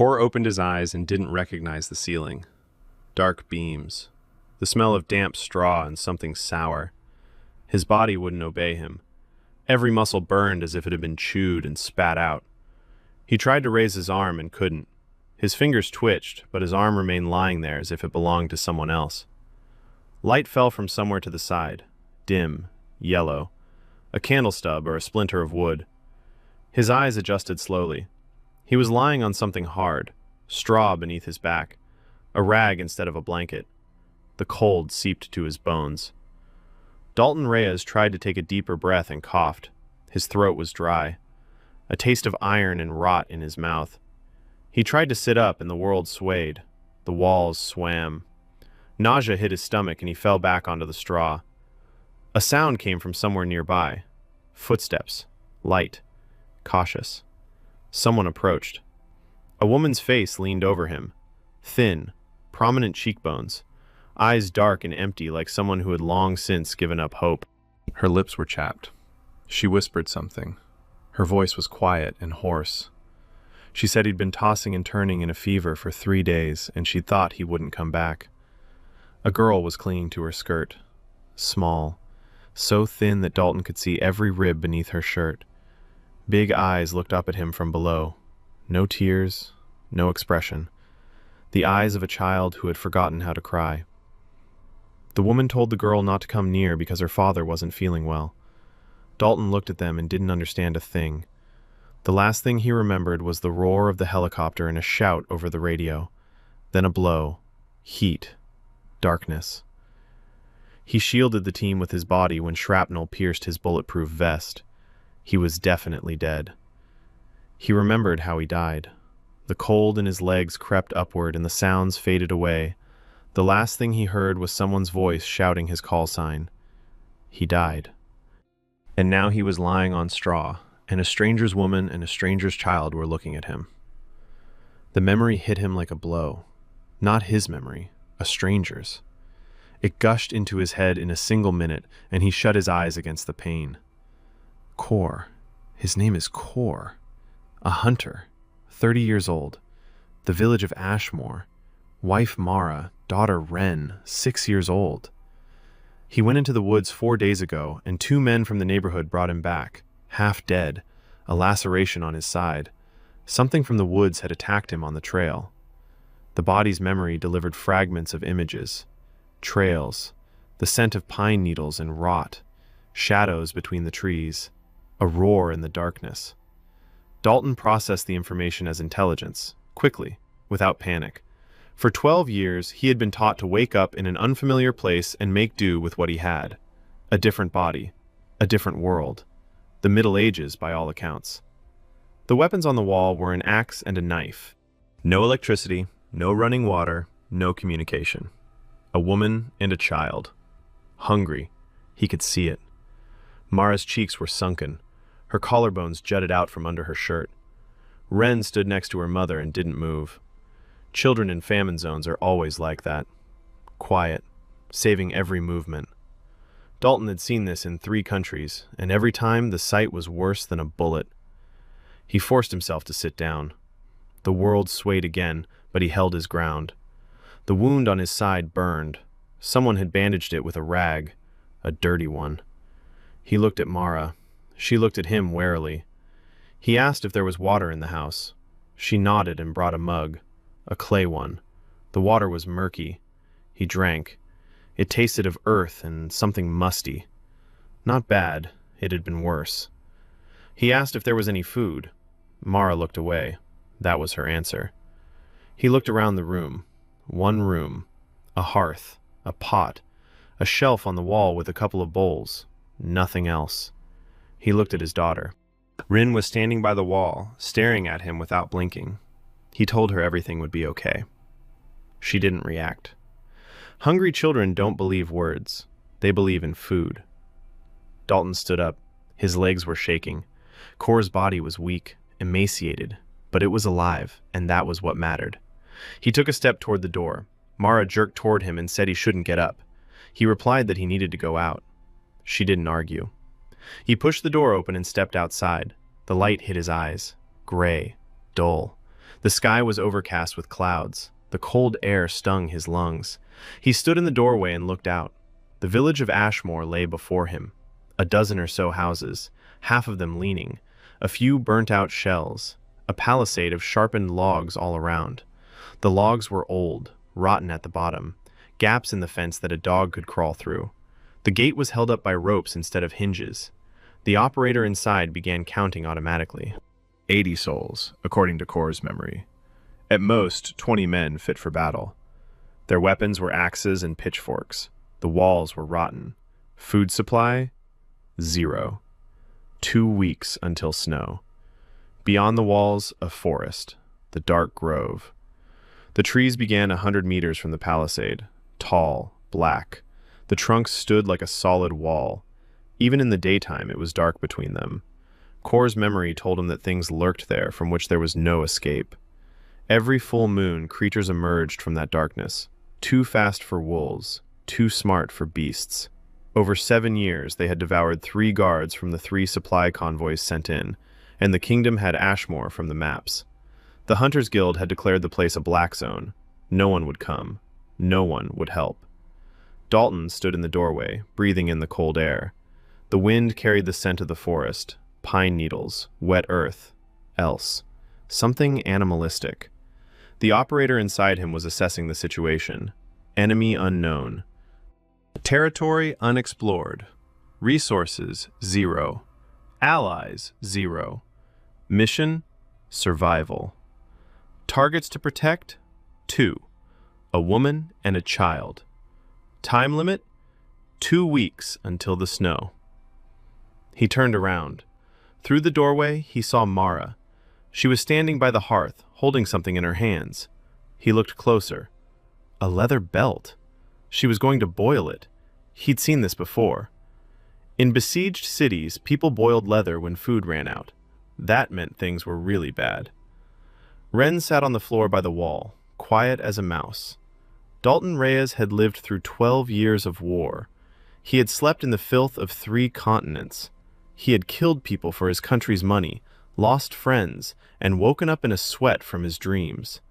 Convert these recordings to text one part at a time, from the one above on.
Core opened his eyes and didn't recognize the ceiling. Dark beams. The smell of damp straw and something sour. His body wouldn't obey him. Every muscle burned as if it had been chewed and spat out. He tried to raise his arm and couldn't. His fingers twitched, but his arm remained lying there as if it belonged to someone else. Light fell from somewhere to the side, dim, yellow, a candle stub or a splinter of wood. His eyes adjusted slowly. He was lying on something hard, straw beneath his back, a rag instead of a blanket. The cold seeped to his bones. Dalton Reyes tried to take a deeper breath and coughed. His throat was dry, a taste of iron and rot in his mouth. He tried to sit up and the world swayed. The walls swam. Nausea hit his stomach and he fell back onto the straw. A sound came from somewhere nearby. Footsteps. Light. Cautious. Someone approached. A woman's face leaned over him. Thin. Prominent cheekbones. Eyes dark and empty like someone who had long since given up hope. Her lips were chapped. She whispered something. Her voice was quiet and hoarse. She said he'd been tossing and turning in a fever for 3 days, and she thought he wouldn't come back. A girl was clinging to her skirt. Small. So thin that Dalton could see every rib beneath her shirt. Big eyes looked up at him from below. No tears, no expression. The eyes of a child who had forgotten how to cry. The woman told the girl not to come near because her father wasn't feeling well. Dalton looked at them and didn't understand a thing. The last thing he remembered was the roar of the helicopter and a shout over the radio. Then a blow. Heat. Darkness. He shielded the team with his body when shrapnel pierced his bulletproof vest. He was definitely dead. He remembered how he died. The cold in his legs crept upward and the sounds faded away. The last thing he heard was someone's voice shouting his call sign. He died. And now he was lying on straw, and a stranger's woman and a stranger's child were looking at him. The memory hit him like a blow. Not his memory, a stranger's. It gushed into his head in a single minute, and he shut his eyes against the pain. Core. His name is Core. A hunter. 30 years old. The village of Ashmore. Wife Mara, daughter Ren, 6 years old. He went into the woods 4 days ago, and 2 men from the neighborhood brought him back, half dead, a laceration on his side. Something from the woods had attacked him on the trail. The body's memory delivered fragments of images. Trails, the scent of pine needles and rot, shadows between the trees, a roar in the darkness. Dalton processed the information as intelligence, quickly, without panic. For 12 years, he had been taught to wake up in an unfamiliar place and make do with what he had. A different body, a different world. The Middle Ages, by all accounts. The weapons on the wall were an axe and a knife. No electricity, no running water, no communication. A woman and a child. Hungry. He could see it. Mara's cheeks were sunken. Her collarbones jutted out from under her shirt. Ren stood next to her mother and didn't move. Children in famine zones are always like that. Quiet, saving every movement. Dalton had seen this in 3 countries, and every time the sight was worse than a bullet. He forced himself to sit down. The world swayed again, but he held his ground. The wound on his side burned. Someone had bandaged it with a rag, a dirty one. He looked at Mara. She looked at him warily. He asked if there was water in the house. She nodded and brought a mug. A clay one. The water was murky. He drank. It tasted of earth and something musty. Not bad. It had been worse. He asked if there was any food. Mara looked away. That was her answer. He looked around the room. One room. A hearth. A pot. A shelf on the wall with a couple of bowls. Nothing else. He looked at his daughter. Rin was standing by the wall, staring at him without blinking. He told her everything would be okay. She didn't react. Hungry children don't believe words. They believe in food. Dalton stood up. His legs were shaking. Core's body was weak, emaciated, but it was alive, and that was what mattered. He took a step toward the door. Mara jerked toward him and said he shouldn't get up. He replied that he needed to go out. She didn't argue. He pushed the door open and stepped outside. The light hit his eyes. Gray. Dull. The sky was overcast with clouds. The cold air stung his lungs. He stood in the doorway and looked out. The village of Ashmore lay before him. A dozen or so houses, half of them leaning, a few burnt-out shells, a palisade of sharpened logs all around. The logs were old, rotten at the bottom, gaps in the fence that a dog could crawl through. The gate was held up by ropes instead of hinges. The operator inside began counting automatically. 80 souls, according to Kor's memory. At most, 20 men fit for battle. Their weapons were axes and pitchforks. The walls were rotten. Food supply? 0. 2 weeks until snow. Beyond the walls, a forest, the dark grove. The trees began 100 meters from the palisade, tall, black. The trunks stood like a solid wall. Even in the daytime, it was dark between them. Kor's memory told him that things lurked there from which there was no escape. Every full moon, creatures emerged from that darkness, too fast for wolves, too smart for beasts. Over 7 years, they had devoured 3 guards from the 3 supply convoys sent in, and the kingdom had Ashmore from the maps. The Hunters Guild had declared the place a black zone. No one would come. No one would help. Dalton stood in the doorway, breathing in the cold air. The wind carried the scent of the forest, pine needles, wet earth, else. Something animalistic. The operator inside him was assessing the situation. Enemy unknown. Territory unexplored. Resources 0. Allies 0. Mission survival. Targets to protect 2. A woman and a child. Time limit 2 weeks until the snow. He turned around. Through the doorway, he saw Mara. She was standing by the hearth, holding something in her hands. He looked closer. A leather belt. She was going to boil it. He'd seen this before. In besieged cities, people boiled leather when food ran out. That meant things were really bad. Ren sat on the floor by the wall, quiet as a mouse. Dalton Reyes had lived through 12 years of war. He had slept in the filth of 3 continents. He had killed people for his country's money, lost friends, and woken up in a sweat from his dreams.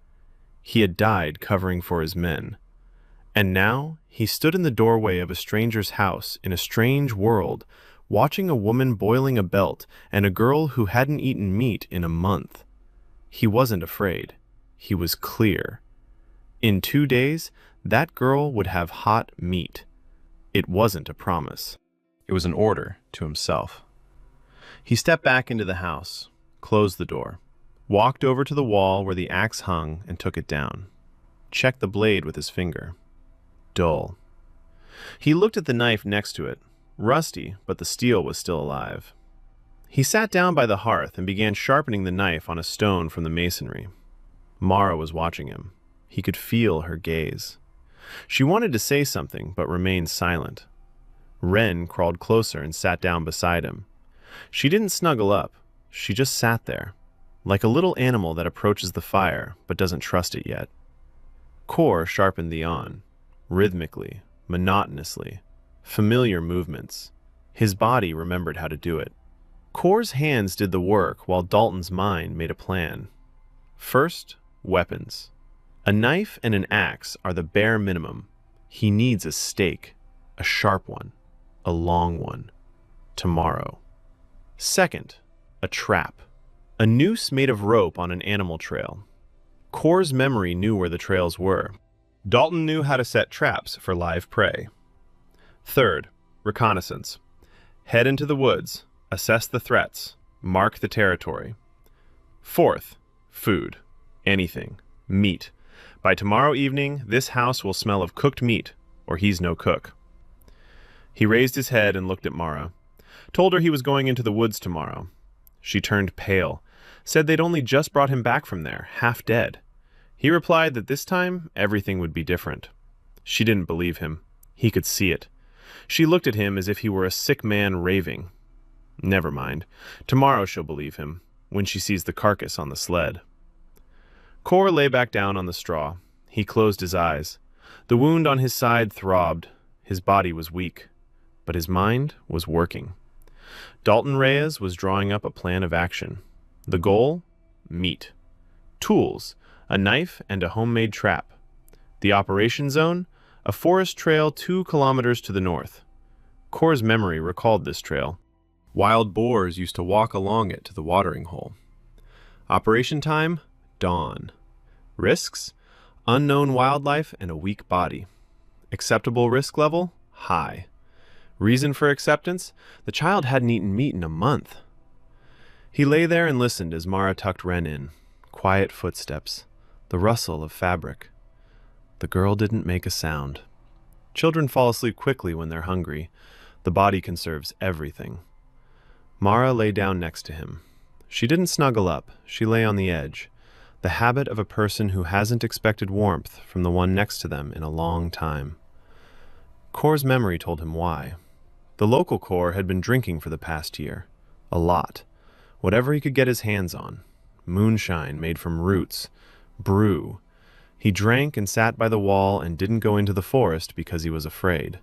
He had died covering for his men. And now he stood in the doorway of a stranger's house in a strange world, watching a woman boiling a belt and a girl who hadn't eaten meat in a month. He wasn't afraid. He was clear. In 2 days, that girl would have hot meat. It wasn't a promise. It was an order to himself. He stepped back into the house, closed the door, walked over to the wall where the axe hung and took it down. Checked the blade with his finger. Dull. He looked at the knife next to it, rusty, but the steel was still alive. He sat down by the hearth and began sharpening the knife on a stone from the masonry. Mara was watching him. He could feel her gaze. She wanted to say something, but remained silent. Ren crawled closer and sat down beside him. She didn't snuggle up. She just sat there, like a little animal that approaches the fire but doesn't trust it yet. Kor sharpened the on, rhythmically, monotonously, familiar movements. His body remembered how to do it. Kor's hands did the work while Dalton's mind made a plan. First, weapons. A knife and an axe are the bare minimum. He needs a stake, a sharp one, a long one. Tomorrow. Second, a trap. A noose made of rope on an animal trail. Kor's memory knew where the trails were. Dalton knew how to set traps for live prey. Third, reconnaissance. Head into the woods, assess the threats, mark the territory. Fourth, food. Anything. Meat. By tomorrow evening, this house will smell of cooked meat, or he's no cook. He raised his head and looked at Mara. Told her he was going into the woods tomorrow. She turned pale, said they'd only just brought him back from there, half dead. He replied that this time, everything would be different. She didn't believe him. He could see it. She looked at him as if he were a sick man raving. Never mind. Tomorrow she'll believe him, when she sees the carcass on the sled. Kor lay back down on the straw. He closed his eyes. The wound on his side throbbed. His body was weak, but his mind was working. Dalton Reyes was drawing up a plan of action. The goal? Meat. Tools: a knife and a homemade trap. The operation zone: a forest trail 2 kilometers to the north. Kor's memory recalled this trail. Wild boars used to walk along it to the watering hole. Operation time: dawn. Risks: unknown wildlife and a weak body. Acceptable risk level: high. Reason for acceptance: the child hadn't eaten meat in a month. He lay there and listened as Mara tucked Ren in. Quiet footsteps. The rustle of fabric. The girl didn't make a sound. Children fall asleep quickly when they're hungry. The body conserves everything. Mara lay down next to him. She didn't snuggle up. She lay on the edge. The habit of a person who hasn't expected warmth from the one next to them in a long time. Kor's memory told him why. The local Kor had been drinking for the past year. A lot. Whatever he could get his hands on. Moonshine made from roots. Brew. He drank and sat by the wall and didn't go into the forest because he was afraid.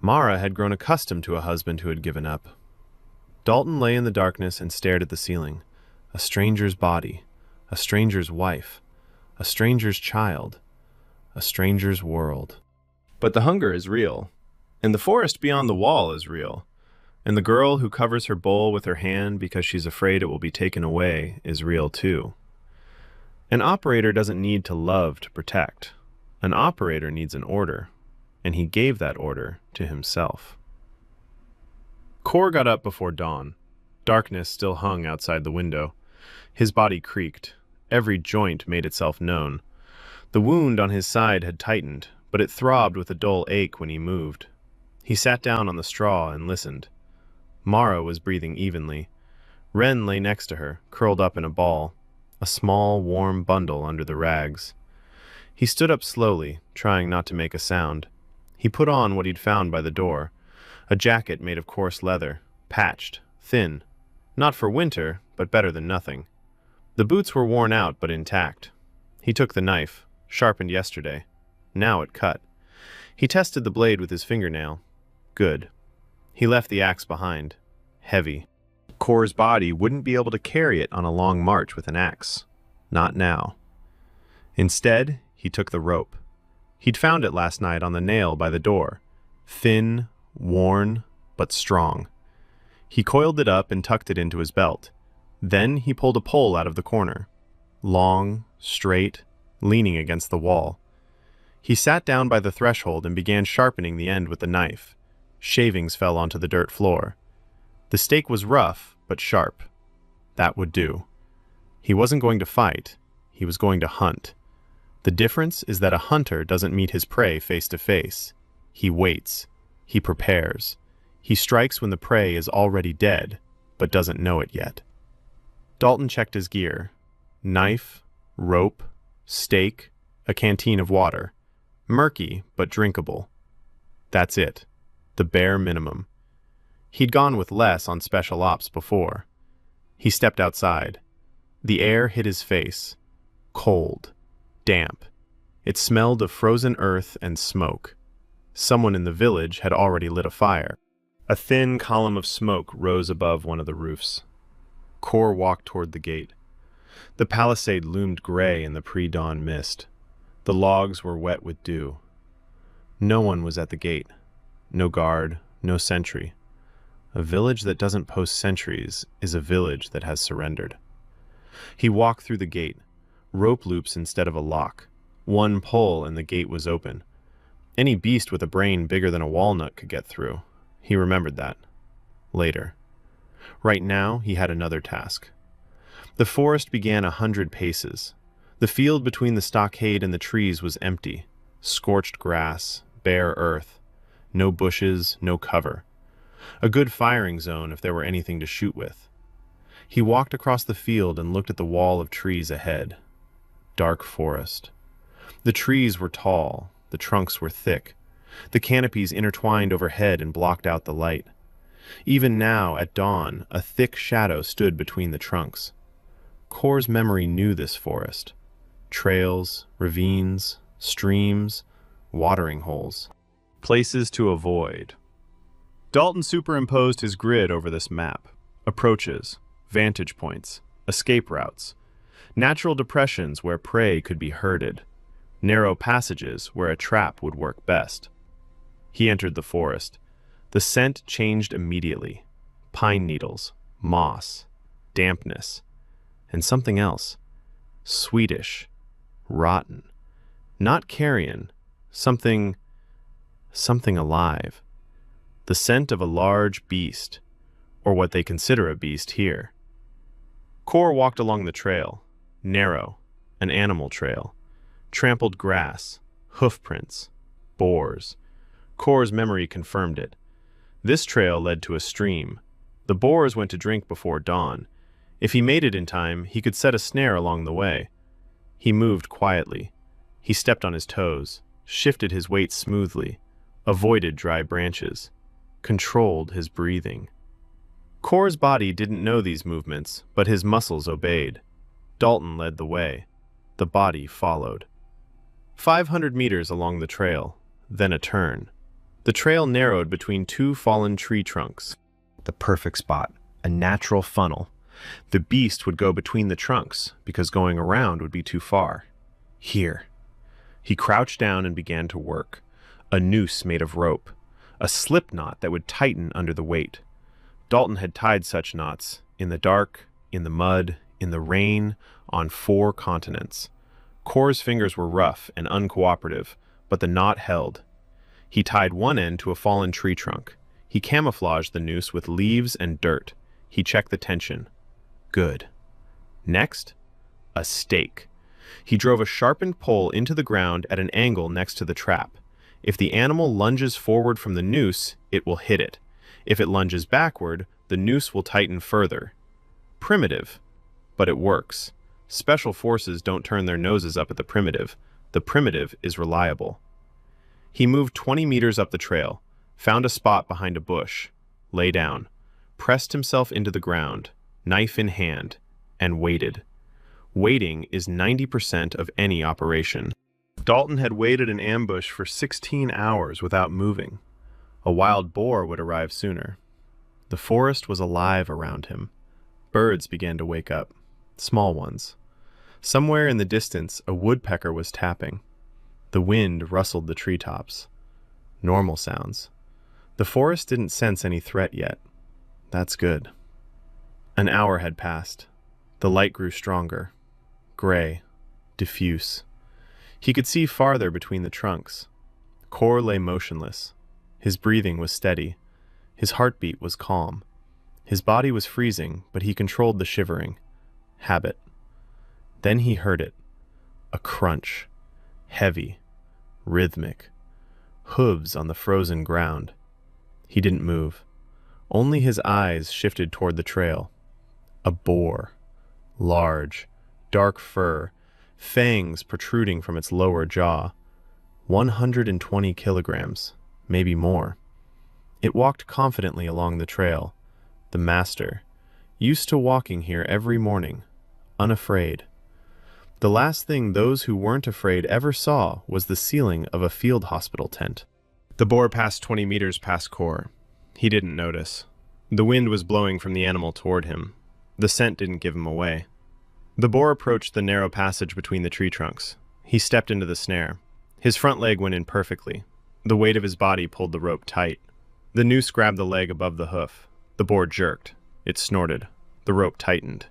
Mara had grown accustomed to a husband who had given up. Dalton lay in the darkness and stared at the ceiling. A stranger's body. A stranger's wife. A stranger's child. A stranger's world. But the hunger is real. And the forest beyond the wall is real. And the girl who covers her bowl with her hand because she's afraid it will be taken away is real too. An operator doesn't need to love to protect. An operator needs an order. And he gave that order to himself. Kor got up before dawn. Darkness still hung outside the window. His body creaked. Every joint made itself known. The wound on his side had tightened, but it throbbed with a dull ache when he moved. He sat down on the straw and listened. Mara was breathing evenly. Ren lay next to her, curled up in a ball, a small, warm bundle under the rags. He stood up slowly, trying not to make a sound. He put on what he'd found by the door, a jacket made of coarse leather, patched, thin. Not for winter, but better than nothing. The boots were worn out but intact. He took the knife, sharpened yesterday. Now it cut. He tested the blade with his fingernail. Good. He left the axe behind. Heavy. Kor's body wouldn't be able to carry it on a long march with an axe. Not now. Instead, he took the rope. He'd found it last night on the nail by the door. Thin, worn, but strong. He coiled it up and tucked it into his belt. Then he pulled a pole out of the corner. Long, straight, leaning against the wall. He sat down by the threshold and began sharpening the end with the knife. Shavings fell onto the dirt floor. The stake was rough, but sharp. That would do. He wasn't going to fight. He was going to hunt. The difference is that a hunter doesn't meet his prey face to face. He waits. He prepares. He strikes when the prey is already dead, but doesn't know it yet. Dalton checked his gear. Knife, rope, stake, a canteen of water. Murky, but drinkable. That's it. The bare minimum. He'd gone with less on special ops before. He stepped outside. The air hit his face. Cold. Damp. It smelled of frozen earth and smoke. Someone in the village had already lit a fire. A thin column of smoke rose above one of the roofs. Kor walked toward the gate. The palisade loomed gray in the pre-dawn mist. The logs were wet with dew. No one was at the gate. No guard, no sentry. A village that doesn't post sentries is a village that has surrendered. He walked through the gate, rope loops instead of a lock. One pull and the gate was open. Any beast with a brain bigger than a walnut could get through. He remembered that. Later. Right now, he had another task. The forest began 100 paces. The field between the stockade and the trees was empty. Scorched grass, bare earth. No bushes, no cover. A good firing zone if there were anything to shoot with. He walked across the field and looked at the wall of trees ahead. Dark forest. The trees were tall. The trunks were thick. The canopies intertwined overhead and blocked out the light. Even now, at dawn, a thick shadow stood between the trunks. Kor's memory knew this forest. Trails, ravines, streams, watering holes. Places to avoid. Dalton superimposed his grid over this map. Approaches, vantage points, escape routes. Natural depressions where prey could be herded. Narrow passages where a trap would work best. He entered the forest. The scent changed immediately. Pine needles, moss, dampness, and something else. Sweetish, rotten, not carrion, something alive. The scent of a large beast, or what they consider a beast here. Kor walked along the trail, narrow, an animal trail. Trampled grass, hoofprints, boars. Kor's memory confirmed it. This trail led to a stream. The boars went to drink before dawn. If he made it in time, he could set a snare along the way. He moved quietly. He stepped on his toes, shifted his weight smoothly, avoided dry branches, controlled his breathing. Kor's body didn't know these movements, but his muscles obeyed. Dalton led the way. The body followed. 500 meters along the trail, then a turn. The trail narrowed between two fallen tree trunks. The perfect spot, a natural funnel. The beast would go between the trunks, because going around would be too far. Here. He crouched down and began to work. A noose made of rope. A slip knot that would tighten under the weight. Dalton had tied such knots, in the dark, in the mud, in the rain, on 4 continents. Kor's fingers were rough and uncooperative, but the knot held. He tied one end to a fallen tree trunk. He camouflaged the noose with leaves and dirt. He checked the tension. Good. Next, a stake. He drove a sharpened pole into the ground at an angle next to the trap. If the animal lunges forward from the noose, it will hit it. If it lunges backward, the noose will tighten further. Primitive, but it works. Special forces don't turn their noses up at the primitive. The primitive is reliable. He moved 20 meters up the trail, found a spot behind a bush, lay down, pressed himself into the ground, knife in hand, and waited. Waiting is 90% of any operation. Dalton had waited in ambush for 16 hours without moving. A wild boar would arrive sooner. The forest was alive around him. Birds began to wake up, small ones. Somewhere in the distance, a woodpecker was tapping. The wind rustled the treetops. Normal sounds. The forest didn't sense any threat yet. That's good. An hour had passed. The light grew stronger. Gray. Diffuse. He could see farther between the trunks. Kor lay motionless. His breathing was steady. His heartbeat was calm. His body was freezing, but he controlled the shivering. Habit. Then he heard it. A crunch. Heavy. Rhythmic. Hooves on the frozen ground. He didn't move. Only his eyes shifted toward the trail. A boar. Large. Dark fur. Fangs protruding from its lower jaw. 120 kilograms. Maybe more. It walked confidently along the trail. The master. Used to walking here every morning. Unafraid. The last thing those who weren't afraid ever saw was the ceiling of a field hospital tent. The boar passed 20 meters past Kor. He didn't notice. The wind was blowing from the animal toward him. The scent didn't give him away. The boar approached the narrow passage between the tree trunks. He stepped into the snare. His front leg went in perfectly. The weight of his body pulled the rope tight. The noose grabbed the leg above the hoof. The boar jerked. It snorted. The rope tightened.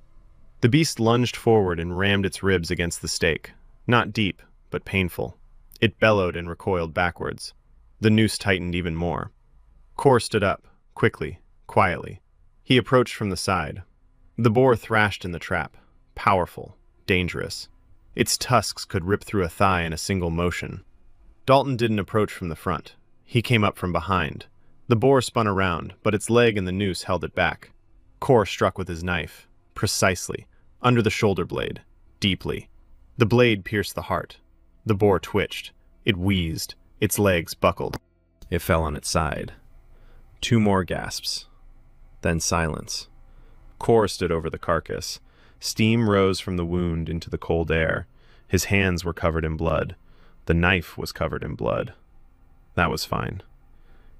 The beast lunged forward and rammed its ribs against the stake. Not deep, but painful. It bellowed and recoiled backwards. The noose tightened even more. Kor stood up, quickly, quietly. He approached from the side. The boar thrashed in the trap. Powerful, dangerous. Its tusks could rip through a thigh in a single motion. Dalton didn't approach from the front. He came up from behind. The boar spun around, but its leg and the noose held it back. Kor struck with his knife. Precisely, under the shoulder blade, deeply. The blade pierced the heart. The boar twitched. It wheezed. Its legs buckled. It fell on its side. 2 more gasps. Then silence. Kor stood over the carcass. Steam rose from the wound into the cold air. His hands were covered in blood. The knife was covered in blood. That was fine.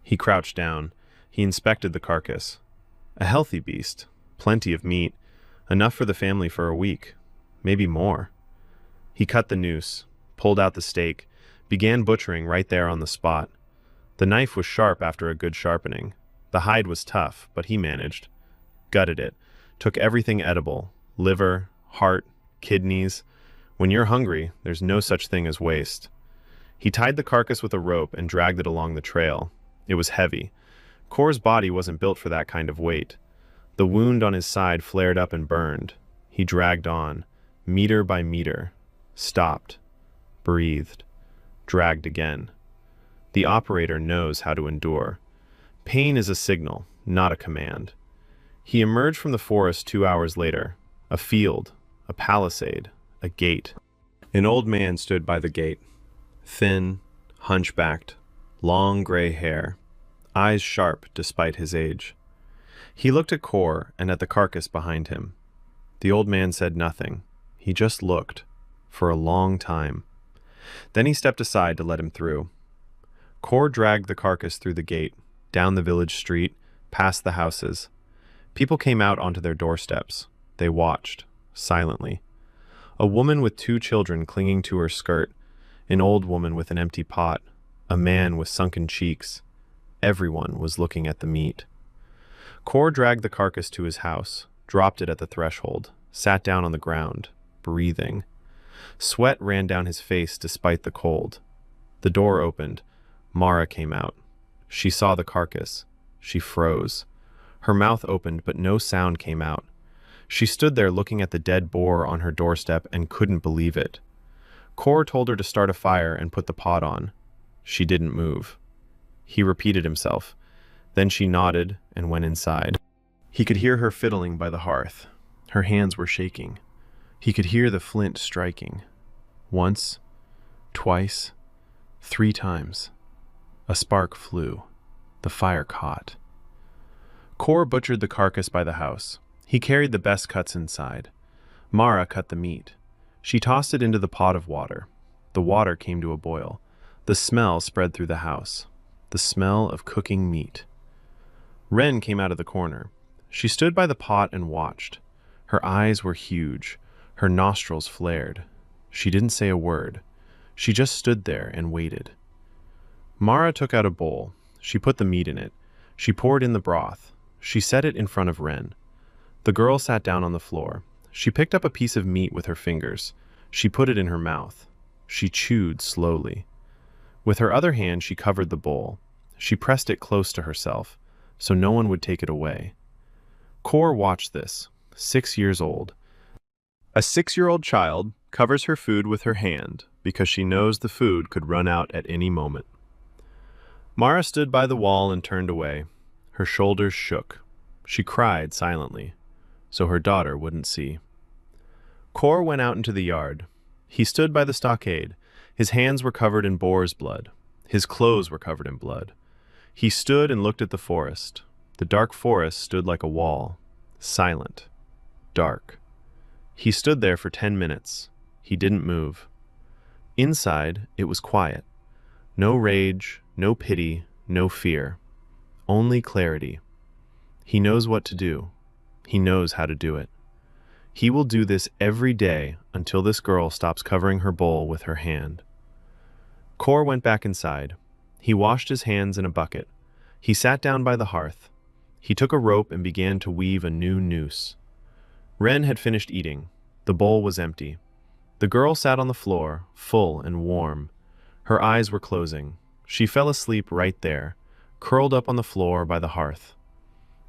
He crouched down. He inspected the carcass. A healthy beast. Plenty of meat. Enough for the family for a week. maybe more. He cut the noose, pulled out the stake, began butchering right there on the spot. The knife was sharp after a good sharpening. The hide was tough, but he managed. Gutted it, took everything edible, liver, heart, kidneys. When you're hungry, there's no such thing as waste. He tied the carcass with a rope and dragged it along the trail. It was heavy. Kor's body wasn't built for that kind of weight. The wound on his side flared up and burned. He dragged on, meter by meter, stopped, breathed, dragged again. The operator knows how to endure. Pain is a signal, not a command. He emerged from the forest 2 hours later. A field, a palisade, a gate. An old man stood by the gate. Thin, hunchbacked, long gray hair, eyes sharp despite his age. He looked at Kor and at the carcass behind him. The old man said nothing. He just looked, for a long time. Then he stepped aside to let him through. Kor dragged the carcass through the gate, down the village street, past the houses. People came out onto their doorsteps. They watched, silently. A woman with 2 children clinging to her skirt, an old woman with an empty pot, a man with sunken cheeks. Everyone was looking at the meat. Kor dragged the carcass to his house, dropped it at the threshold, sat down on the ground, breathing. Sweat ran down his face despite the cold. The door opened. Mara came out. She saw the carcass. She froze. Her mouth opened, but no sound came out. She stood there looking at the dead boar on her doorstep and couldn't believe it. Kor told her to start a fire and put the pot on. She didn't move. He repeated himself. Then she nodded and went inside. He could hear her fiddling by the hearth. Her hands were shaking. He could hear the flint striking. Once, twice, 3 times. A spark flew. The fire caught. Kor butchered the carcass by the house. He carried the best cuts inside. Mara cut the meat. She tossed it into the pot of water. The water came to a boil. The smell spread through the house. The smell of cooking meat. Ren came out of the corner. She stood by the pot and watched. Her eyes were huge. Her nostrils flared. She didn't say a word. She just stood there and waited. Mara took out a bowl. She put the meat in it. She poured in the broth. She set it in front of Ren. The girl sat down on the floor. She picked up a piece of meat with her fingers. She put it in her mouth. She chewed slowly. With her other hand, she covered the bowl. She pressed it close to herself, so no one would take it away. Kor watched this, 6 years old. A 6-year-old child covers her food with her hand because she knows the food could run out at any moment. Mara stood by the wall and turned away. Her shoulders shook. She cried silently, so her daughter wouldn't see. Kor went out into the yard. He stood by the stockade. His hands were covered in boar's blood. His clothes were covered in blood. He stood and looked at the forest. The dark forest stood like a wall, silent, dark. He stood there for 10 minutes. He didn't move. Inside, it was quiet. No rage, no pity, no fear. Only clarity. He knows what to do. He knows how to do it. He will do this every day until this girl stops covering her bowl with her hand. Kor went back inside. He washed his hands in a bucket. He sat down by the hearth. He took a rope and began to weave a new noose. Ren had finished eating. The bowl was empty. The girl sat on the floor, full and warm. Her eyes were closing. She fell asleep right there, curled up on the floor by the hearth.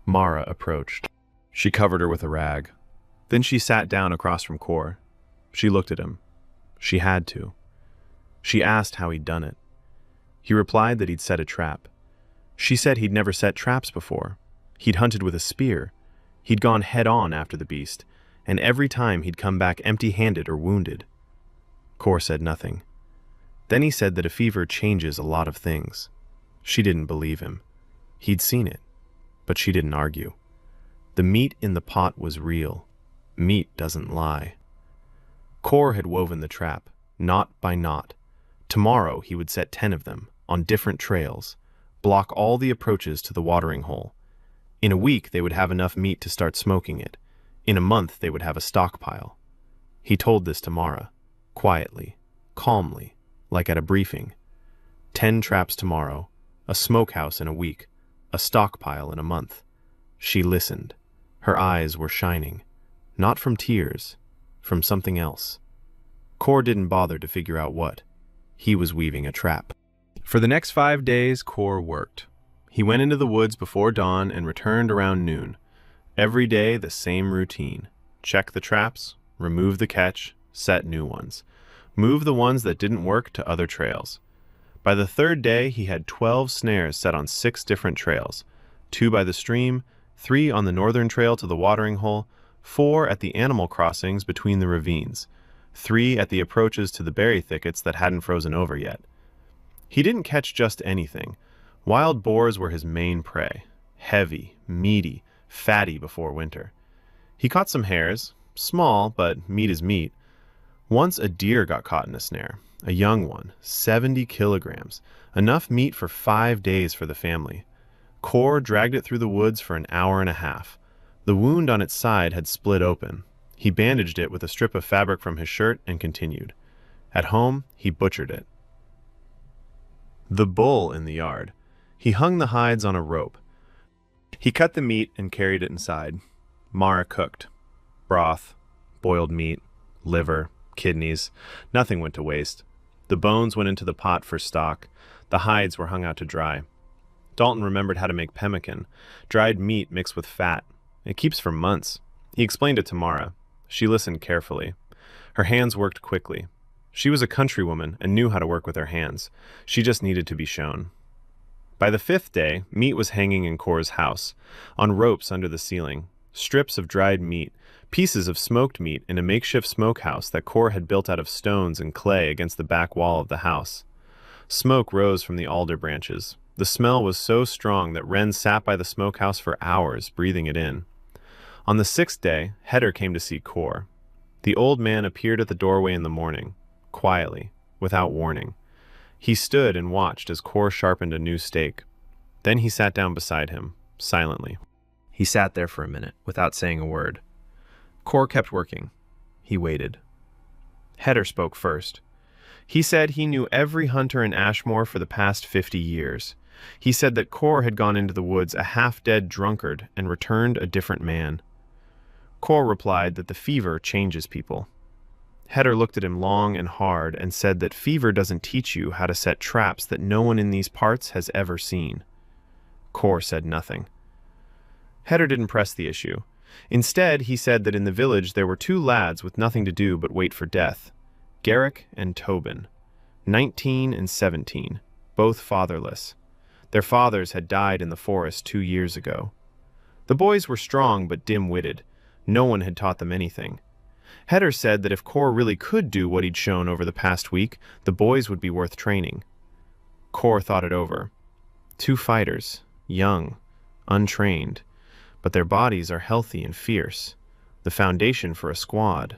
Mara approached. She covered her with a rag. Then she sat down across from Kor. She looked at him. She had to. She asked how he'd done it. He replied that he'd set a trap. She said he'd never set traps before. He'd hunted with a spear. He'd gone head-on after the beast, and every time he'd come back empty-handed or wounded. Kor said nothing. Then he said that a fever changes a lot of things. She didn't believe him. He'd seen it, but she didn't argue. The meat in the pot was real. Meat doesn't lie. Kor had woven the trap, knot by knot. Tomorrow he would set 10 of them, on different trails, block all the approaches to the watering hole. In a week they would have enough meat to start smoking it. In a month they would have a stockpile. He told this to Mara, quietly, calmly, like at a briefing. 10 traps tomorrow, a smokehouse in a week, a stockpile in a month. She listened. Her eyes were shining. Not from tears, from something else. Kor didn't bother to figure out what. He was weaving a trap. For the next 5 days, Kor worked. He went into the woods before dawn and returned around noon. Every day, the same routine. Check the traps, remove the catch, set new ones. Move the ones that didn't work to other trails. By the 3rd day, he had 12 snares set on 6 different trails. 2 by the stream, 3 on the northern trail to the watering hole, 4 at the animal crossings between the ravines, 3 at the approaches to the berry thickets that hadn't frozen over yet. He didn't catch just anything. Wild boars were his main prey. Heavy, meaty, fatty before winter. He caught some hares, small, but meat is meat. Once a deer got caught in a snare, a young one, 70 kilograms, enough meat for 5 days for the family. Kor dragged it through the woods for an hour and a half. The wound on its side had split open. He bandaged it with a strip of fabric from his shirt and continued. At home, he butchered it. The bull in the yard. He hung the hides on a rope. He cut the meat and carried it inside. Mara cooked. Broth, boiled meat, liver, kidneys. Nothing went to waste. The bones went into the pot for stock. The hides were hung out to dry. Dalton remembered how to make pemmican, dried meat mixed with fat. It keeps for months. He explained it to Mara. She listened carefully. Her hands worked quickly. She was a countrywoman and knew how to work with her hands. She just needed to be shown. By the 5th day, meat was hanging in Kor's house, on ropes under the ceiling, strips of dried meat, pieces of smoked meat in a makeshift smokehouse that Kor had built out of stones and clay against the back wall of the house. Smoke rose from the alder branches. The smell was so strong that Ren sat by the smokehouse for hours, breathing it in. On the 6th day, Heder came to see Kor. The old man appeared at the doorway in the morning, quietly, without warning. He stood and watched as Kor sharpened a new stake. Then he sat down beside him, silently. He sat there for a minute, without saying a word. Kor kept working. He waited. Heder spoke first. He said he knew every hunter in Ashmore for the past 50 years. He said that Kor had gone into the woods a half-dead drunkard and returned a different man. Kor replied that the fever changes people. Heder looked at him long and hard and said that fever doesn't teach you how to set traps that no one in these parts has ever seen. Kor said nothing. Heder didn't press the issue. Instead, he said that in the village there were 2 lads with nothing to do but wait for death. Garrick and Tobin, 19 and 17, both fatherless. Their fathers had died in the forest 2 years ago. The boys were strong but dim-witted. No one had taught them anything. Heder said that if Kor really could do what he'd shown over the past week, the boys would be worth training. Kor thought it over. 2 fighters, young, untrained, but their bodies are healthy and fierce. The foundation for a squad.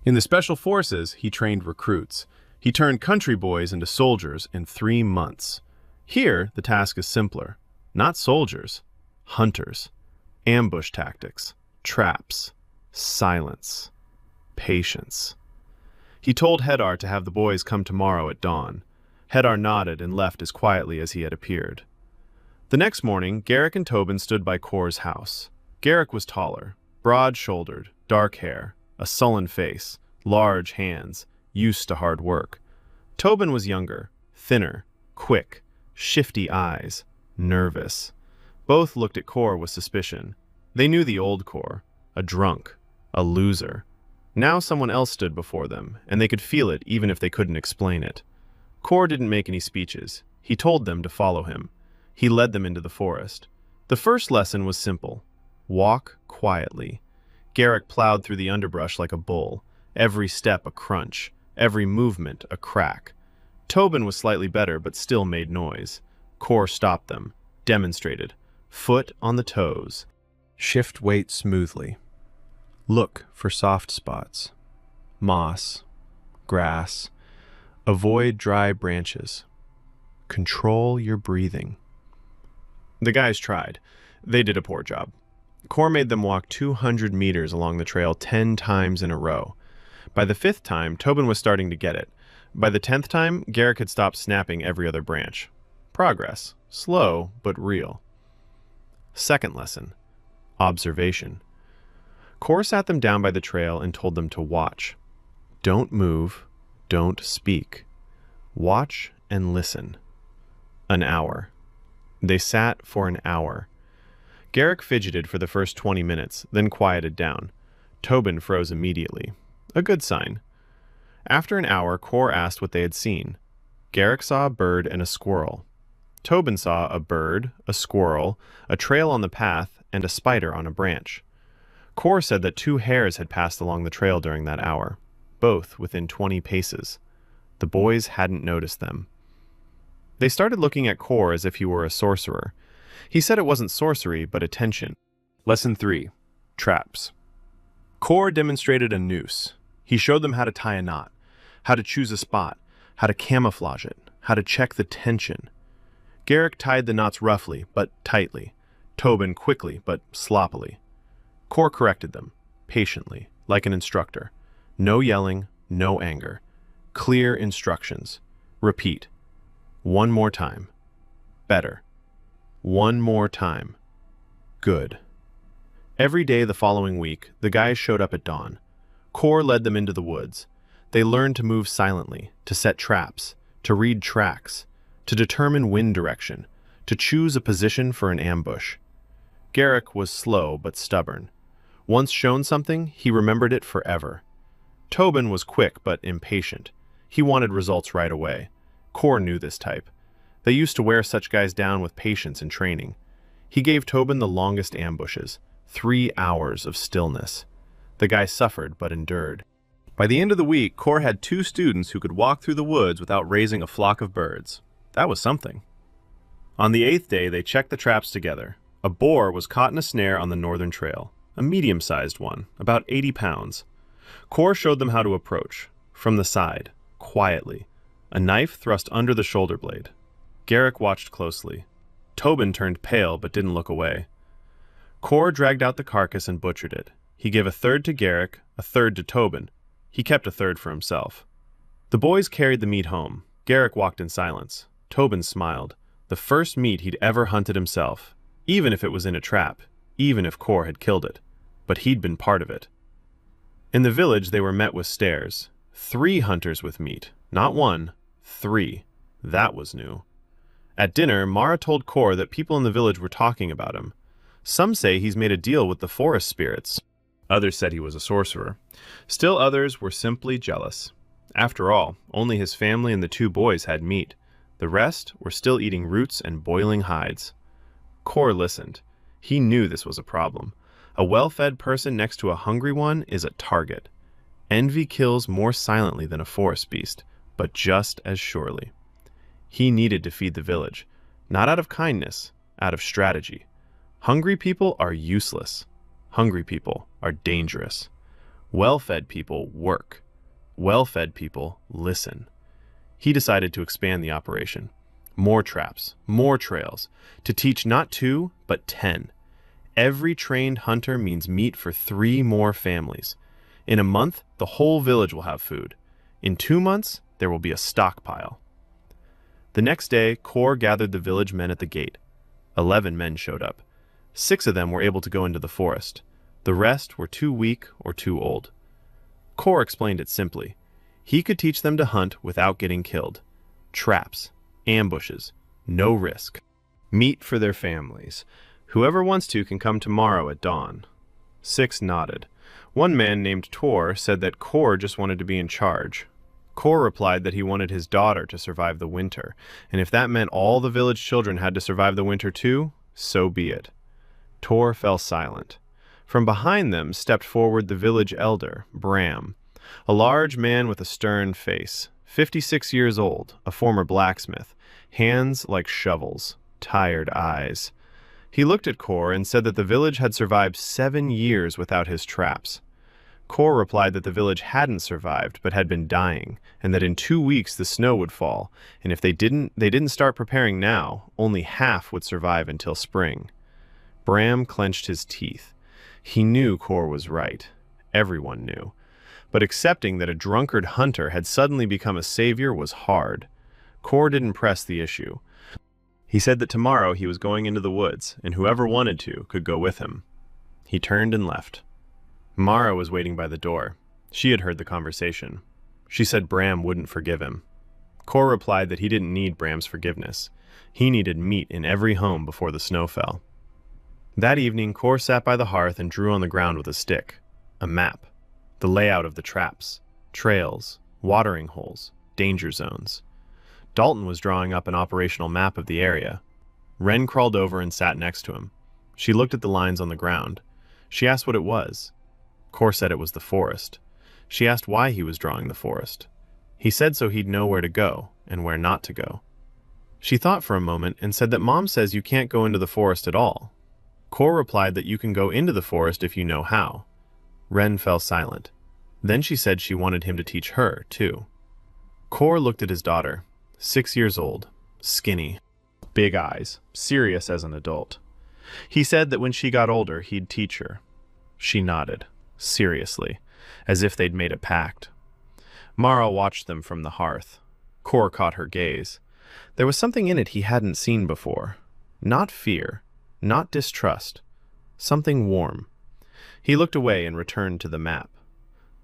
In the Special Forces, he trained recruits. He turned country boys into soldiers in 3 months. Here, the task is simpler. Not soldiers, hunters. Ambush tactics, traps, silence, patience. He told Hedar to have the boys come tomorrow at dawn. Hedar nodded and left as quietly as he had appeared. The next morning, Garrick and Tobin stood by Kor's house. Garrick was taller, broad-shouldered, dark hair, a sullen face, large hands, used to hard work. Tobin was younger, thinner, quick, shifty eyes, nervous. Both looked at Kor with suspicion. They knew the old Kor, a drunk, a loser. Now someone else stood before them, and they could feel it even if they couldn't explain it. Kor didn't make any speeches. He told them to follow him. He led them into the forest. The first lesson was simple. Walk quietly. Garrick plowed through the underbrush like a bull, every step a crunch, every movement a crack. Tobin was slightly better, but still made noise. Kor stopped them, demonstrated. Foot on the toes. Shift weight smoothly. Look for soft spots. Moss, grass. Avoid dry branches. Control your breathing. The guys tried. They did a poor job. Kor made them walk 200 meters along the trail 10 times in a row. By the 5th time, Tobin was starting to get it. By the 10th time, Garrick had stopped snapping every other branch. Progress. Slow, but real. Second lesson. Observation. Kor sat them down by the trail and told them to watch. Don't move. Don't speak. Watch and listen. An hour. They sat for an hour. Garrick fidgeted for the first 20 minutes, then quieted down. Tobin froze immediately. A good sign. After an hour, Kor asked what they had seen. Garrick saw a bird and a squirrel. Tobin saw a bird, a squirrel, a trail on the path, and a spider on a branch. Kor said that 2 hares had passed along the trail during that hour, both within 20 paces. The boys hadn't noticed them. They started looking at Kor as if he were a sorcerer. He said it wasn't sorcery, but attention. Lesson 3. Traps. Kor demonstrated a noose. He showed them how to tie a knot, how to choose a spot, how to camouflage it, how to check the tension. Garrick tied the knots roughly, but tightly. Tobin quickly, but sloppily. Kor corrected them, patiently, like an instructor. No yelling, no anger. Clear instructions. Repeat. 1 more time. Better. 1 more time. Good. Every day the following week, the guys showed up at dawn. Kor led them into the woods. They learned to move silently, to set traps, to read tracks, to determine wind direction, to choose a position for an ambush. Garrick was slow but stubborn. Once shown something, he remembered it forever. Tobin was quick but impatient. He wanted results right away. Kor knew this type. They used to wear such guys down with patience and training. He gave Tobin the longest ambushes, 3 hours of stillness. The guy suffered but endured. By the end of the week, Kor had 2 students who could walk through the woods without raising a flock of birds. That was something. On the 8th day, they checked the traps together. A boar was caught in a snare on the northern trail, a medium-sized one, about 80 pounds. Kor showed them how to approach, from the side, quietly, a knife thrust under the shoulder blade. Garrick watched closely. Tobin turned pale but didn't look away. Kor dragged out the carcass and butchered it. He gave 1/3 to Garrick, 1/3 to Tobin. He kept 1/3 for himself. The boys carried the meat home. Garrick walked in silence. Tobin smiled. The first meat he'd ever hunted himself, even if it was in a trap, even if Kor had killed it. But he'd been part of it. In the village, they were met with stares. 3 hunters with meat. Not 1, 3. That was new. At dinner, Mara told Kor that people in the village were talking about him. Some say he's made a deal with the forest spirits. Others said he was a sorcerer. Still others were simply jealous. After all, only his family and the 2 boys had meat. The rest were still eating roots and boiling hides. Kor listened. He knew this was a problem. A well-fed person next to a hungry one is a target. Envy kills more silently than a forest beast, but just as surely. He needed to feed the village, not out of kindness, out of strategy. Hungry people are useless. Hungry people are dangerous. Well-fed people work. Well-fed people listen. He decided to expand the operation. More traps, more trails, to teach not 2, but 10. Every trained hunter means meat for 3 more families. In a month, the whole village will have food. In 2 months, there will be a stockpile. The next day, Kor gathered the village men at the gate. 11 men showed up. 6 of them were able to go into the forest. The rest were too weak or too old. Kor explained it simply. He could teach them to hunt without getting killed. Traps, ambushes, no risk. Meat for their families. Whoever wants to can come tomorrow at dawn. 6 nodded. One man named Tor said that Kor just wanted to be in charge. Kor replied that he wanted his daughter to survive the winter, and if that meant all the village children had to survive the winter too, so be it. Tor fell silent. From behind them stepped forward the village elder, Bram, a large man with a stern face, 56 years old, a former blacksmith, hands like shovels, tired eyes. He looked at Kor and said that the village had survived 7 years without his traps. Kor replied that the village hadn't survived but had been dying, and that in 2 weeks the snow would fall, and if they didn't start preparing now, only half would survive until spring. Bram clenched his teeth. He knew Kor was right. Everyone knew. But accepting that a drunkard hunter had suddenly become a savior was hard. Kor didn't press the issue. He said that tomorrow he was going into the woods, and whoever wanted to could go with him. He turned and left. Mara was waiting by the door. She had heard the conversation. She said Bram wouldn't forgive him. Kor replied that he didn't need Bram's forgiveness. He needed meat in every home before the snow fell. That evening, Kor sat by the hearth and drew on the ground with a stick. A map. The layout of the traps. Trails. Watering holes. Danger zones. Dalton was drawing up an operational map of the area. Wren crawled over and sat next to him. She looked at the lines on the ground. She asked what it was. Kor said it was the forest. She asked why he was drawing the forest. He said so he'd know where to go and where not to go. She thought for a moment and said that Mom says you can't go into the forest at all. Kor replied that you can go into the forest if you know how. Wren fell silent. Then she said she wanted him to teach her, too. Kor looked at his daughter, 6 years old, skinny, big eyes, serious as an adult. He said that when she got older, he'd teach her. She nodded, seriously, as if they'd made a pact. Mara watched them from the hearth. Kor caught her gaze. There was something in it he hadn't seen before. Not fear, not distrust. Something warm. He looked away and returned to the map.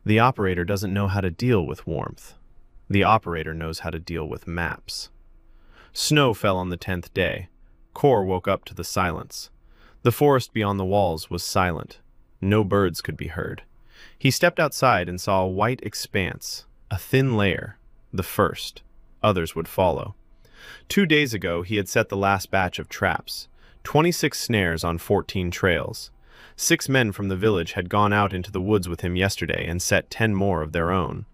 The operator doesn't know how to deal with warmth. The operator knows how to deal with maps. Snow fell on the 10th day. Kor woke up to the silence. The forest beyond the walls was silent. No birds could be heard. He stepped outside and saw a white expanse, a thin layer, the first. Others would follow. 2 days ago, he had set the last batch of traps, 26 snares on 14 trails. 6 men from the village had gone out into the woods with him yesterday and set 10 more of their own.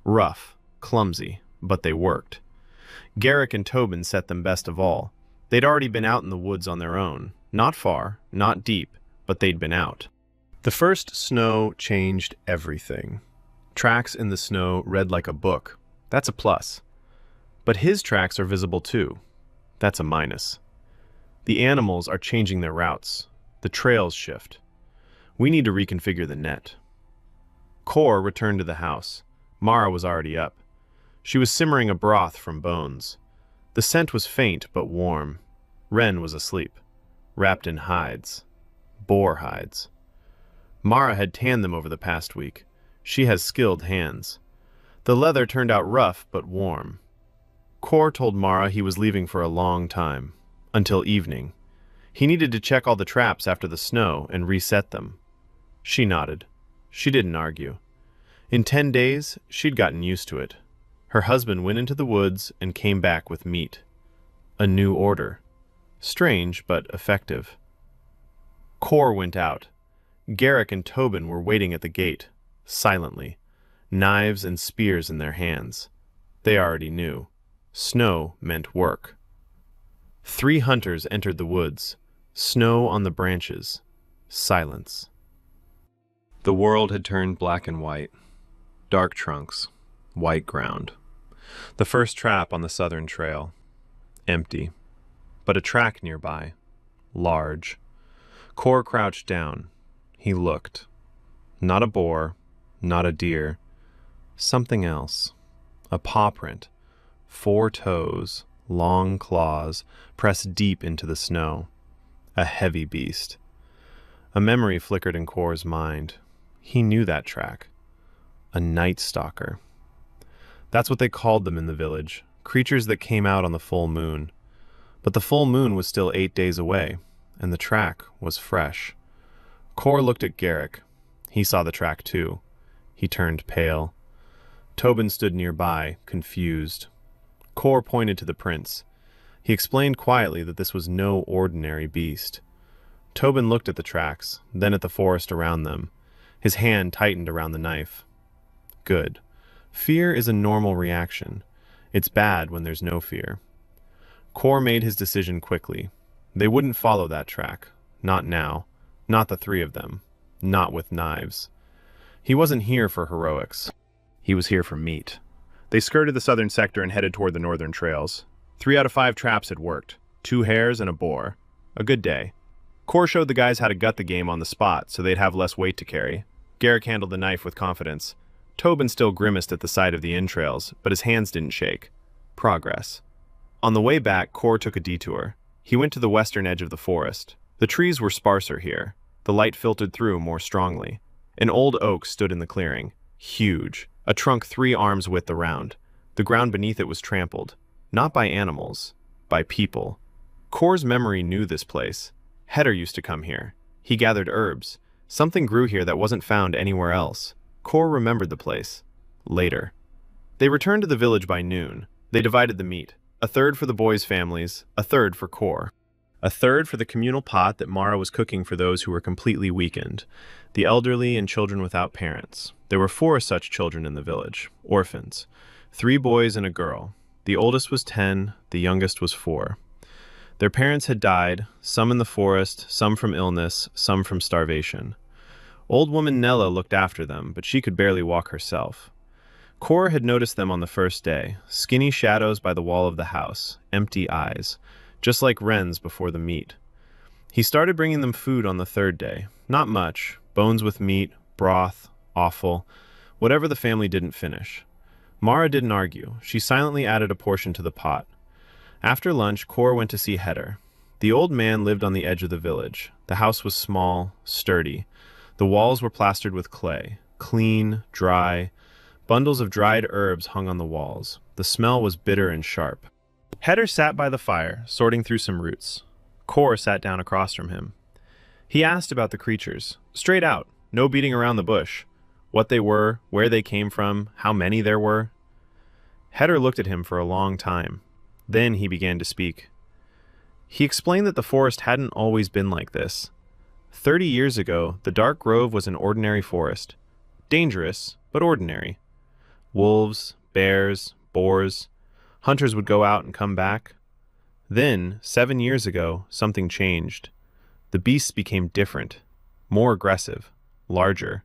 Rough, clumsy, but they worked. Garrick and Tobin set them best of all. They'd already been out in the woods on their own. Not far, not deep, but they'd been out. The first snow changed everything. Tracks in the snow read like a book. That's a plus. But his tracks are visible too. That's a minus. The animals are changing their routes. The trails shift. We need to reconfigure the net. Kor returned to the house. Mara was already up. She was simmering a broth from bones. The scent was faint but warm. Wren was asleep, wrapped in hides. Boar hides. Mara had tanned them over the past week. She has skilled hands. The leather turned out rough but warm. Kor told Mara he was leaving for a long time, until evening. He needed to check all the traps after the snow and reset them. She nodded. She didn't argue. In 10 days, she'd gotten used to it. Her husband went into the woods and came back with meat. A new order. Strange, but effective. Kor went out. Garrick and Tobin were waiting at the gate, silently, knives and spears in their hands. They already knew. Snow meant work. 3 hunters entered the woods. Snow on the branches. Silence. The world had turned black and white. Dark trunks. White ground. The first trap on the southern trail. Empty. But a track nearby. Large. Kor crouched down. He looked. Not a boar. Not a deer. Something else. A paw print. 4 toes. Long claws. Pressed deep into the snow. A heavy beast. A memory flickered in Kor's mind. He knew that track. A night stalker. That's what they called them in the village. Creatures that came out on the full moon. But the full moon was still 8 days away, and the track was fresh. Kor looked at Garrick. He saw the track too. He turned pale. Tobin stood nearby, confused. Kor pointed to the prints. He explained quietly that this was no ordinary beast. Tobin looked at the tracks, then at the forest around them. His hand tightened around the knife. Good. Fear is a normal reaction. It's bad when there's no fear. Kor made his decision quickly. They wouldn't follow that track. Not now. Not the 3 of them. Not with knives. He wasn't here for heroics. He was here for meat. They skirted the southern sector and headed toward the northern trails. 3 out of 5 traps had worked. 2 hares and a boar. A good day. Kor showed the guys how to gut the game on the spot so they'd have less weight to carry. Garrick handled the knife with confidence. Tobin still grimaced at the sight of the entrails, but his hands didn't shake. Progress. On the way back, Kor took a detour. He went to the western edge of the forest. The trees were sparser here. The light filtered through more strongly. An old oak stood in the clearing. Huge. A trunk 3 arms width around. The ground beneath it was trampled. Not by animals. By people. Kor's memory knew this place. Heder used to come here. He gathered herbs. Something grew here that wasn't found anywhere else. Kor remembered the place. Later. They returned to the village by noon. They divided the meat. A third for the boys' families, a third for Kor. A third for the communal pot that Mara was cooking for those who were completely weakened, the elderly and children without parents. There were 4 such children in the village, orphans. 3 boys and a girl. The oldest was 10, the youngest was 4. Their parents had died, some in the forest, some from illness, some from starvation. Old woman Nella looked after them, but she could barely walk herself. Kor had noticed them on the first day, skinny shadows by the wall of the house, empty eyes, just like wrens before the meat. He started bringing them food on the 3rd day, not much, bones with meat, broth, offal, whatever the family didn't finish. Mara didn't argue. She silently added a portion to the pot. After lunch, Kor went to see Heder. The old man lived on the edge of the village. The house was small, sturdy. The walls were plastered with clay, clean, dry. Bundles of dried herbs hung on the walls. The smell was bitter and sharp. Heder sat by the fire, sorting through some roots. Kor sat down across from him. He asked about the creatures, straight out, no beating around the bush. What they were, where they came from, how many there were. Heder looked at him for a long time. Then he began to speak. He explained that the forest hadn't always been like this. 30 years ago, the Dark Grove was an ordinary forest. Dangerous, but ordinary. Wolves, bears, boars. Hunters would go out and come back. Then, 7 years ago, something changed. The beasts became different, more aggressive, larger.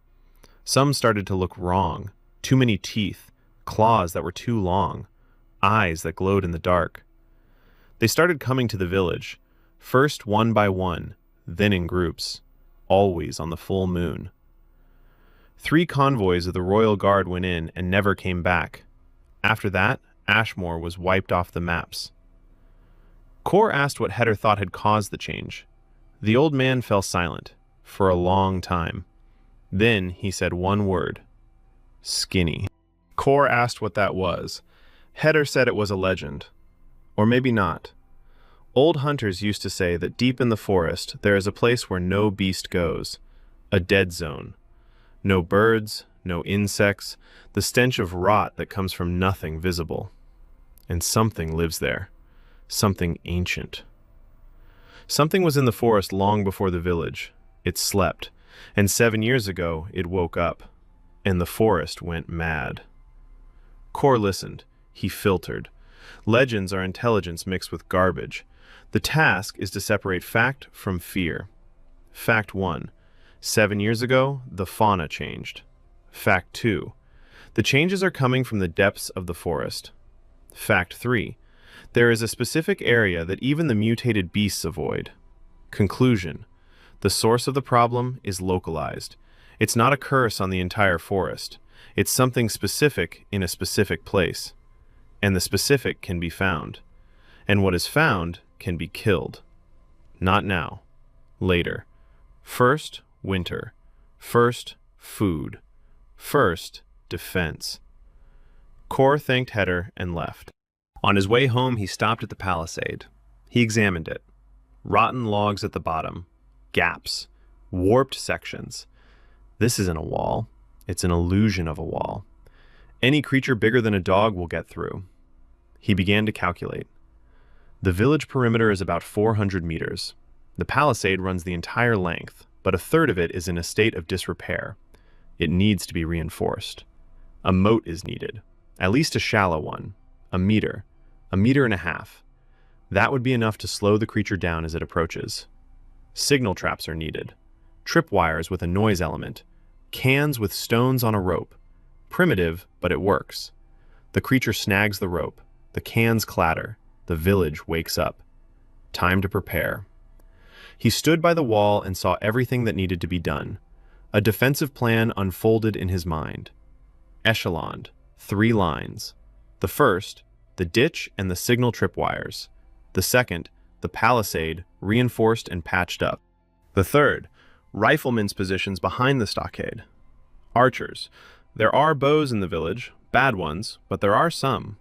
Some started to look wrong. Too many teeth, claws that were too long, eyes that glowed in the dark. They started coming to the village, first one by one, then in groups, always on the full moon. 3 convoys of the royal guard went in and never came back. After that, Ashmore was wiped off the maps. Kor asked what Heder thought had caused the change. The old man fell silent, for a long time. Then he said one word. Skinny. Kor asked what that was. Heder said it was a legend. Or maybe not. Old hunters used to say that deep in the forest there is a place where no beast goes. A dead zone. No birds, no insects, the stench of rot that comes from nothing visible. And something lives there. Something ancient. Something was in the forest long before the village. It slept. And 7 years ago, it woke up. And the forest went mad. Kor listened. He filtered. Legends are intelligence mixed with garbage. The task is to separate fact from fear. Fact 1. 7 years ago, the fauna changed. Fact 2. The changes are coming from the depths of the forest. Fact 3. There is a specific area that even the mutated beasts avoid. Conclusion. The source of the problem is localized. It's not a curse on the entire forest. It's something specific in a specific place. And the specific can be found. And what is found can be killed. Not now. Later. First, winter. First, food. First, defense. Kor thanked Heder and left. On his way home, he stopped at the palisade. He examined it. Rotten logs at the bottom. Gaps. Warped sections. This isn't a wall. It's an illusion of a wall. Any creature bigger than a dog will get through. He began to calculate. The village perimeter is about 400 meters. The palisade runs the entire length, but a third of it is in a state of disrepair. It needs to be reinforced. A moat is needed, at least a shallow one, a meter and a half. That would be enough to slow the creature down as it approaches. Signal traps are needed, tripwires with a noise element, cans with stones on a rope. Primitive, but it works. The creature snags the rope, the cans clatter, the village wakes up. Time to prepare. He stood by the wall and saw everything that needed to be done. A defensive plan unfolded in his mind. echeloned, 3 lines. The first, the ditch and the signal tripwires. The second, the palisade, reinforced and patched up. The third, riflemen's positions behind the stockade. Archers. There are bows in the village, bad ones, but there are some.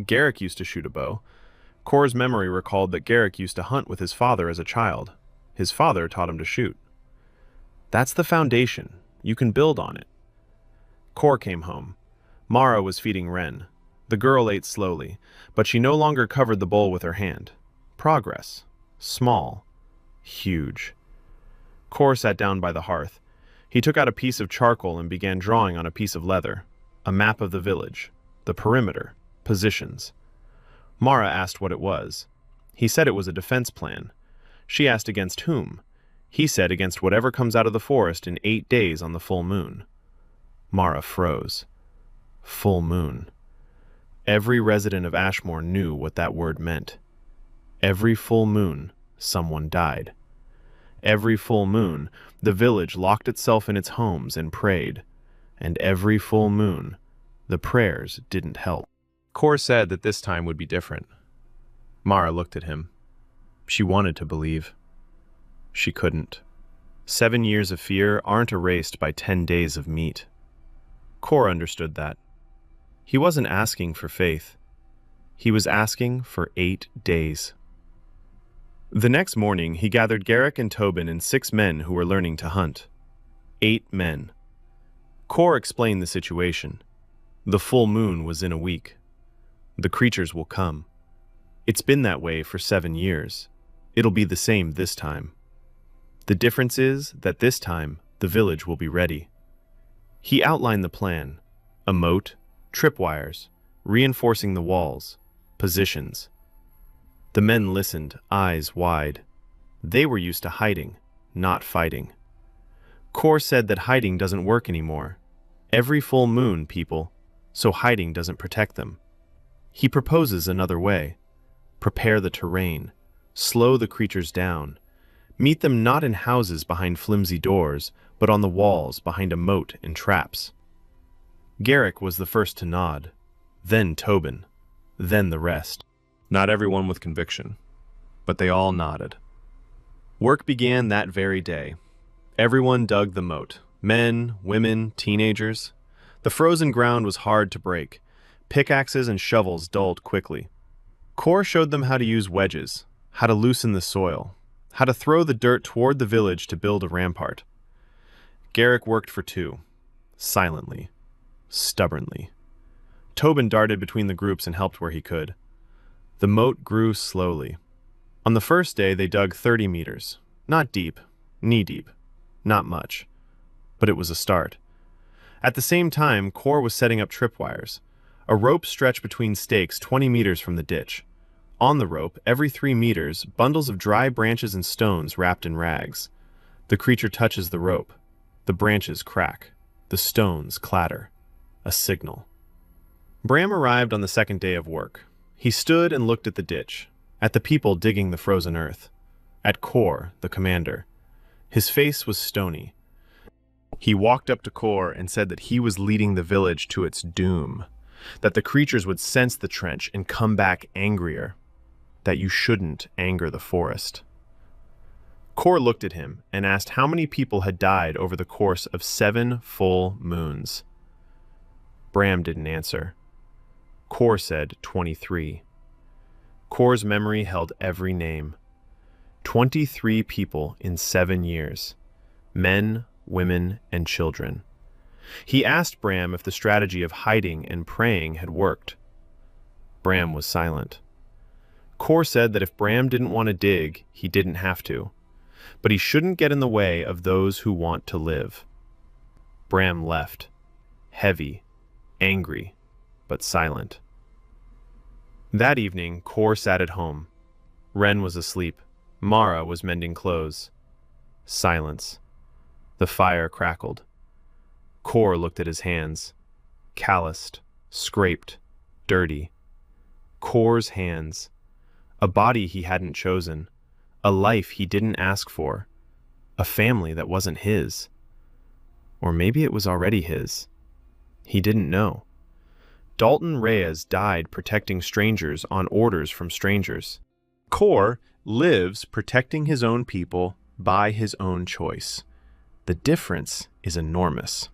Garrick used to shoot a bow. Kor's memory recalled that Garrick used to hunt with his father as a child. His father taught him to shoot. That's the foundation. You can build on it. Kor came home. Mara was feeding Ren. The girl ate slowly, but she no longer covered the bowl with her hand. Progress. Small. Huge. Kor sat down by the hearth. He took out a piece of charcoal and began drawing on a piece of leather. A map of the village. The perimeter. Positions. Mara asked what it was. He said it was a defense plan. She asked against whom. He said against whatever comes out of the forest in 8 days on the full moon. Mara froze. Full moon. Every resident of Ashmore knew what that word meant. Every full moon, someone died. Every full moon, the village locked itself in its homes and prayed. And every full moon, the prayers didn't help. Kor said that this time would be different. Mara looked at him. She wanted to believe. She couldn't. 7 years of fear aren't erased by 10 days of meat. Kor understood that. He wasn't asking for faith. He was asking for 8 days. The next morning, he gathered Garrick and Tobin and 6 men who were learning to hunt. 8 men. Kor explained the situation. The full moon was in a week. The creatures will come. It's been that way for 7 years. It'll be the same this time. The difference is that this time, the village will be ready. He outlined the plan. A moat, tripwires, reinforcing the walls, positions. The men listened, eyes wide. They were used to hiding, not fighting. Kor said that hiding doesn't work anymore. Every full moon, people, so hiding doesn't protect them. He proposes another way. Prepare the terrain. Slow the creatures down. Meet them not in houses behind flimsy doors, but on the walls behind a moat and traps. Garrick was the first to nod. Then Tobin. Then the rest. Not everyone with conviction, but they all nodded. Work began that very day. Everyone dug the moat. Men, women, teenagers. The frozen ground was hard to break. Pickaxes and shovels dulled quickly. Kor showed them how to use wedges, how to loosen the soil, how to throw the dirt toward the village to build a rampart. Garrick worked for 2, silently, stubbornly. Tobin darted between the groups and helped where he could. The moat grew slowly. On the first day, they dug 30 meters. Not deep, knee-deep, not much. But it was a start. At the same time, Kor was setting up tripwires. A rope stretched between stakes 20 meters from the ditch. On the rope, every 3 meters, bundles of dry branches and stones wrapped in rags. The creature touches the rope. The branches crack. The stones clatter. A signal. Bram arrived on the second day of work. He stood and looked at the ditch, at the people digging the frozen earth, at Kor, the commander. His face was stony. He walked up to Kor and said that he was leading the village to its doom, that the creatures would sense the trench and come back angrier, that you shouldn't anger the forest. Kor looked at him and asked how many people had died over the course of 7 full moons. Bram didn't answer. Kor said 23. Kor's memory held every name. 23 people in 7 years. Men, women, and children. He asked Bram if the strategy of hiding and praying had worked. Bram was silent. Kor said that if Bram didn't want to dig, he didn't have to. But he shouldn't get in the way of those who want to live. Bram left. Heavy, angry, but silent. That evening, Kor sat at home. Ren was asleep. Mara was mending clothes. Silence. The fire crackled. Kor looked at his hands. Calloused, scraped, dirty. Kor's hands. A body he hadn't chosen. A life he didn't ask for. A family that wasn't his. Or maybe it was already his. He didn't know. Dalton Reyes died protecting strangers on orders from strangers. Kor lives protecting his own people by his own choice. The difference is enormous.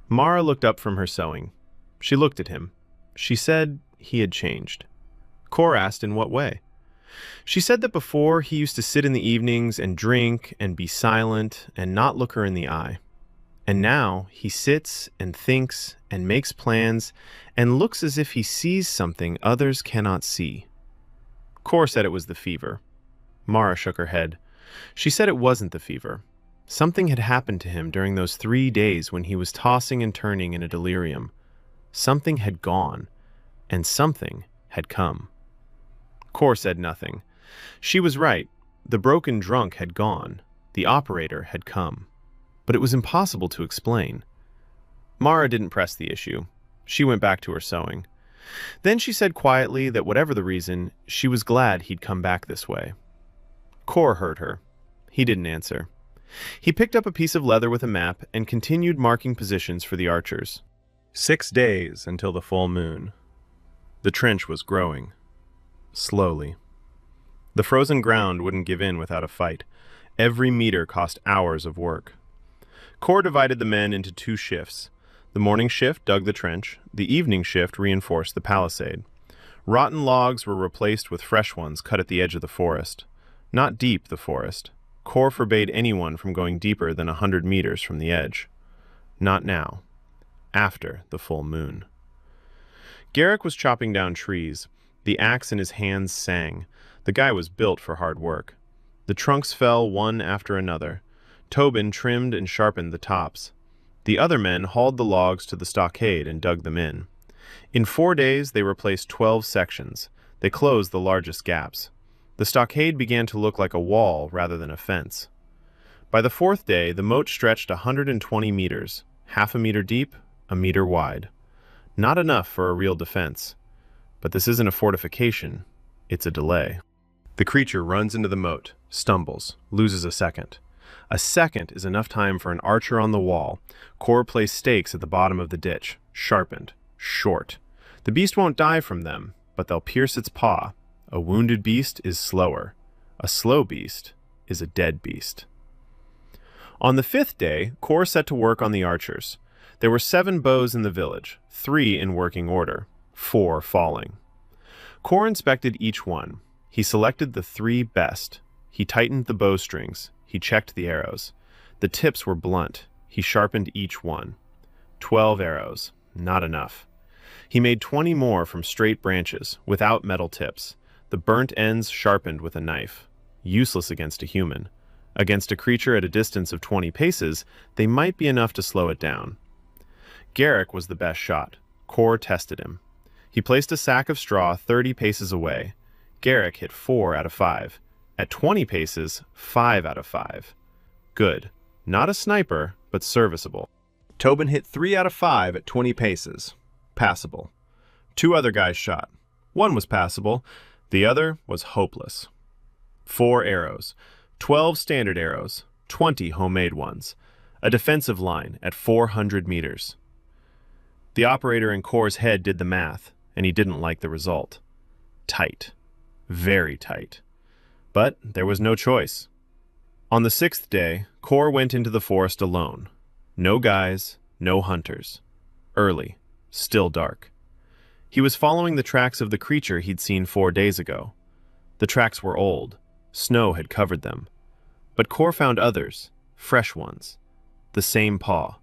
Mara looked up from her sewing. She looked at him. She said he had changed. Kor asked in what way. She said that before he used to sit in the evenings and drink and be silent and not look her in the eye. And now he sits and thinks and makes plans and looks as if he sees something others cannot see. Kor said it was the fever. Mara shook her head. She said it wasn't the fever. Something had happened to him during those 3 days when he was tossing and turning in a delirium. Something had gone, and something had come. Kor said nothing. She was right. The broken drunk had gone. The operator had come. But it was impossible to explain. Mara didn't press the issue. She went back to her sewing. Then she said quietly that whatever the reason, she was glad he'd come back this way. Kor heard her. He didn't answer. He picked up a piece of leather with a map and continued marking positions for the archers. 6 days until the full moon. The trench was growing. Slowly. The frozen ground wouldn't give in without a fight. Every meter cost hours of work. Kor divided the men into 2 shifts. The morning shift dug the trench. The evening shift reinforced the palisade. Rotten logs were replaced with fresh ones cut at the edge of the forest. Not deep, the forest. Kor forbade anyone from going deeper than 100 meters from the edge. Not now. After the full moon. Garrick was chopping down trees. The axe in his hands sang. The guy was built for hard work. The trunks fell one after another. Tobin trimmed and sharpened the tops. The other men hauled the logs to the stockade and dug them in. In 4 days, they replaced 12 sections. They closed the largest gaps. The stockade began to look like a wall rather than a fence. By the 4th day, the moat stretched 120 meters, half a meter deep, a meter wide. Not enough for a real defense. But this isn't a fortification, it's a delay. The creature runs into the moat, stumbles, loses a second. A second is enough time for an archer on the wall. Kor placed stakes at the bottom of the ditch, sharpened, short. The beast won't die from them, but they'll pierce its paw. A wounded beast is slower. A slow beast is a dead beast. On the 5th day, Kor set to work on the archers. There were 7 bows in the village, 3 in working order, 4 falling. Kor inspected each one. He selected the 3 best. He tightened the bowstrings. He checked the arrows. The tips were blunt. He sharpened each one. 12 arrows. Not enough. He made 20 more from straight branches, without metal tips. The burnt ends sharpened with a knife. Useless against a human. Against a creature at a distance of 20 paces, they might be enough to slow it down. Garrick was the best shot. Kor tested him. He placed a sack of straw 30 paces away. Garrick hit 4 out of 5. At 20 paces, 5 out of 5. Good. Not a sniper, but serviceable. Tobin hit 3 out of 5 at 20 paces. Passable. 2 other guys shot. One was passable. The other was hopeless. 4 arrows. 12 standard arrows. 20 homemade ones. A defensive line at 400 meters. The operator in Kor's head did the math, and he didn't like the result. Tight. Very tight. But there was no choice. On the 6th day, Kor went into the forest alone. No guys, no hunters. Early. Still dark. He was following the tracks of the creature he'd seen 4 days ago. The tracks were old. Snow had covered them. But Kor found others, fresh ones. The same paw.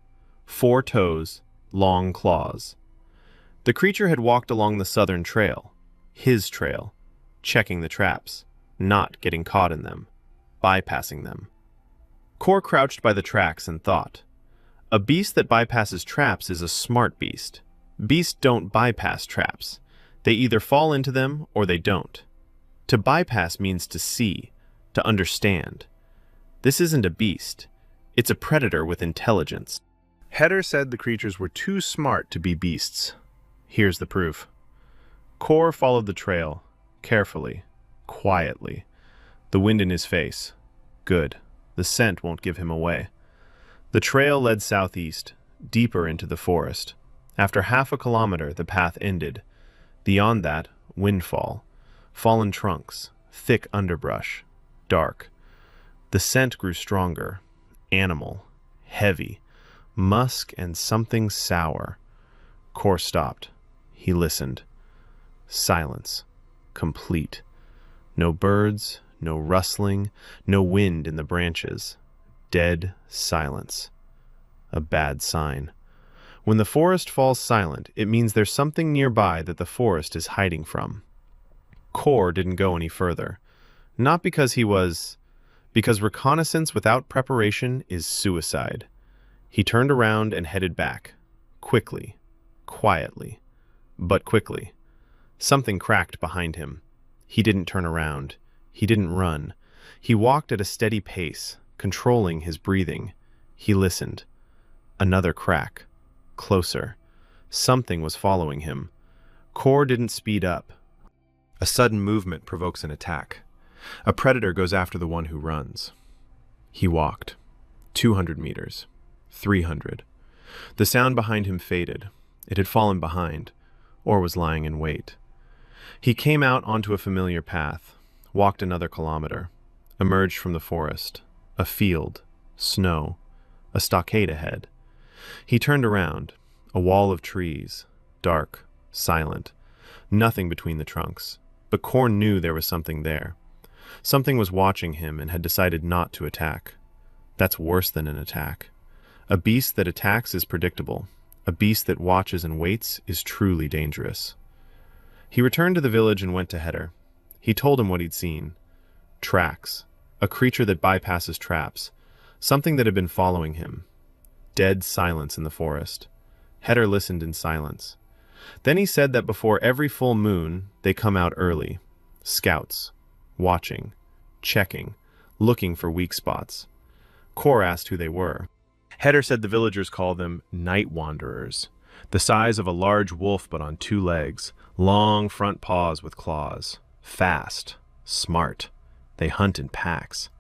4 toes, long claws. The creature had walked along the southern trail. His trail. Checking the traps. Not getting caught in them. Bypassing them. Kor crouched by the tracks and thought. A beast that bypasses traps is a smart beast. Beasts don't bypass traps. They either fall into them or they don't. To bypass means to see, to understand. This isn't a beast. It's a predator with intelligence. Heder said the creatures were too smart to be beasts. Here's the proof. Kor followed the trail, carefully, quietly. The wind in his face. Good. The scent won't give him away. The trail led southeast, deeper into the forest. After half a kilometer, the path ended. Beyond that, windfall, fallen trunks, thick underbrush, dark. The scent grew stronger, animal, heavy, musk and something sour. Kor stopped. He listened. Silence. Complete. No birds, no rustling, no wind in the branches. Dead silence. A bad sign. When the forest falls silent, it means there's something nearby that the forest is hiding from. Kor didn't go any further. Not because because reconnaissance without preparation is suicide. He turned around and headed back. Quickly. Quietly. But quickly. Something cracked behind him. He didn't turn around. He didn't run. He walked at a steady pace, controlling his breathing. He listened. Another crack. Closer. Something was following him. Kor didn't speed up. A sudden movement provokes an attack. A predator goes after the one who runs. He walked. 200 meters. 300. The sound behind him faded. It had fallen behind, or was lying in wait. He came out onto a familiar path, walked another kilometer, emerged from the forest. A field. Snow. A stockade ahead. He turned around. A wall of trees. Dark. Silent. Nothing between the trunks. But Kor knew there was something there. Something was watching him and had decided not to attack. That's worse than an attack. A beast that attacks is predictable. A beast that watches and waits is truly dangerous. He returned to the village and went to Heder. He told him what he'd seen. Tracks. A creature that bypasses traps. Something that had been following him. Dead silence in the forest. Heder listened in silence. Then he said that before every full moon, they come out early. Scouts. Watching. Checking. Looking for weak spots. Kor asked who they were. Heder said the villagers call them night wanderers. The size of a large wolf but on two legs. Long front paws with claws. Fast. Smart. They hunt in packs.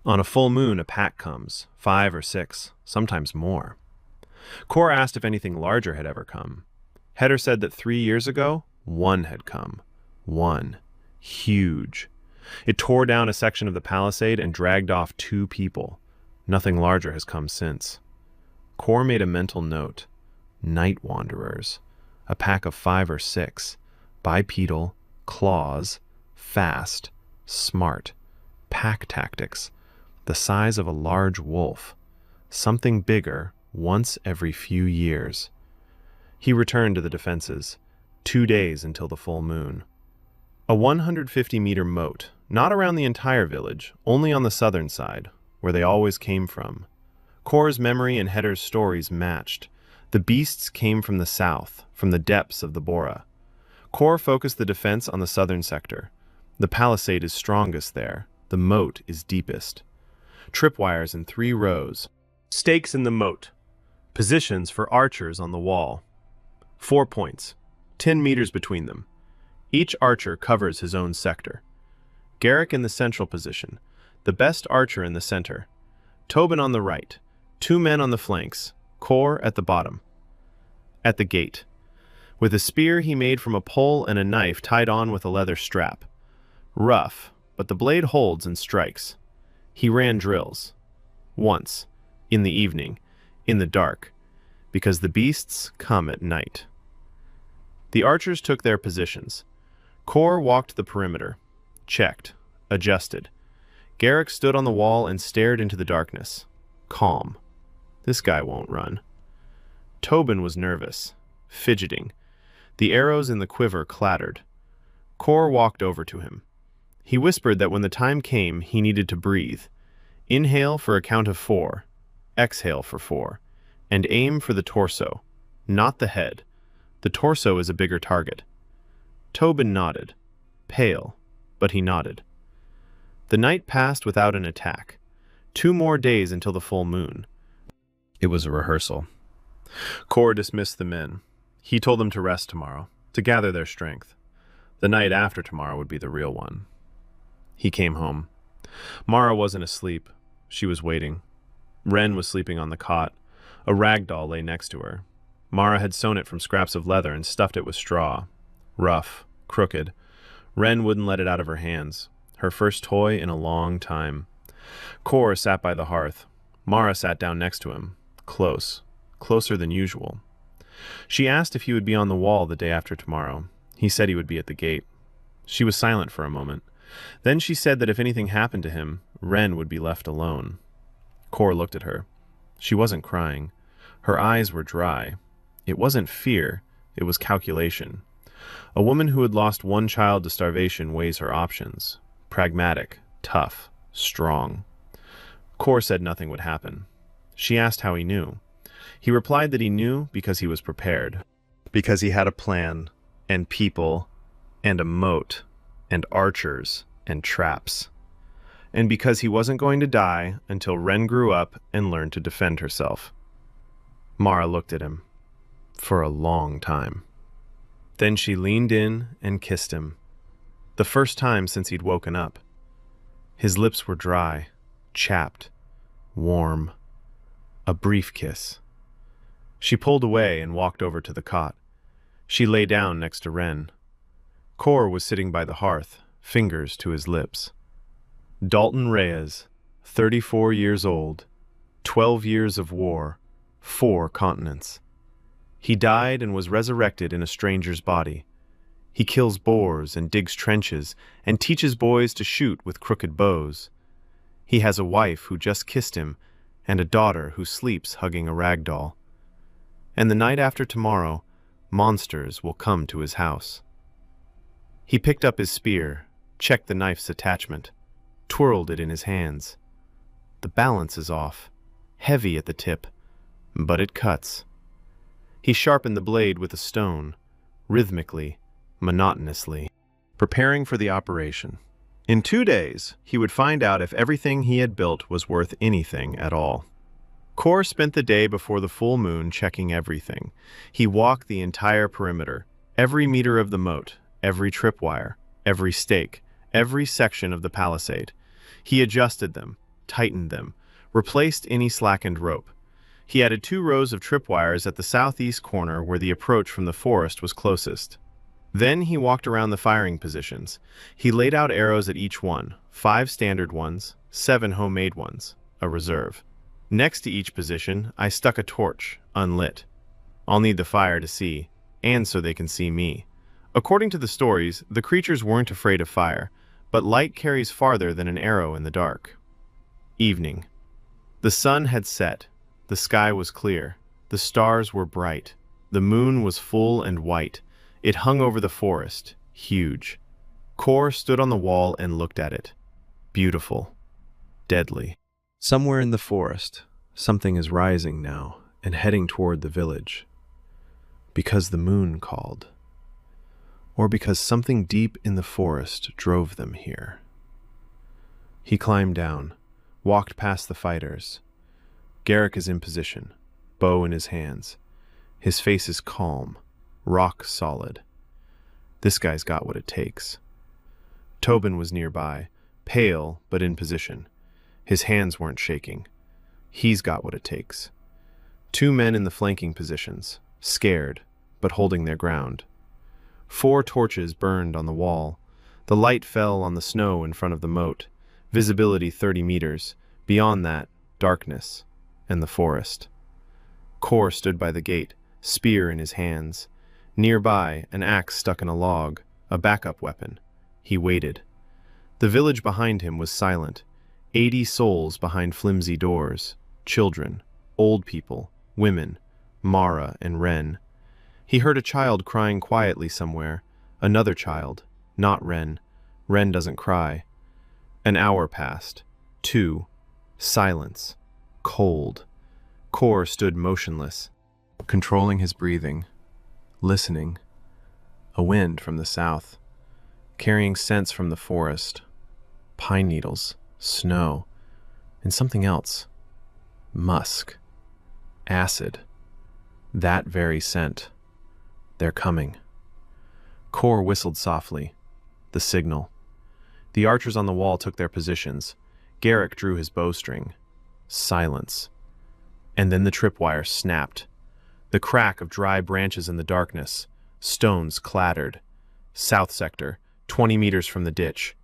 On a full moon, a pack comes. 5 or 6, sometimes more. Kor asked if anything larger had ever come. Heder said that 3 years ago, one had come. One. Huge. It tore down a section of the palisade and dragged off 2 people. Nothing larger has come since. Kor made a mental note. Night wanderers. A pack of 5 or 6. Bipedal. Claws. Fast. Smart. Pack tactics. The size of a large wolf. Something bigger once every few years. He returned to the defenses. 2 days until the full moon. A 150-meter moat, not around the entire village, only on the southern side, where they always came from. Kor's memory and Heder's stories matched. The beasts came from the south, from the depths of the Bora. Kor focused the defense on the southern sector. The palisade is strongest there. The moat is deepest. Tripwires in 3 rows. Stakes in the moat. Positions for archers on the wall. 4 points. 10 meters between them. Each archer covers his own sector. Garrick in the central position, the best archer in the center. Tobin on the right, 2 men on the flanks, Kor at the bottom. At the gate. With a spear he made from a pole and a knife tied on with a leather strap. Rough, but the blade holds and strikes. He ran drills. Once. In the evening. In the dark. Because the beasts come at night. The archers took their positions. Kor walked the perimeter. Checked. Adjusted. Garrick stood on the wall and stared into the darkness. Calm. This guy won't run. Tobin was nervous. Fidgeting. The arrows in the quiver clattered. Kor walked over to him. He whispered that when the time came, he needed to breathe. Inhale for a count of 4. Exhale for 4. And aim for the torso. Not the head. The torso is a bigger target. Tobin nodded. Pale, but he nodded. The night passed without an attack. 2 more days until the full moon. It was a rehearsal. Kor dismissed the men. He told them to rest tomorrow, to gather their strength. The night after tomorrow would be the real one. He came home. Mara wasn't asleep. She was waiting. Ren was sleeping on the cot. A rag doll lay next to her. Mara had sewn it from scraps of leather and stuffed it with straw. Rough, crooked. Ren wouldn't let it out of her hands. Her first toy in a long time. Kor sat by the hearth. Mara sat down next to him. Close. Closer than usual. She asked if he would be on the wall the day after tomorrow. He said he would be at the gate. She was silent for a moment. Then she said that if anything happened to him, Ren would be left alone. Kor looked at her. She wasn't crying. Her eyes were dry. It wasn't fear, it was calculation. A woman who had lost one child to starvation weighs her options. Pragmatic, tough, strong. Kor said nothing would happen. She asked how he knew. He replied that he knew because he was prepared. Because he had a plan, and people, and a moat, and archers, and traps. And because he wasn't going to die until Ren grew up and learned to defend herself. Mara looked at him. For a long time. Then she leaned in and kissed him. The first time since he'd woken up. His lips were dry, chapped, warm. A brief kiss. She pulled away and walked over to the cot. She lay down next to Ren. Kor was sitting by the hearth, fingers to his lips. Dalton Reyes, 34 years old, 12 years of war, 4 continents. He died and was resurrected in a stranger's body. He kills boars and digs trenches and teaches boys to shoot with crooked bows. He has a wife who just kissed him and a daughter who sleeps hugging a rag doll. And the night after tomorrow, monsters will come to his house. He picked up his spear, checked the knife's attachment, twirled it in his hands. The balance is off, heavy at the tip, but it cuts. He sharpened the blade with a stone, rhythmically, monotonously, preparing for the operation. In 2 days, he would find out if everything he had built was worth anything at all. Kor spent the day before the full moon checking everything. He walked the entire perimeter, every meter of the moat, every tripwire, every stake, every section of the palisade. He adjusted them, tightened them, replaced any slackened rope. He added 2 rows of tripwires at the southeast corner where the approach from the forest was closest. Then he walked around the firing positions. He laid out arrows at each one, 5 standard ones, 7 homemade ones, a reserve. Next to each position, I stuck a torch, unlit. I'll need the fire to see, and so they can see me. According to the stories, the creatures weren't afraid of fire, but light carries farther than an arrow in the dark. Evening. The sun had set. The sky was clear. The stars were bright. The moon was full and white. It hung over the forest, huge. Kor stood on the wall and looked at it. Beautiful. Deadly. Somewhere in the forest, something is rising now and heading toward the village. Because the moon called. Or because something deep in the forest drove them here. He climbed down, walked past the fighters. Garrick is in position, bow in his hands. His face is calm, rock solid. This guy's got what it takes. Tobin was nearby, pale but in position. His hands weren't shaking. He's got what it takes. 2 men in the flanking positions, scared, but holding their ground. 4 torches burned on the wall. The light fell on the snow in front of the moat. Visibility 30 meters. Beyond that, darkness. And the forest. Kor stood by the gate, spear in his hands. Nearby, an axe stuck in a log, a backup weapon. He waited. The village behind him was silent. 80 souls behind flimsy doors. Children, old people, women, Mara and Ren. He heard a child crying quietly somewhere. Another child, not Ren. Ren doesn't cry. An hour passed. 2. Silence. Cold. Kor stood motionless, controlling his breathing, listening. A wind from the south, carrying scents from the forest, pine needles, snow, and something else. Musk. Acid. That very scent. They're coming. Kor whistled softly. The signal. The archers on the wall took their positions. Garrick drew his bowstring. Silence. And then the tripwire snapped. The crack of dry branches in the darkness. Stones clattered. South sector, 20 meters from the ditch.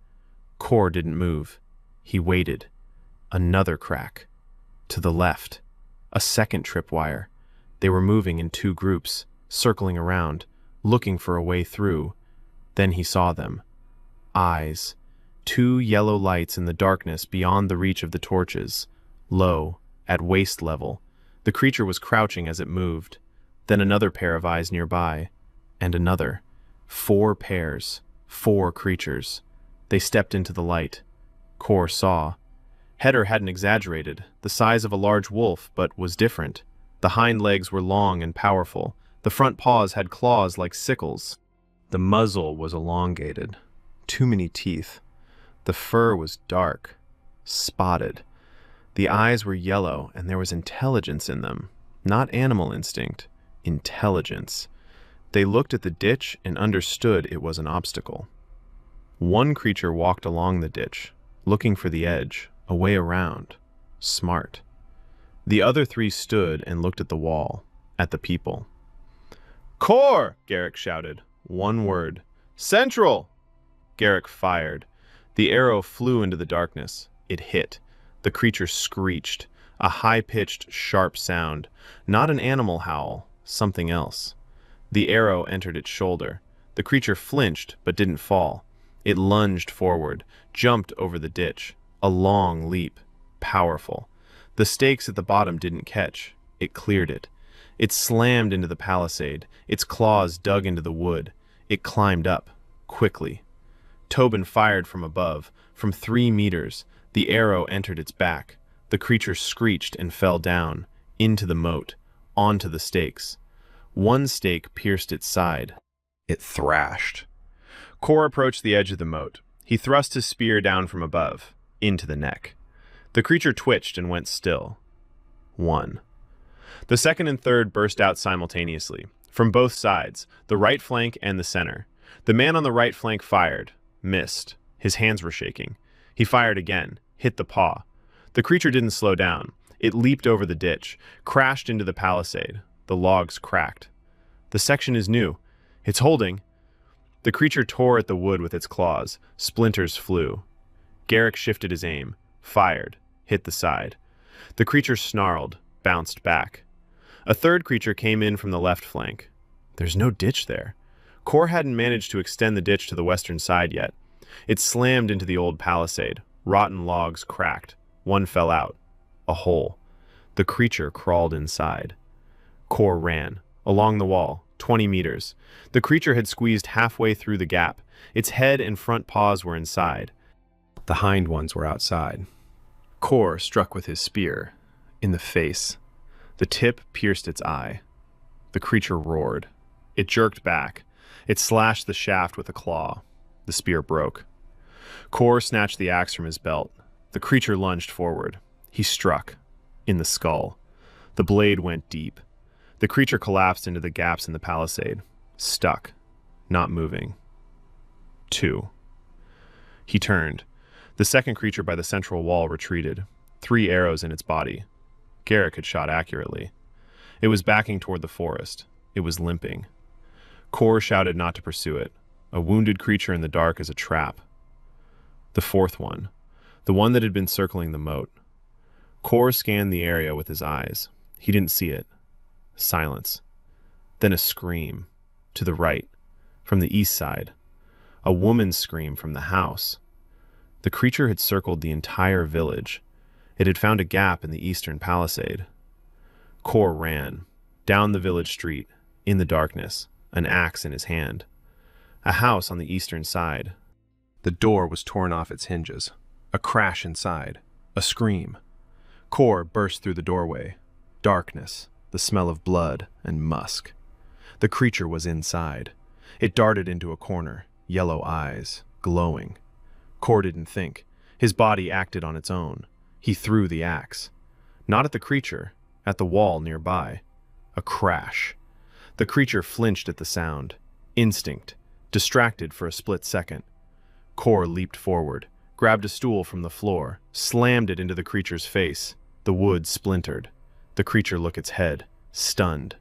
Core didn't move. He waited. Another crack. To the left. A second tripwire. They were moving in two groups, circling around, looking for a way through. Then he saw them. Eyes. Two yellow lights in the darkness beyond the reach of the torches. Low, at waist level. The creature was crouching as it moved. Then another pair of eyes nearby. And another. 4 pairs. 4 creatures. They stepped into the light. Core saw. Header hadn't exaggerated, the size of a large wolf, but was different. The hind legs were long and powerful. The front paws had claws like sickles. The muzzle was elongated. Too many teeth. The fur was dark, spotted. The eyes were yellow, and there was intelligence in them. Not animal instinct. Intelligence. They looked at the ditch and understood it was an obstacle. One creature walked along the ditch, looking for the edge, a way around. Smart. The other 3 stood and looked at the wall, at the people. "Core!" Garrick shouted. One word. "Central!" Garrick fired. The arrow flew into the darkness. It hit. The creature screeched, a high-pitched, sharp sound. Not an animal howl, something else. The arrow entered its shoulder. The creature flinched, but didn't fall. It lunged forward, jumped over the ditch. A long leap. Powerful. The stakes at the bottom didn't catch. It cleared it. It slammed into the palisade. Its claws dug into the wood. It climbed up, quickly. Tobin fired from above. From 3 meters, the arrow entered its back. The creature screeched and fell down, into the moat, onto the stakes. One stake pierced its side. It thrashed. Core approached the edge of the moat. He thrust his spear down from above, into the neck. The creature twitched and went still. 1. The second and third burst out simultaneously, from both sides, the right flank and the center. The man on the right flank fired, missed. His hands were shaking. He fired again, hit the paw. The creature didn't slow down. It leaped over the ditch, crashed into the palisade. The logs cracked. The section is new. It's holding. The creature tore at the wood with its claws. Splinters flew. Garrick shifted his aim, fired, hit the side. The creature snarled, bounced back. A third creature came in from the left flank. There's no ditch there. Core hadn't managed to extend the ditch to the western side yet. It slammed into the old palisade. Rotten logs cracked. One fell out. A hole. The creature crawled inside. Core ran. Along the wall, 20 meters. The creature had squeezed halfway through the gap. Its head and front paws were inside. The hind ones were outside. Core struck with his spear. In the face. The tip pierced its eye. The creature roared. It jerked back. It slashed the shaft with a claw. The spear broke. Core snatched the axe from his belt. The creature lunged forward. He struck. In the skull. The blade went deep. The creature collapsed into the gaps in the palisade. Stuck. Not moving. 2. He turned. The second creature by the central wall retreated. 3 arrows in its body. Garrick had shot accurately. It was backing toward the forest. It was limping. Core shouted not to pursue it. A wounded creature in the dark is a trap. The 4th one. The one that had been circling the moat. Core scanned the area with his eyes. He didn't see it. Silence. Then a scream. To the right. From the east side. A woman's scream from the house. The creature had circled the entire village. It had found a gap in the eastern palisade. Core ran. Down the village street. In the darkness. An axe in his hand. A house on the eastern side. The door was torn off its hinges. A crash inside. A scream. Core burst through the doorway. Darkness. The smell of blood and musk. The creature was inside. It darted into a corner, yellow eyes, glowing. Core didn't think. His body acted on its own. He threw the axe. Not at the creature, at the wall nearby. A crash. The creature flinched at the sound. Instinct. Distracted for a split second. Core leaped forward, grabbed a stool from the floor, slammed it into the creature's face. The wood splintered. The creature looked its head, stunned.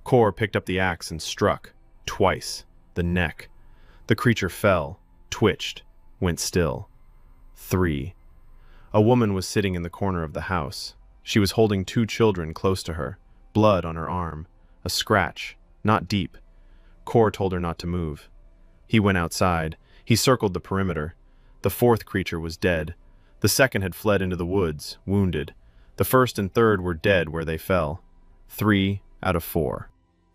Kor picked up the axe and struck, twice, the neck. The creature fell, twitched, went still. 3. A woman was sitting in the corner of the house. She was holding 2 children close to her, blood on her arm, a scratch, not deep. Kor told her not to move. He went outside. He circled the perimeter. The 4th creature was dead. The 2nd had fled into the woods, wounded. The 1st and 3rd were dead where they fell. 3 out of 4.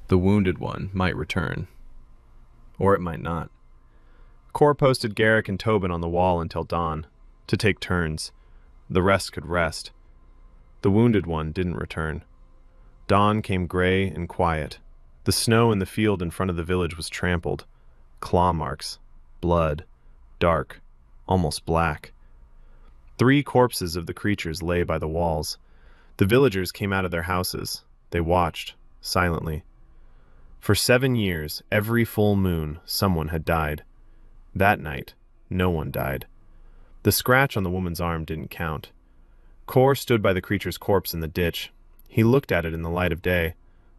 The wounded one might return. Or it might not. Kor posted Garrick and Tobin on the wall until dawn, to take turns. The rest could rest. The wounded one didn't return. Dawn came gray and quiet. The snow in the field in front of the village was trampled. Claw marks. Blood. Dark. Almost black. 3 corpses of the creatures lay by the walls. The villagers came out of their houses. They watched, silently. For 7 years, every full moon, someone had died. That night, no one died. The scratch on the woman's arm didn't count. Kor stood by the creature's corpse in the ditch. He looked at it in the light of day.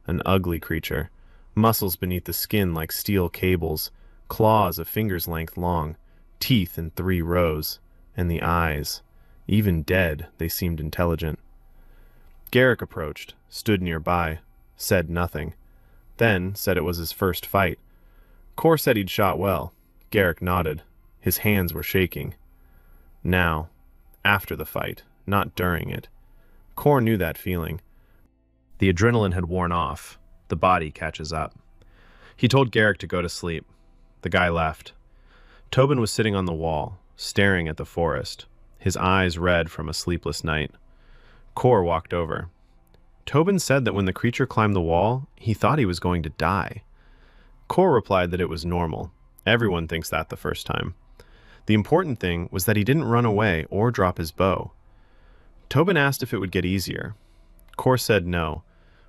An ugly creature. Muscles beneath the skin like steel cables. Claws a finger's length long. Teeth in 3 rows. And the eyes. Even dead, they seemed intelligent. Garrick approached, stood nearby, said nothing. Then said it was his first fight. Kor said he'd shot well. Garrick nodded. His hands were shaking. Now, after the fight, not during it. Kor knew that feeling. The adrenaline had worn off. The body catches up. He told Garrick to go to sleep. The guy left. Tobin was sitting on the wall, staring at the forest, his eyes red from a sleepless night. Kor walked over. Tobin said that when the creature climbed the wall, he thought he was going to die. Kor replied that it was normal. Everyone thinks that the first time. The important thing was that he didn't run away or drop his bow. Tobin asked if it would get easier. Kor said no,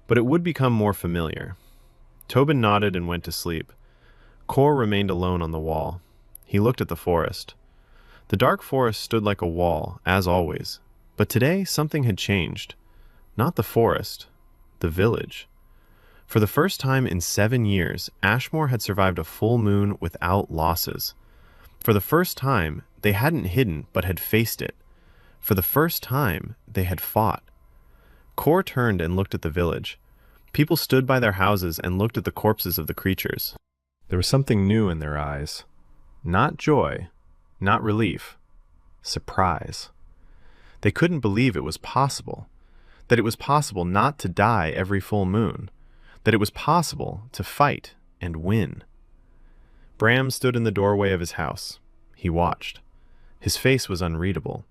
but it would become more familiar. Tobin nodded and went to sleep. Kor remained alone on the wall. He looked at the forest. The dark forest stood like a wall, as always, but today something had changed. Not the forest, the village. For the first time in 7 years, Ashmore had survived a full moon without losses. For the first time, they hadn't hidden but had faced it. For the first time, they had fought. Kor turned and looked at the village. People stood by their houses and looked at the corpses of the creatures. There was something new in their eyes. Not joy, not relief, surprise. They couldn't believe it was possible. That it was possible not to die every full moon. That it was possible to fight and win. Bram stood in the doorway of his house. He watched. His face was unreadable.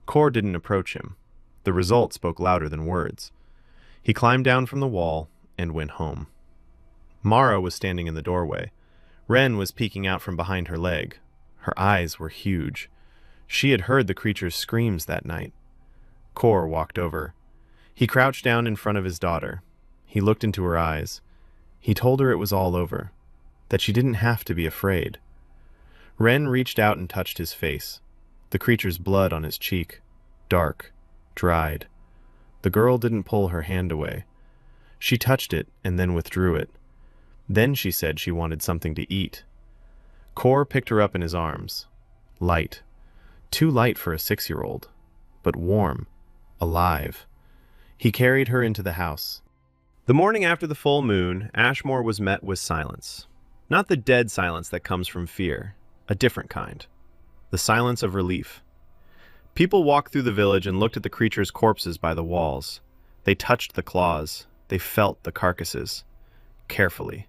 Kor didn't approach him. The result spoke louder than words. He climbed down from the wall and went home. Mara was standing in the doorway. Ren was peeking out from behind her leg. Her eyes were huge. She had heard the creature's screams that night. Kor walked over. He crouched down in front of his daughter. He looked into her eyes. He told her it was all over, that she didn't have to be afraid. Ren reached out and touched his face. The creature's blood on his cheek. Dark. Dried. The girl didn't pull her hand away. She touched it and then withdrew it. Then she said she wanted something to eat. Kor picked her up in his arms. Light. Too light for a 6-year-old, but warm. Alive. He carried her into the house. The morning after the full moon, Ashmore was met with silence. Not the dead silence that comes from fear, a different kind. The silence of relief. People walked through the village and looked at the creatures' corpses by the walls. They touched the claws. They felt the carcasses. Carefully,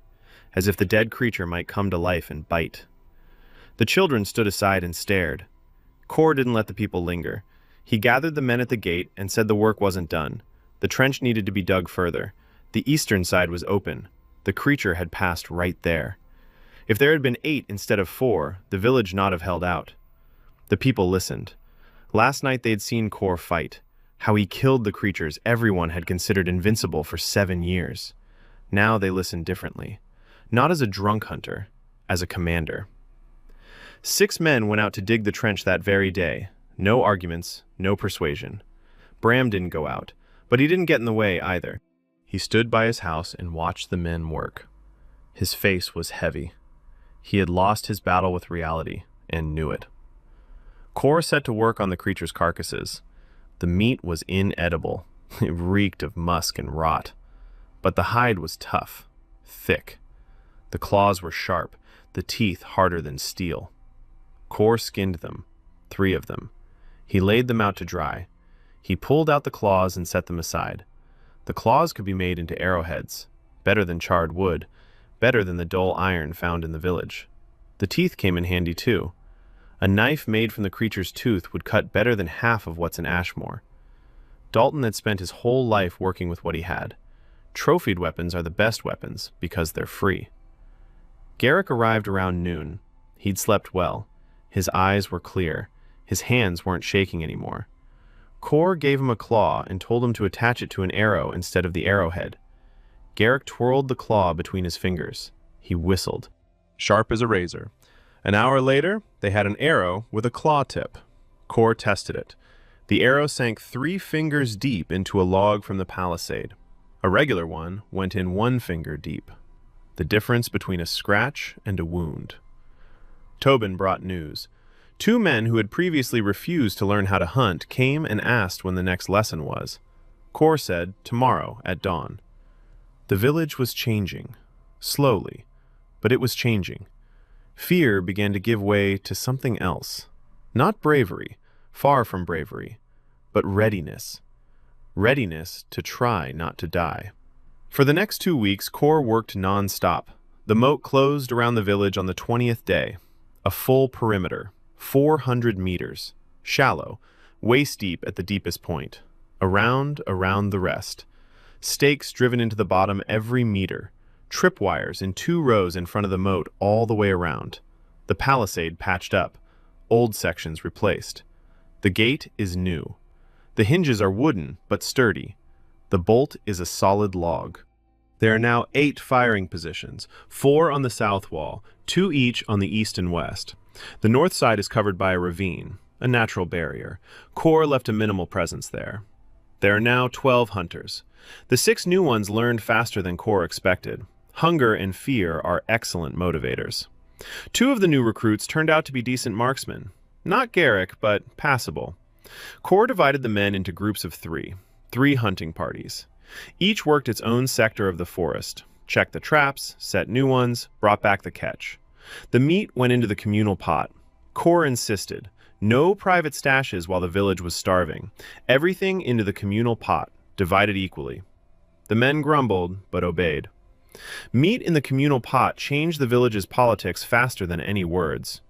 as if the dead creature might come to life and bite. The children stood aside and stared. Kor didn't let the people linger. He gathered the men at the gate and said the work wasn't done. The trench needed to be dug further. The eastern side was open. The creature had passed right there. If there had been 8 instead of 4, the village not have held out. The people listened. Last night they'd seen Kor fight. How he killed the creatures everyone had considered invincible for 7 years. Now they listened differently. Not as a drunk hunter, as a commander. 6 men went out to dig the trench that very day. No arguments, no persuasion. Bram didn't go out, but he didn't get in the way either. He stood by his house and watched the men work. His face was heavy. He had lost his battle with reality and knew it. Kor set to work on the creatures' carcasses. The meat was inedible. It reeked of musk and rot. But the hide was tough, thick. The claws were sharp, the teeth harder than steel. Kor skinned them, 3 of them. He laid them out to dry. He pulled out the claws and set them aside. The claws could be made into arrowheads, better than charred wood, better than the dull iron found in the village. The teeth came in handy too. A knife made from the creature's tooth would cut better than half of what's in Ashmore. Dalton had spent his whole life working with what he had. Trophied weapons are the best weapons because they're free. Garrick arrived around noon. He'd slept well. His eyes were clear. His hands weren't shaking anymore. Kor gave him a claw and told him to attach it to an arrow instead of the arrowhead. Garrick twirled the claw between his fingers. He whistled. Sharp as a razor. An hour later, they had an arrow with a claw tip. Kor tested it. The arrow sank 3 fingers deep into a log from the palisade. A regular one went in 1 finger deep. The difference between a scratch and a wound. Tobin brought news. 2 men who had previously refused to learn how to hunt came and asked when the next lesson was. Kor said, tomorrow at dawn. The village was changing. Slowly. But it was changing. Fear began to give way to something else. Not bravery, far from bravery, but readiness. Readiness to try not to die. For the next 2 weeks, Kor worked non-stop. The moat closed around the village on the 20th day. A full perimeter, 400 meters. Shallow, waist-deep at the deepest point. Around the rest. Stakes driven into the bottom every meter. Tripwires in 2 rows in front of the moat all the way around. The palisade patched up. Old sections replaced. The gate is new. The hinges are wooden, but sturdy. The bolt is a solid log. There are now 8 firing positions, 4 on the south wall, 2 each on the east and west. The north side is covered by a ravine, a natural barrier. Kor left a minimal presence there. There are now 12 hunters. The 6 new ones learned faster than Kor expected. Hunger and fear are excellent motivators. 2 of the new recruits turned out to be decent marksmen. Not Garrick, but passable. Kor divided the men into groups of 3 hunting parties. Each worked its own sector of the forest, checked the traps, set new ones, brought back the catch. The meat went into the communal pot. Kor insisted, no private stashes while the village was starving. Everything into the communal pot, divided equally. The men grumbled, but obeyed. Meat in the communal pot changed the village's politics faster than any words.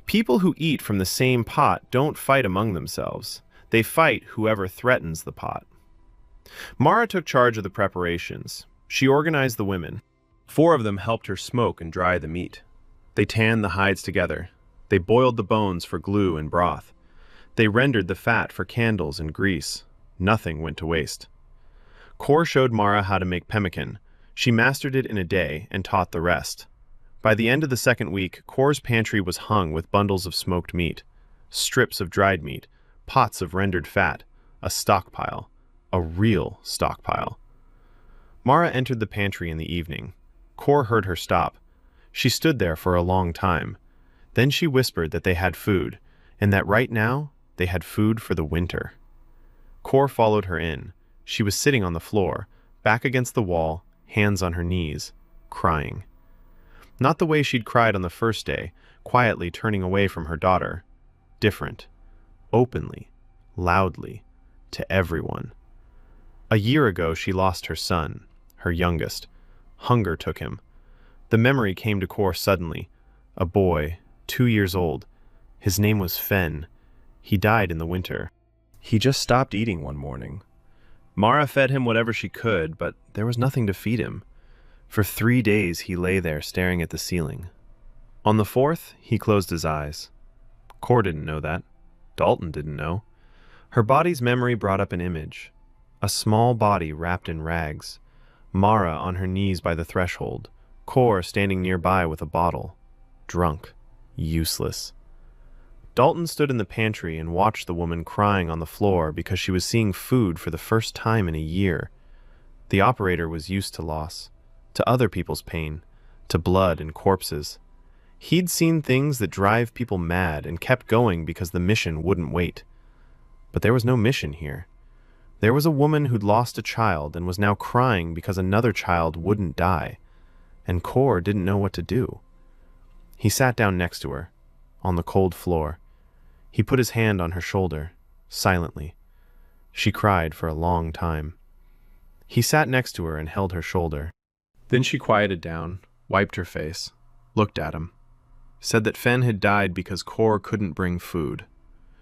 People who eat from the same pot don't fight among themselves. They fight whoever threatens the pot. Mara took charge of the preparations. She organized the women. 4 of them helped her smoke and dry the meat. They tanned the hides together. They boiled the bones for glue and broth. They rendered the fat for candles and grease. Nothing went to waste. Kor showed Mara how to make pemmican. She mastered it in a day and taught the rest. By the end of the 2nd week, Kor's pantry was hung with bundles of smoked meat, strips of dried meat, pots of rendered fat, a stockpile, a real stockpile. Mara entered the pantry in the evening. Kor heard her stop. She stood there for a long time. Then she whispered that they had food, and that right now they had food for the winter. Kor followed her in. She was sitting on the floor, back against the wall, hands on her knees, crying. Not the way she'd cried on the first day, quietly turning away from her daughter. Different. Openly. Loudly. To everyone. A year ago she lost her son, her youngest. Hunger took him. The memory came to Kor suddenly. A boy, 2 years old. His name was Fen. He died in the winter. He just stopped eating one morning. Mara fed him whatever she could, but there was nothing to feed him. For 3 days he lay there staring at the ceiling. On the 4th, he closed his eyes. Kor didn't know that. Dalton didn't know. Her body's memory brought up an image. A small body wrapped in rags. Mara on her knees by the threshold. Kor standing nearby with a bottle. Drunk. Useless. Dalton stood in the pantry and watched the woman crying on the floor because she was seeing food for the first time in a year. The operator was used to loss, to other people's pain, to blood and corpses. He'd seen things that drive people mad and kept going because the mission wouldn't wait. But there was no mission here. There was a woman who'd lost a child and was now crying because another child wouldn't die, and Kor didn't know what to do. He sat down next to her, on the cold floor. He put his hand on her shoulder, silently. She cried for a long time. He sat next to her and held her shoulder. Then she quieted down, wiped her face, looked at him, said that Fen had died because Kor couldn't bring food.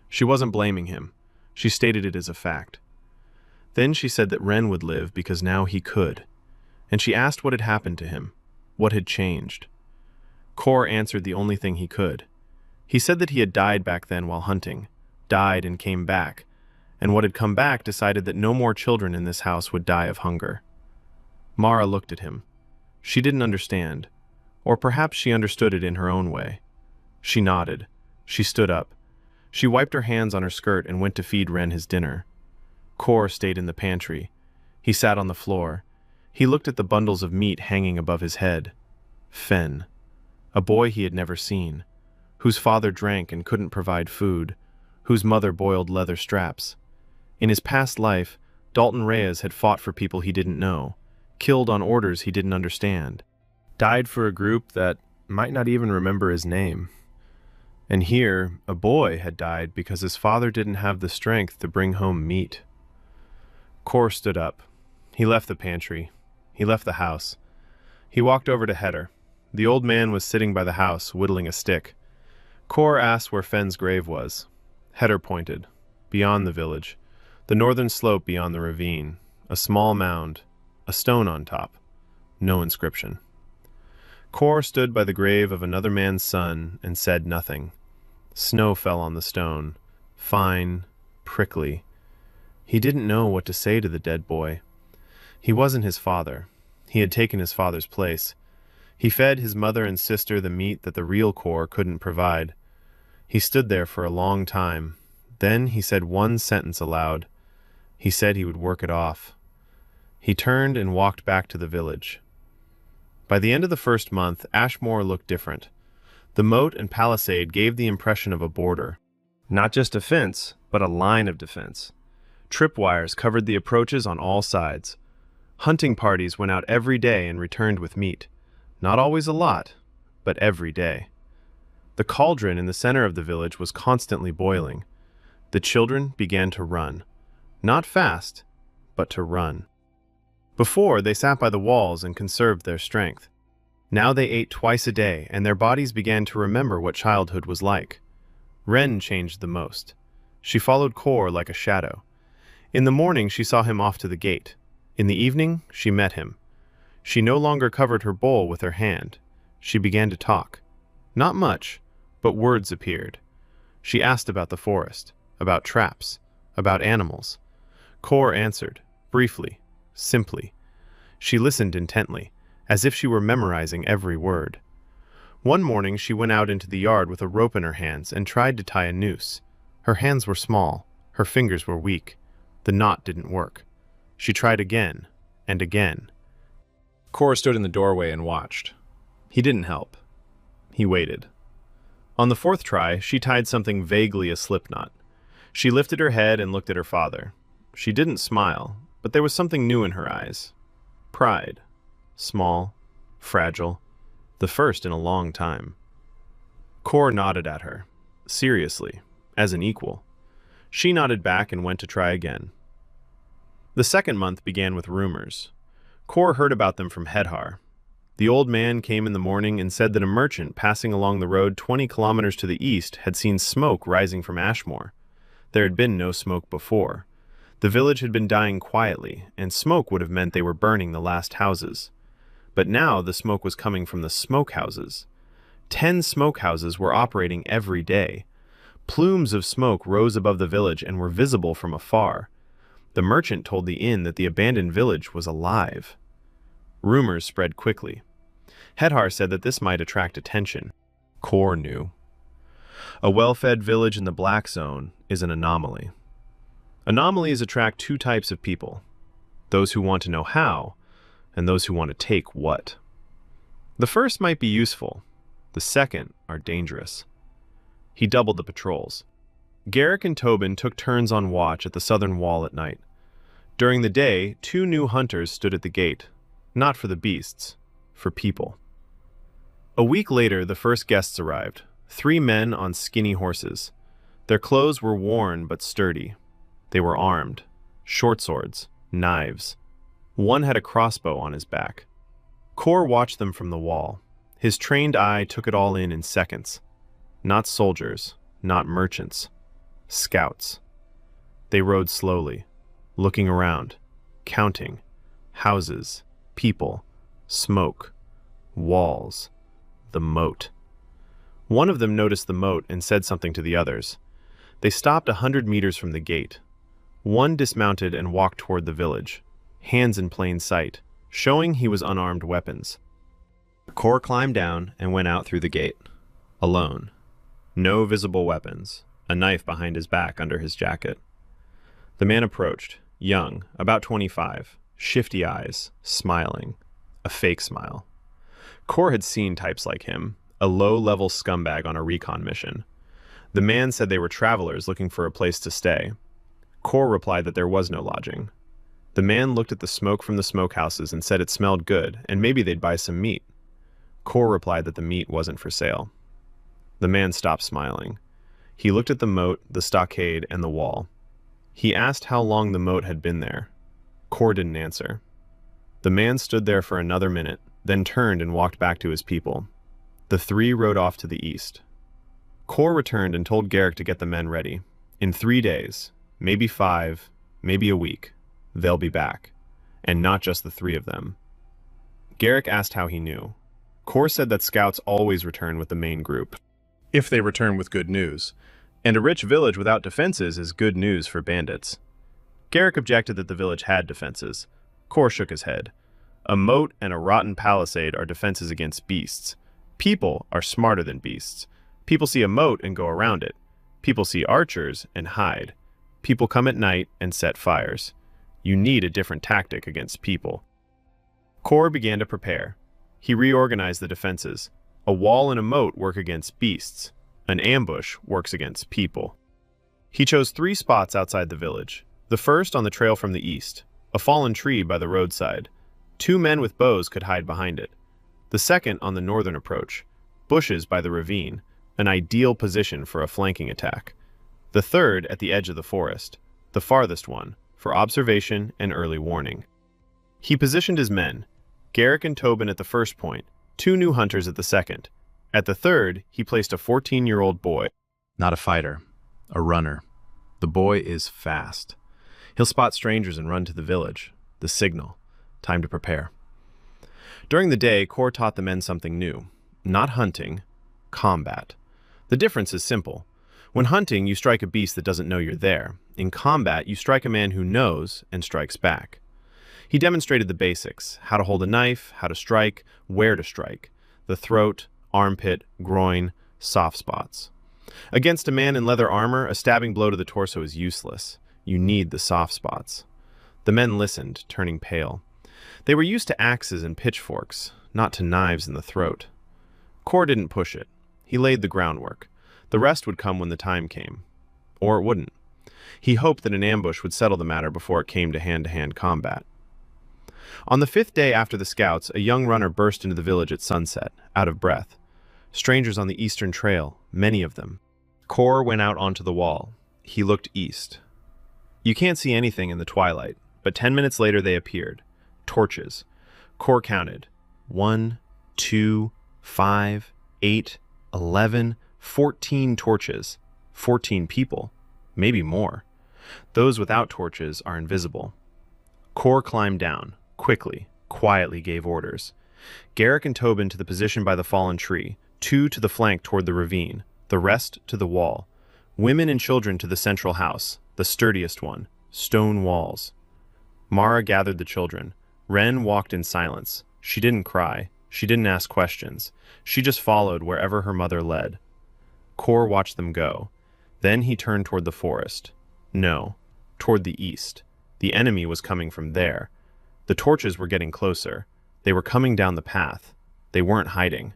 She wasn't blaming him. She stated it as a fact. Then she said that Ren would live because now he could, and she asked what had happened to him, what had changed. Kor answered the only thing he could. He said that he had died back then while hunting, died and came back, and what had come back decided that no more children in this house would die of hunger. Mara looked at him. She didn't understand, or perhaps she understood it in her own way. She nodded. She stood up. She wiped her hands on her skirt and went to feed Ren his dinner. Kor stayed in the pantry. He sat on the floor. He looked at the bundles of meat hanging above his head. Fen, a boy he had never seen, whose father drank and couldn't provide food, whose mother boiled leather straps. In his past life, Dalton Reyes had fought for people he didn't know, killed on orders he didn't understand, died for a group that might not even remember his name. And here, a boy had died because his father didn't have the strength to bring home meat. Kor stood up. He left the pantry. He left the house. He walked over to Heder. The old man was sitting by the house, whittling a stick. Kor asked where Fen's grave was. Heder pointed. Beyond the village. The northern slope beyond the ravine. A small mound. A stone on top. No inscription. Kor stood by the grave of another man's son and said nothing. Snow fell on the stone. Fine, prickly. He didn't know what to say to the dead boy. He wasn't his father. He had taken his father's place. He fed his mother and sister the meat that the real Kor couldn't provide. He stood there for a long time. Then he said one sentence aloud. He said he would work it off. He turned and walked back to the village. By the end of the first month, Ashmore looked different. The moat and palisade gave the impression of a border. Not just a fence, but a line of defense. Tripwires covered the approaches on all sides. Hunting parties went out every day and returned with meat. Not always a lot, but every day. The cauldron in the center of the village was constantly boiling. The children began to run. Not fast, but to run. Before, they sat by the walls and conserved their strength. Now they ate twice a day, and their bodies began to remember what childhood was like. Ren changed the most. She followed Kor like a shadow. In the morning, she saw him off to the gate. In the evening, she met him. She no longer covered her bowl with her hand. She began to talk. Not much, but words appeared. She asked about the forest, about traps, about animals. Kor answered, briefly, simply. She listened intently, as if she were memorizing every word. One morning she went out into the yard with a rope in her hands and tried to tie a noose. Her hands were small, her fingers were weak. The knot didn't work. She tried again, and again. Kor stood in the doorway and watched. He didn't help. He waited. On the fourth try, she tied something vaguely a slipknot. She lifted her head and looked at her father. She didn't smile, but there was something new in her eyes. Pride. Small, fragile, the first in a long time. Kor nodded at her, seriously, as an equal. She nodded back and went to try again. The second month began with rumors. Kor heard about them from Hedhar. The old man came in the morning and said that a merchant passing along the road 20 kilometers to the east had seen smoke rising from Ashmore. There had been no smoke before. The village had been dying quietly, and smoke would have meant they were burning the last houses. But now the smoke was coming from the smokehouses. 10 smokehouses were operating every day. Plumes of smoke rose above the village and were visible from afar. The merchant told the inn that the abandoned village was alive. Rumors spread quickly. Hedhar said that this might attract attention. Kor knew. A well-fed village in the Black Zone is an anomaly. Anomalies attract two types of people. those who want to know how, and those who want to take what. The first might be useful, the second are dangerous. He doubled the patrols. Garrick and Tobin took turns on watch at the southern wall at night. During the day, 2 new hunters stood at the gate, not for the beasts, for people. A week later, the first guests arrived, 3 men on skinny horses. Their clothes were worn but sturdy. They were armed, short swords, knives. One had a crossbow on his back. Kor watched them from the wall. His trained eye took it all in seconds. Not soldiers, not merchants. Scouts. They rode slowly, looking around, counting. Houses, people, smoke, walls, the moat. One of them noticed the moat and said something to the others. They stopped 100 meters from the gate. One dismounted and walked toward the village, hands in plain sight, showing he was unarmed weapons. Kor climbed down and went out through the gate, alone. No visible weapons, a knife behind his back under his jacket. The man approached, young, about 25, shifty eyes, smiling, a fake smile. Kor had seen types like him, a low-level scumbag on a recon mission. The man said they were travelers looking for a place to stay. Kor replied that there was no lodging. The man looked at the smoke from the smokehouses and said it smelled good, and maybe they'd buy some meat. Kor replied that the meat wasn't for sale. The man stopped smiling. He looked at the moat, the stockade, and the wall. He asked how long the moat had been there. Kor didn't answer. The man stood there for another minute, then turned and walked back to his people. The 3 rode off to the east. Kor returned and told Garrick to get the men ready. In 3 days, maybe 5, maybe a week, they'll be back. And not just the 3 of them. Garrick asked how he knew. Kor said that scouts always return with the main group, if they return with good news, and a rich village without defenses is good news for bandits. Garrick objected that the village had defenses. Kor shook his head. A moat and a rotten palisade are defenses against beasts. People are smarter than beasts. People see a moat and go around it. People see archers and hide. People come at night and set fires. You need a different tactic against people. Kor began to prepare. He reorganized the defenses. A wall and a moat work against beasts. An ambush works against people. He chose 3 spots outside the village. The first on the trail from the east, a fallen tree by the roadside. 2 men with bows could hide behind it. The second on the northern approach, bushes by the ravine, an ideal position for a flanking attack. The third at the edge of the forest, the farthest one, for observation and early warning. He positioned his men, Garrick and Tobin at the first point, 2 new hunters at the second. At the third, he placed a 14-year-old boy. Not a fighter, a runner. The boy is fast. He'll spot strangers and run to the village. The signal. Time to prepare. During the day, Kor taught the men something new. Not hunting, combat. The difference is simple. When hunting, you strike a beast that doesn't know you're there. In combat, you strike a man who knows and strikes back. He demonstrated the basics, how to hold a knife, how to strike, where to strike, the throat, armpit, groin, soft spots. Against a man in leather armor, a stabbing blow to the torso is useless. You need the soft spots. The men listened, turning pale. They were used to axes and pitchforks, not to knives in the throat. Kor didn't push it. He laid the groundwork. The rest would come when the time came. Or it wouldn't. He hoped that an ambush would settle the matter before it came to hand-to-hand combat. On the 5th day after the scouts, a young runner burst into the village at sunset, out of breath. Strangers on the eastern trail, many of them. Kor went out onto the wall. He looked east. You can't see anything in the twilight, but 10 minutes later they appeared. Torches. Kor counted. 1, 2, 5, 8, 11, 14 torches. 14 people. Maybe more. Those without torches are invisible. Kor climbed down. Quickly, quietly gave orders. Garrick and Tobin to the position by the fallen tree, 2 to the flank toward the ravine, the rest to the wall. Women and children to the central house, the sturdiest one, stone walls. Mara gathered the children. Ren walked in silence. She didn't cry. She didn't ask questions. She just followed wherever her mother led. Kor watched them go. Then he turned toward the forest. No, toward the east. The enemy was coming from there. The torches were getting closer. They were coming down the path. They weren't hiding.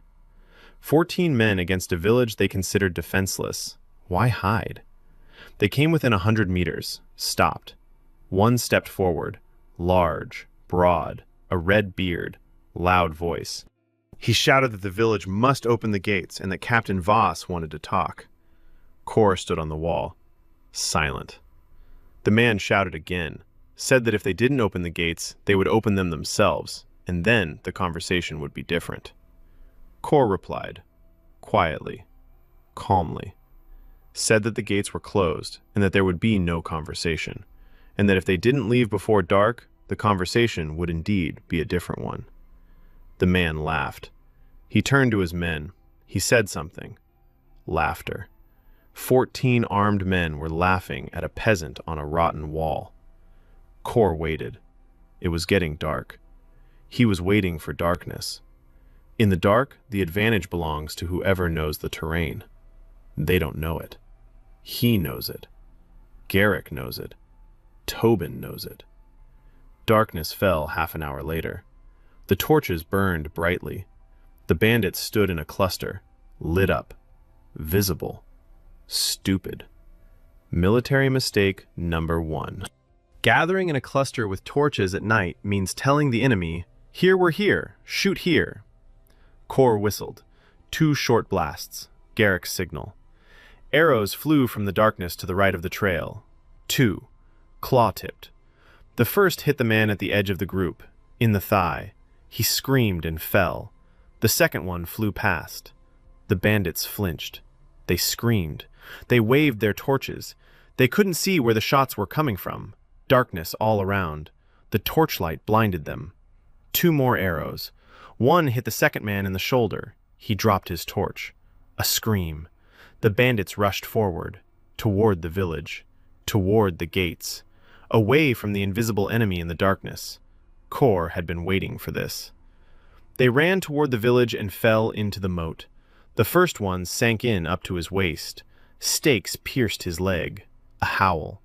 14 men against a village they considered defenseless. Why hide? They came within 100 meters, stopped. One stepped forward, large, broad, a red beard, loud voice. He shouted that the village must open the gates and that Captain Voss wanted to talk. Kor stood on the wall, silent. The man shouted again, said that if they didn't open the gates, they would open them themselves, and then the conversation would be different. Kor replied, quietly, calmly, said that the gates were closed and that there would be no conversation, and that if they didn't leave before dark, the conversation would indeed be a different one. The man laughed. He turned to his men. He said something. Laughter. 14 armed men were laughing at a peasant on a rotten wall. Kor waited. It was getting dark. He was waiting for darkness. In the dark, the advantage belongs to whoever knows the terrain. They don't know it. He knows it. Garrick knows it. Tobin knows it. Darkness fell half an hour later. The torches burned brightly. The bandits stood in a cluster, lit up, visible, stupid. Military mistake number 1. Gathering in a cluster with torches at night means telling the enemy, "Here we're here, shoot here." Kor whistled. 2 short blasts. Garrick's signal. Arrows flew from the darkness to the right of the trail. 2. Claw-tipped. The first hit the man at the edge of the group, in the thigh. He screamed and fell. The second one flew past. The bandits flinched. They screamed. They waved their torches. They couldn't see where the shots were coming from. Darkness all around. The torchlight blinded them. 2 more arrows. One hit the second man in the shoulder. He dropped his torch. A scream. The bandits rushed forward, toward the village, toward the gates, away from the invisible enemy in the darkness. Kor had been waiting for this. They ran toward the village and fell into the moat. The first one sank in up to his waist. Stakes pierced his leg. A howl.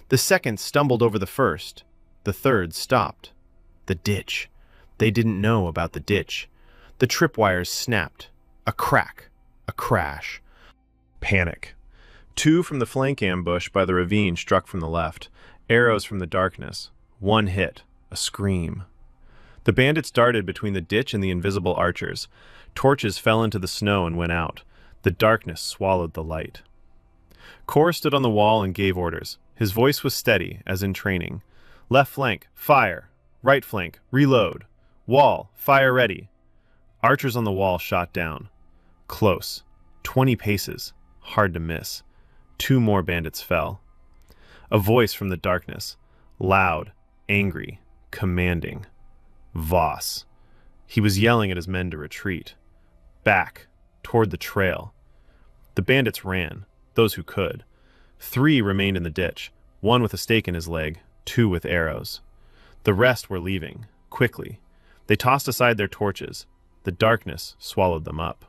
The second stumbled over the first. The third stopped. The ditch. They didn't know about the ditch. The tripwires snapped. A crack. A crash. Panic. 2 from the flank ambush by the ravine struck from the left. Arrows from the darkness. 1 hit. A scream. The bandits darted between the ditch and the invisible archers. Torches fell into the snow and went out. The darkness swallowed the light. Kor stood on the wall and gave orders. His voice was steady, as in training. Left flank, fire. Right flank, reload. Wall, fire ready. Archers on the wall shot down. Close. 20 paces. Hard to miss. 2 more bandits fell. A voice from the darkness. Loud, angry, commanding. Voss. He was yelling at his men to retreat. Back, toward the trail. The bandits ran, those who could. 3 remained in the ditch, 1 with a stake in his leg, 2 with arrows. The rest were leaving, quickly. They tossed aside their torches. The darkness swallowed them up.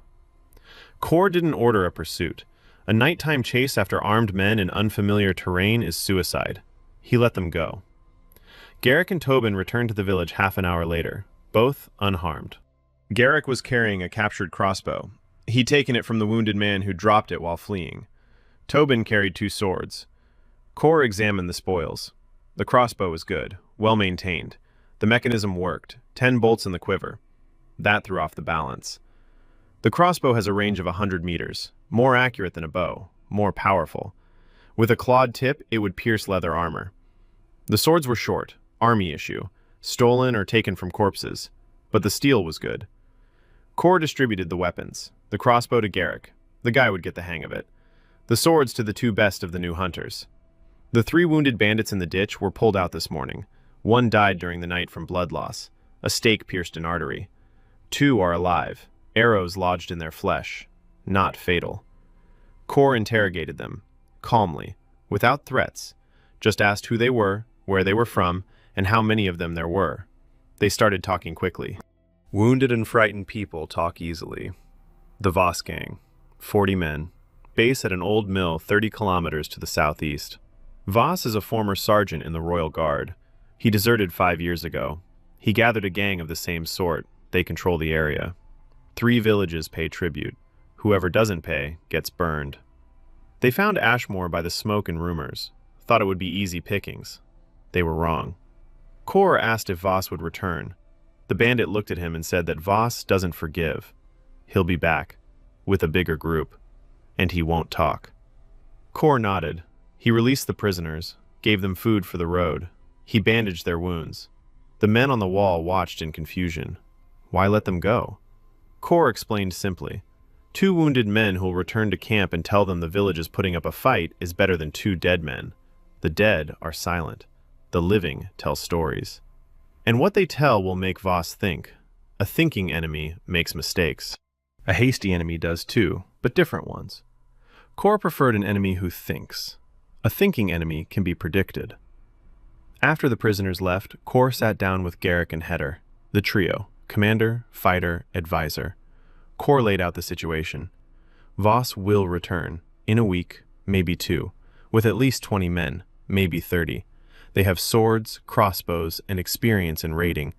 Kor didn't order a pursuit. A nighttime chase after armed men in unfamiliar terrain is suicide. He let them go. Garrick and Tobin returned to the village half an hour later, both unharmed. Garrick was carrying a captured crossbow. He'd taken it from the wounded man who dropped it while fleeing. Tobin carried 2 swords. Kor examined the spoils. The crossbow was good, well maintained. The mechanism worked, 10 bolts in the quiver. That threw off the balance. The crossbow has a range of 100 meters, more accurate than a bow, more powerful. With a clawed tip, it would pierce leather armor. The swords were short, army issue, stolen or taken from corpses, but the steel was good. Kor distributed the weapons, the crossbow to Garrick. The guy would get the hang of it. The swords to the 2 best of the new hunters. The 3 wounded bandits in the ditch were pulled out this morning. 1 died during the night from blood loss. A stake pierced an artery. 2 are alive, arrows lodged in their flesh, not fatal. Kor interrogated them, calmly, without threats, just asked who they were, where they were from, and how many of them there were. They started talking quickly. Wounded and frightened people talk easily. The Voss gang, 40 men, base at an old mill 30 kilometers to the southeast. Voss is a former sergeant in the Royal Guard. He deserted 5 years ago. He gathered a gang of the same sort. They control the area. 3 villages pay tribute. Whoever doesn't pay gets burned. They found Ashmore by the smoke and rumors. Thought it would be easy pickings. They were wrong. Kor asked if Voss would return. The bandit looked at him and said that Voss doesn't forgive. He'll be back, with a bigger group, and he won't talk. Kor nodded. He released the prisoners, gave them food for the road. He bandaged their wounds. The men on the wall watched in confusion. Why let them go? Kor explained simply. 2 wounded men who'll return to camp and tell them the village is putting up a fight is better than 2 dead men. The dead are silent. The living tell stories. And what they tell will make Voss think. A thinking enemy makes mistakes. A hasty enemy does too, but different ones. Kor preferred an enemy who thinks. A thinking enemy can be predicted. After the prisoners left, Kor sat down with Garrick and Heder, the trio, commander, fighter, advisor. Kor laid out the situation. Voss will return, in a week, maybe 2, with at least 20 men, maybe 30. They have swords, crossbows, and experience in raiding.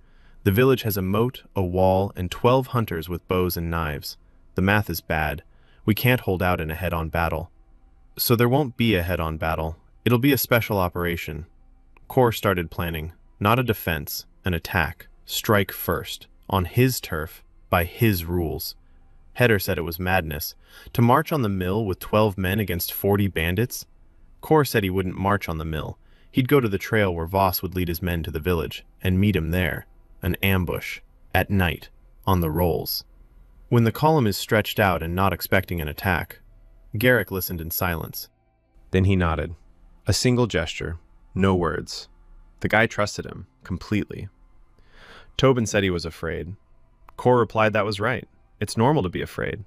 The village has a moat, a wall, and 12 hunters with bows and knives. The math is bad. We can't hold out in a head-on battle. So there won't be a head-on battle. It'll be a special operation. Kor started planning, not a defense, an attack. Strike first, on his turf, by his rules. Heder said it was madness. To march on the mill with 12 men against 40 bandits? Kor said he wouldn't march on the mill. He'd go to the trail where Voss would lead his men to the village, and meet him there. An ambush. At night. On the rolls. When the column is stretched out and not expecting an attack. Garrick listened in silence. Then he nodded. A single gesture. No words. The guy trusted him, completely. Tobin said he was afraid. Kor replied that was right. It's normal to be afraid.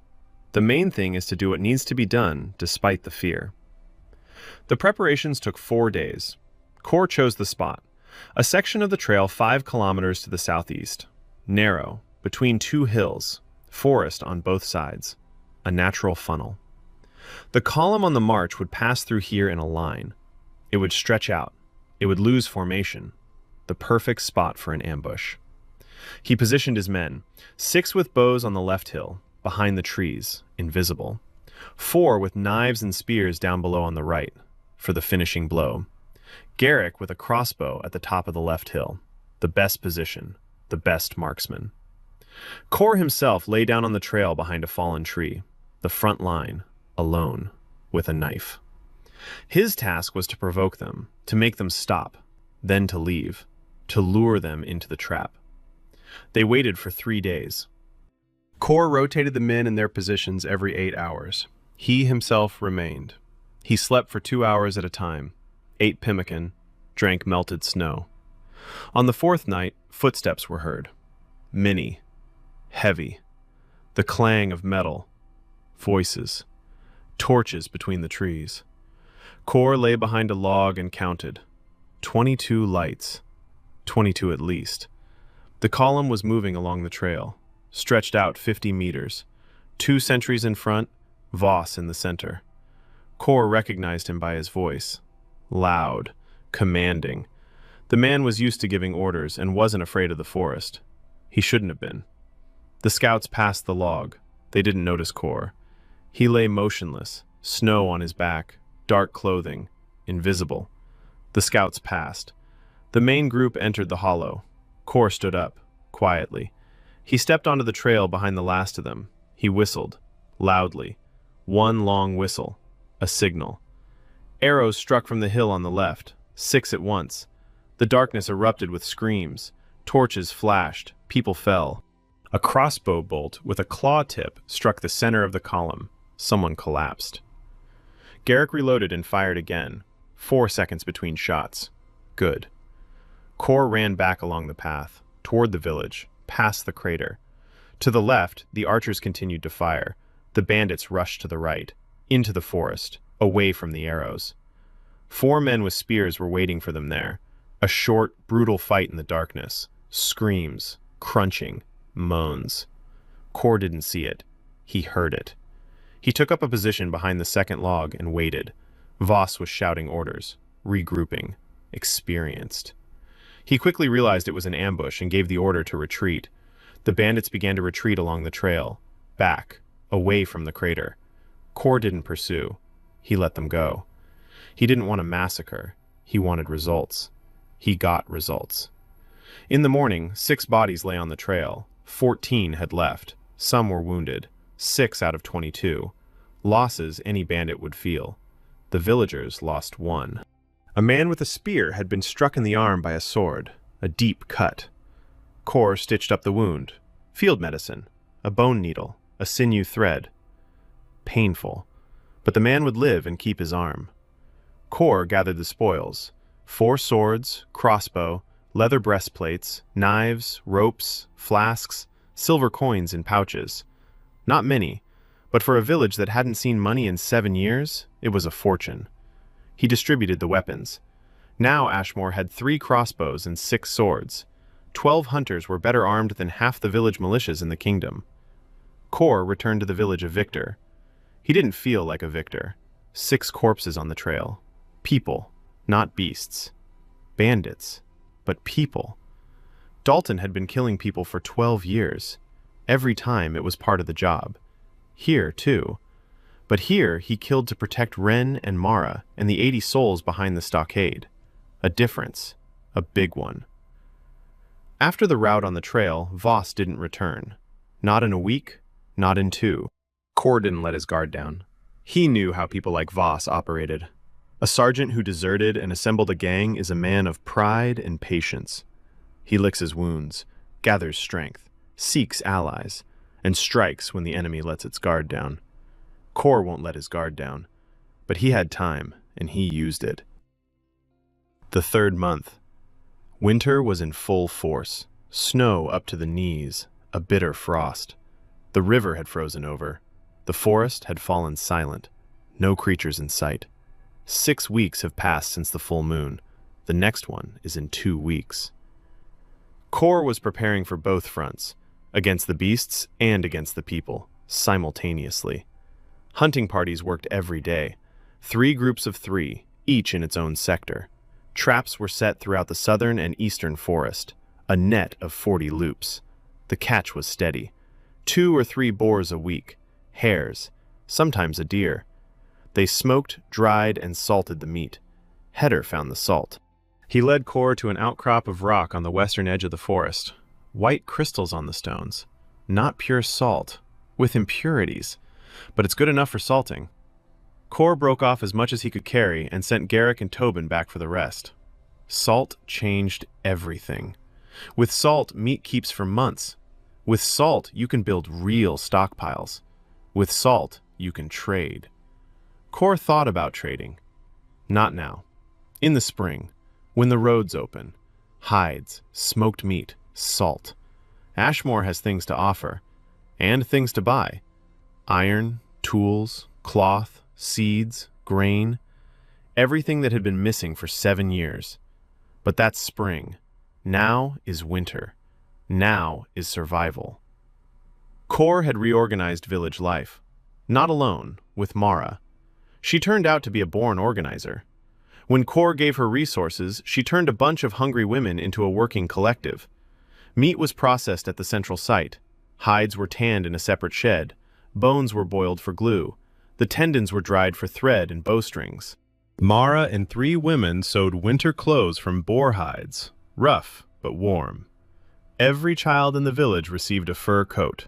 The main thing is to do what needs to be done, despite the fear. The preparations took 4 days. Kor chose the spot. A section of the trail 5 kilometers to the southeast. Narrow, between 2 hills. Forest on both sides. A natural funnel. The column on the march would pass through here in a line. It would stretch out. It would lose formation. The perfect spot for an ambush. He positioned his men. 6 with bows on the left hill, behind the trees, invisible. 4 with knives and spears down below on the right, for the finishing blow. Garrick with a crossbow at the top of the left hill. The best position, the best marksman. Kor himself lay down on the trail behind a fallen tree, the front line, alone, with a knife. His task was to provoke them, to make them stop, then to leave, to lure them into the trap. They waited for 3 days. Kor rotated the men in their positions every 8 hours. He himself remained. He slept for 2 hours at a time, ate pemmican, drank melted snow. On the 4th night, footsteps were heard. Many. Heavy. The clang of metal. Voices. Torches between the trees. Kor lay behind a log and counted. 22 lights. 22 at least. The column was moving along the trail, stretched out 50 meters. 2 sentries in front, Voss in the center. Kor recognized him by his voice. Loud. Commanding. The man was used to giving orders and wasn't afraid of the forest. He shouldn't have been. The scouts passed the log. They didn't notice Kor. He lay motionless, snow on his back, dark clothing, invisible. The scouts passed. The main group entered the hollow. Kor stood up, quietly. He stepped onto the trail behind the last of them. He whistled, loudly. 1 long whistle, a signal. Arrows struck from the hill on the left, 6 at once. The darkness erupted with screams. Torches flashed, people fell. A crossbow bolt with a claw tip struck the center of the column. Someone collapsed. Garrick reloaded and fired again. 4 seconds between shots. Good. Kor ran back along the path, toward the village, past the crater. To the left, the archers continued to fire. The bandits rushed to the right, into the forest, away from the arrows. 4 men with spears were waiting for them there. A short, brutal fight in the darkness. Screams, crunching, moans. Kor didn't see it. He heard it. He took up a position behind the second log and waited. Voss was shouting orders, regrouping, experienced. He quickly realized it was an ambush and gave the order to retreat. The bandits began to retreat along the trail, back, away from the crater. Kor didn't pursue. He let them go. He didn't want a massacre. He wanted results. He got results. In the morning, 6 bodies lay on the trail. 14 had left. Some were wounded. 6 out of 22. Losses any bandit would feel. The villagers lost 1. A man with a spear had been struck in the arm by a sword, a deep cut. Kor stitched up the wound. Field medicine, a bone needle, a sinew thread. Painful, but the man would live and keep his arm. Kor gathered the spoils: 4 swords, crossbow, leather breastplates, knives, ropes, flasks, silver coins in pouches. Not many, but for a village that hadn't seen money in 7 years, it was a fortune. He distributed the weapons. Now Ashmore had 3 crossbows and 6 swords. 12 hunters were better armed than half the village militias in the kingdom. Kor returned to the village a victor. He didn't feel like a victor. 6 corpses on the trail. People, not beasts. Bandits, but people. Dalton had been killing people for 12 years. Every time it was part of the job. Here, too. But here he killed to protect Ren and Mara and the 80 souls behind the stockade. A difference. A big one. After the rout on the trail, Voss didn't return. Not in a week, not in 2. Kor didn't let his guard down. He knew how people like Voss operated. A sergeant who deserted and assembled a gang is a man of pride and patience. He licks his wounds, gathers strength, seeks allies, and strikes when the enemy lets its guard down. Kor won't let his guard down, but he had time, and he used it. The 3rd month. Winter was in full force. Snow up to the knees, a bitter frost. The river had frozen over. The forest had fallen silent. No creatures in sight. 6 weeks have passed since the full moon. The next one is in 2 weeks. Kor was preparing for both fronts, against the beasts and against the people, simultaneously. Hunting parties worked every day. 3 groups of 3, each in its own sector. Traps were set throughout the southern and eastern forest, a net of 40 loops. The catch was steady. 2 or 3 boars a week, hares, sometimes a deer. They smoked, dried, and salted the meat. Heder found the salt. He led Kor to an outcrop of rock on the western edge of the forest. White crystals on the stones. Not pure salt, with impurities, but it's good enough for salting. Kor broke off as much as he could carry and sent Garrick and Tobin back for the rest. Salt changed everything. With salt, meat keeps for months. With salt, you can build real stockpiles. With salt, you can trade. Kor thought about trading. Not now. In the spring, when the roads open. Hides, smoked meat, salt. Ashmore has things to offer, and things to buy. Iron, tools, cloth, seeds, grain. Everything that had been missing for 7 years. But that's spring. Now is winter. Now is survival. Kor had reorganized village life. Not alone, with Mara. She turned out to be a born organizer. When Kor gave her resources, she turned a bunch of hungry women into a working collective. Meat was processed at the central site. Hides were tanned in a separate shed. Bones were boiled for glue. The tendons were dried for thread and bowstrings. Mara and 3 women sewed winter clothes from boar hides, rough but warm. Every child in the village received a fur coat.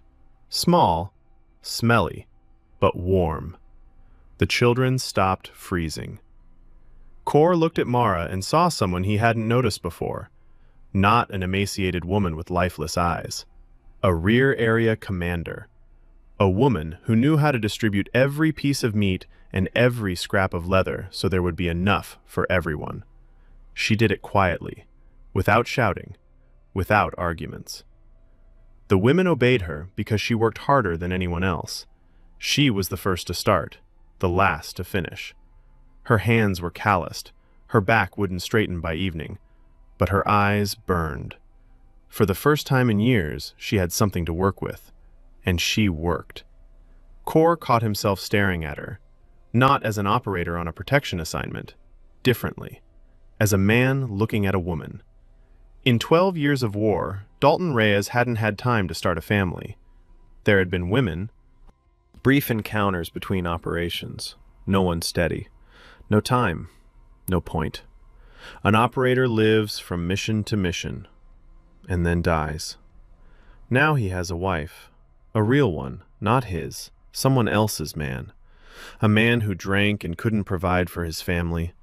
Small, smelly, but warm. The children stopped freezing. Kor looked at Mara and saw someone he hadn't noticed before. Not an emaciated woman with lifeless eyes. A rear area commander. A woman who knew how to distribute every piece of meat and every scrap of leather so there would be enough for everyone. She did it quietly, without shouting, without arguments. The women obeyed her because she worked harder than anyone else. She was the first to start, the last to finish. Her hands were calloused, her back wouldn't straighten by evening, but her eyes burned. For the first time in years, she had something to work with, and she worked. Kor caught himself staring at her, not as an operator on a protection assignment, differently, as a man looking at a woman. In 12 years of war, Dalton Reyes hadn't had time to start a family. There had been women, brief encounters between operations, no one steady, no time, no point. An operator lives from mission to mission, and then dies. Now he has a wife, a real one, not his, someone else's man. A man who drank and couldn't provide for his family.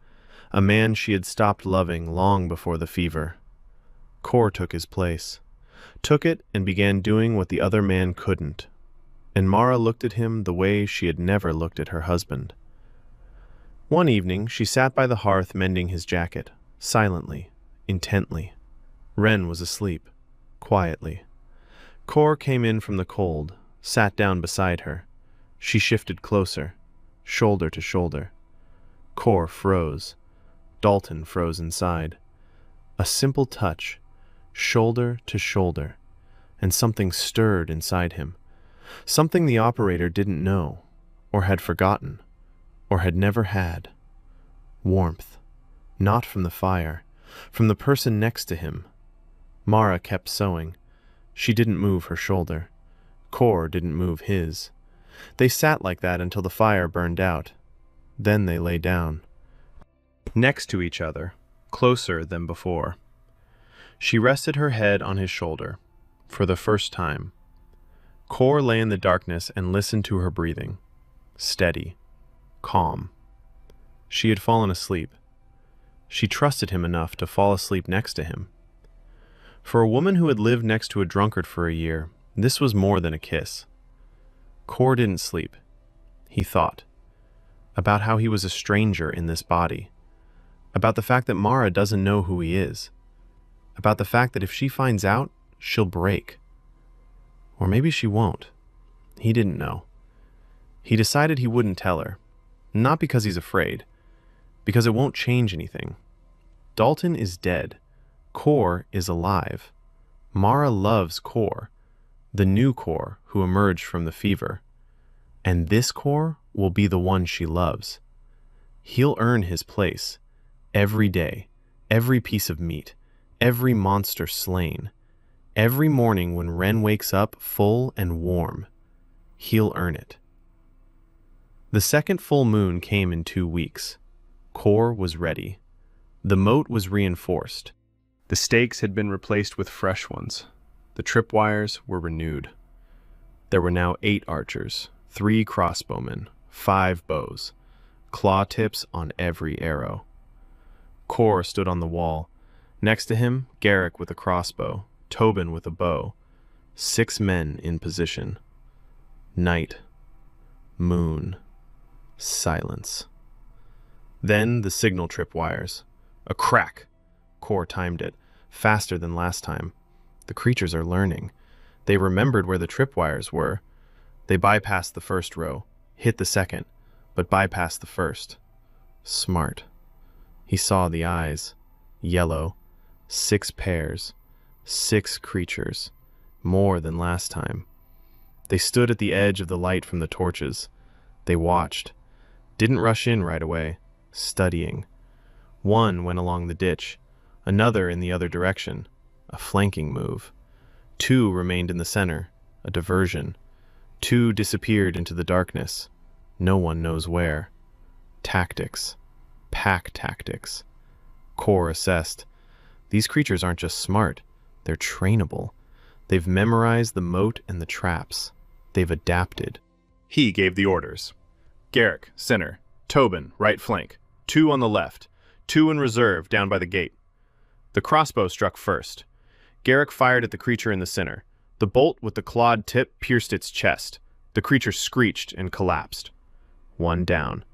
A man she had stopped loving long before the fever. Kor took his place. Took it and began doing what the other man couldn't. And Mara looked at him the way she had never looked at her husband. One evening she sat by the hearth mending his jacket, silently, intently. Ren was asleep, quietly. Kor came in from the cold, sat down beside her. She shifted closer, shoulder to shoulder. Kor froze. Dalton froze inside. A simple touch, shoulder to shoulder, and something stirred inside him. Something the operator didn't know, or had forgotten, or had never had. Warmth. Not from the fire, from the person next to him. Mara kept sewing. She didn't move her shoulder. Kor didn't move his. They sat like that until the fire burned out. Then they lay down. Next to each other, closer than before. She rested her head on his shoulder, for the first time. Kor lay in the darkness and listened to her breathing. Steady. Calm. She had fallen asleep. She trusted him enough to fall asleep next to him. For a woman who had lived next to a drunkard for a year, this was more than a kiss. Kor didn't sleep. He thought. About how he was a stranger in this body. About the fact that Mara doesn't know who he is. About the fact that if she finds out, she'll break. Or maybe she won't. He didn't know. He decided he wouldn't tell her. Not because he's afraid. Because it won't change anything. Dalton is dead. Kor is alive. Mara loves Kor, the new Kor who emerged from the fever. And this Kor will be the one she loves. He'll earn his place. Every day, every piece of meat, every monster slain, every morning when Ren wakes up full and warm, he'll earn it. The second full moon came in 2 weeks. Kor was ready. The moat was reinforced. The stakes had been replaced with fresh ones. The tripwires were renewed. There were now 8 archers, 3 crossbowmen, 5 bows, claw tips on every arrow. Kor stood on the wall. Next to him, Garrick with a crossbow, Tobin with a bow. 6 men in position. Night. Moon. Silence. Then the signal tripwires. A crack. Kor timed it, faster than last time. The creatures are learning. They remembered where the tripwires were. They bypassed the first row, hit the second, but bypassed the first. Smart. He saw the eyes. Yellow. 6 pairs. 6 creatures. More than last time. They stood at the edge of the light from the torches. They watched. Didn't rush in right away. Studying. One went along the ditch. Another in the other direction. A flanking move. 2 remained in the center. A diversion. 2 disappeared into the darkness. No one knows where. Tactics. Pack tactics. Kor assessed. These creatures aren't just smart. They're trainable. They've memorized the moat and the traps. They've adapted. He gave the orders. Garrick, center. Tobin, right flank. 2 on the left. 2 in reserve down by the gate. The crossbow struck first. Garrick fired at the creature in the center. The bolt with the clawed tip pierced its chest. The creature screeched and collapsed. 1 down.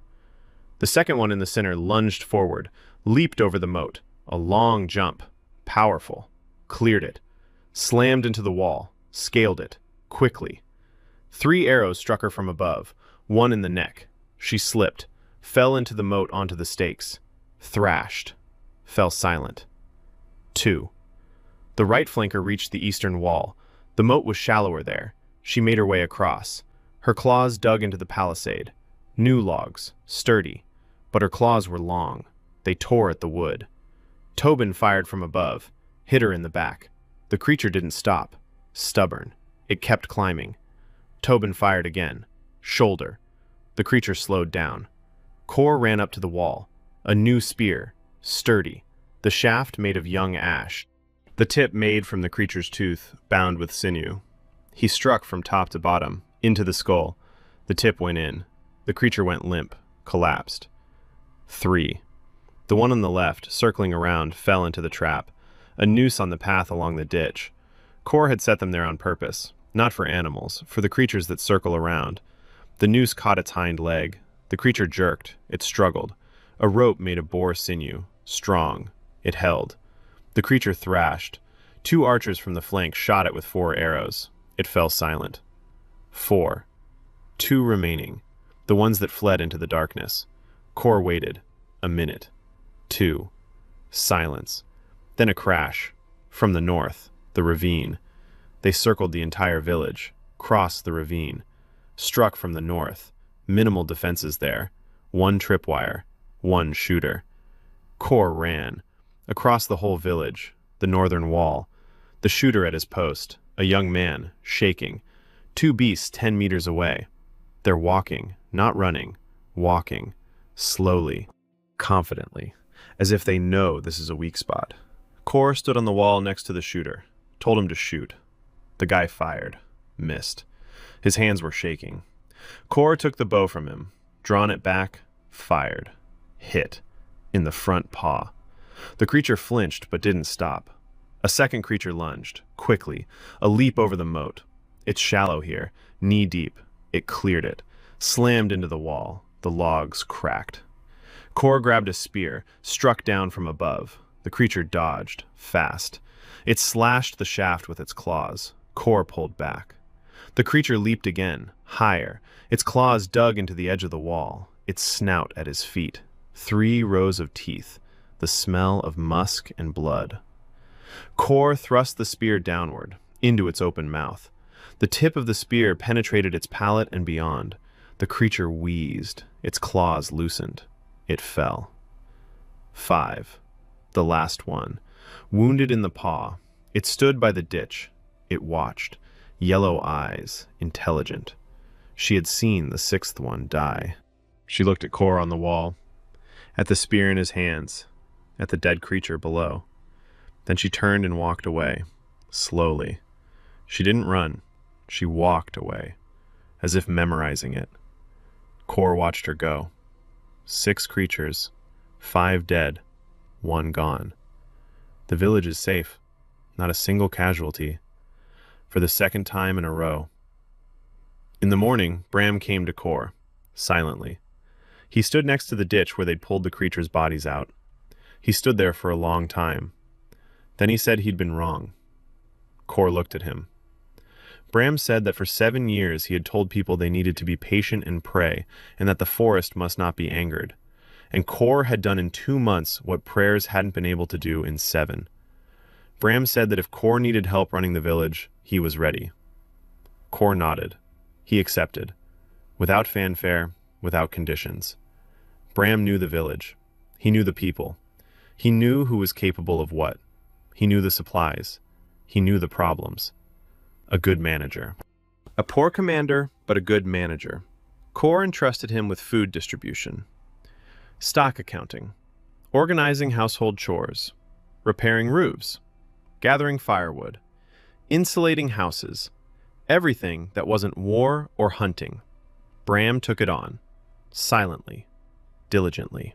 The second one in the center lunged forward, leaped over the moat. A long jump. Powerful. Cleared it. Slammed into the wall. Scaled it. Quickly. 3 arrows struck her from above. 1 in the neck. She slipped. Fell into the moat onto the stakes. Thrashed. Fell silent. 2. The right flanker reached the eastern wall. The moat was shallower there. She made her way across. Her claws dug into the palisade. New logs. Sturdy. But her claws were long. They tore at the wood. Tobin fired from above. hit her in the back. The creature didn't stop. Stubborn. It kept climbing. Tobin fired again. Shoulder. The creature slowed down. Kor ran up to the wall. A new spear. Sturdy. The shaft made of young ash. The tip made from the creature's tooth, bound with sinew. He struck from top to bottom, into the skull. The tip went in. The creature went limp, collapsed. 3. The one on the left, circling around, fell into the trap. A noose on the path along the ditch. Kor had set them there on purpose. Not for animals, for the creatures that circle around. The noose caught its hind leg. The creature jerked. It struggled. A rope made of boar sinew. Strong. It held. The creature thrashed. 2 archers from the flank shot it with 4 arrows. It fell silent. 4. 2 remaining. The ones that fled into the darkness. Kor waited. A minute. 2. Silence. Then a crash. From the north. The ravine. They circled the entire village. Crossed the ravine. Struck from the north. Minimal defenses there. 1 tripwire. 1 shooter. Kor ran. Across the whole village. The northern wall. The shooter at his post. A young man, shaking. 2 beasts 10 meters away. They're walking, not running. Walking. Slowly. Confidently. As if they know this is a weak spot. Kor stood on the wall next to the shooter. Told him to shoot. The guy fired. Missed. His hands were shaking. Kor took the bow from him. Drawn it back. Fired. Hit. In the front paw. The creature flinched but didn't stop. A second creature lunged. Quickly. A leap over the moat. It's shallow here. Knee deep. It cleared it. Slammed into the wall. The logs cracked. Kor grabbed a spear. Struck down from above. The creature dodged. Fast. It slashed the shaft with its claws. Kor pulled back. The creature leaped again. Higher. Its claws dug into the edge of the wall. Its snout at his feet. 3 rows of teeth. The smell of musk and blood. Kor thrust the spear downward, into its open mouth. The tip of the spear penetrated its palate and beyond. The creature wheezed. Its claws loosened. It fell. 5. The last one. Wounded in the paw. It stood by the ditch. It watched. Yellow eyes. Intelligent. She had seen the 6th one die. She looked at Kor on the wall. At the spear in his hands. At the dead creature below. Then she turned and walked away. Slowly. She didn't run. She walked away. As if memorizing it. Kor watched her go. 6 creatures. 5 dead. 1 gone. The village is safe. Not a single casualty. For the 2nd time in a row. In the morning, Bram came to Kor. Silently. He stood next to the ditch where they'd pulled the creatures' bodies out. He stood there for a long time. Then he said he'd been wrong. Kor looked at him. Bram said that for 7 years he had told people they needed to be patient and pray, and that the forest must not be angered. And Kor had done in 2 months what prayers hadn't been able to do in 7. Bram said that if Kor needed help running the village, he was ready. Kor nodded. He accepted. Without fanfare, without conditions. Bram knew the village. He knew the people. He knew who was capable of what. He knew the supplies. He knew the problems. A good manager. A poor commander, but a good manager. Kor entrusted him with food distribution, stock accounting, organizing household chores, repairing roofs, gathering firewood, insulating houses, everything that wasn't war or hunting. Bram took it on, silently, diligently.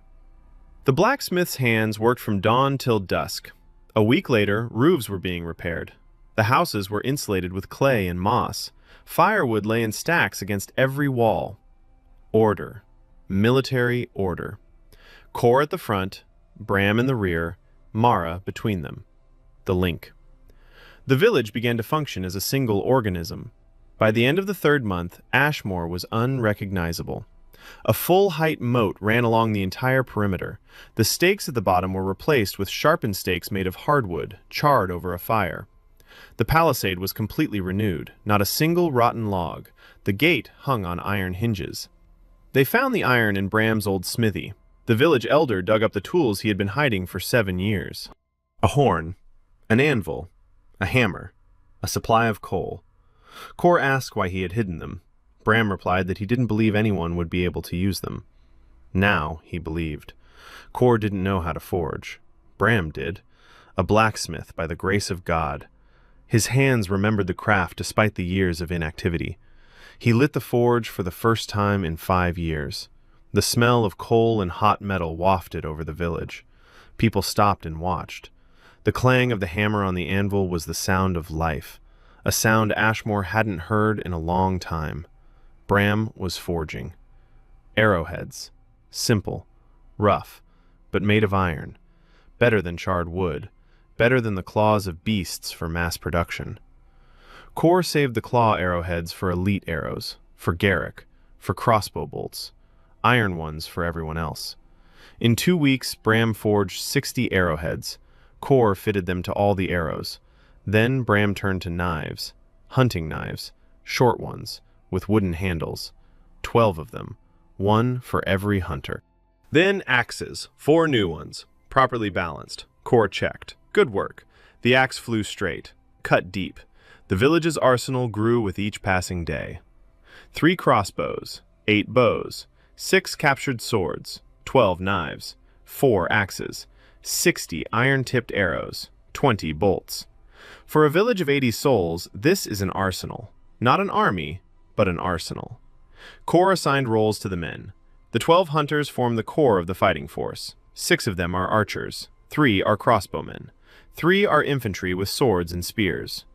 The blacksmith's hands worked from dawn till dusk. A week later, roofs were being repaired. The houses were insulated with clay and moss. Firewood lay in stacks against every wall. Order. Military order. Kor at the front, Bram in the rear, Mara between them. The link. The village began to function as a single organism. By the end of the 3rd month, Ashmore was unrecognizable. A full-height moat ran along the entire perimeter. The stakes at the bottom were replaced with sharpened stakes made of hardwood, charred over a fire. The palisade was completely renewed, not a single rotten log. The gate hung on iron hinges. They found the iron in Bram's old smithy. The village elder dug up the tools he had been hiding for 7 years. A horn. An anvil, a hammer, a supply of coal. Kor asked why he had hidden them. Bram replied that he didn't believe anyone would be able to use them. Now he believed. Kor didn't know how to forge. Bram did. A blacksmith by the grace of God. His hands remembered the craft despite the years of inactivity. He lit the forge for the first time in 5 years. The smell of coal and hot metal wafted over the village. People stopped and watched. The clang of the hammer on the anvil was the sound of life, a sound Ashmore hadn't heard in a long time. Bram was forging. Arrowheads. Simple. Rough. But made of iron. Better than charred wood. Better than the claws of beasts for mass production. Kor saved the claw arrowheads for elite arrows, for Garrick, for crossbow bolts. Iron ones for everyone else. In 2 weeks, Bram forged 60 arrowheads. Kor fitted them to all the arrows. Then Bram turned to knives. Hunting knives. Short ones, with wooden handles. 12 of them. 1 for every hunter. Then axes. 4 new ones. Properly balanced. Kor checked. Good work. The axe flew straight. Cut deep. The village's arsenal grew with each passing day. 3 crossbows. 8 bows. 6 captured swords. 12 knives. 4 axes. 60 iron-tipped arrows. 20 bolts. For a village of 80 souls, this is an arsenal. Not an army, but an arsenal. Kor assigned roles to the men. The 12 hunters form the core of the fighting force. 6 of them are archers. 3 are crossbowmen. 3 are infantry with swords and spears.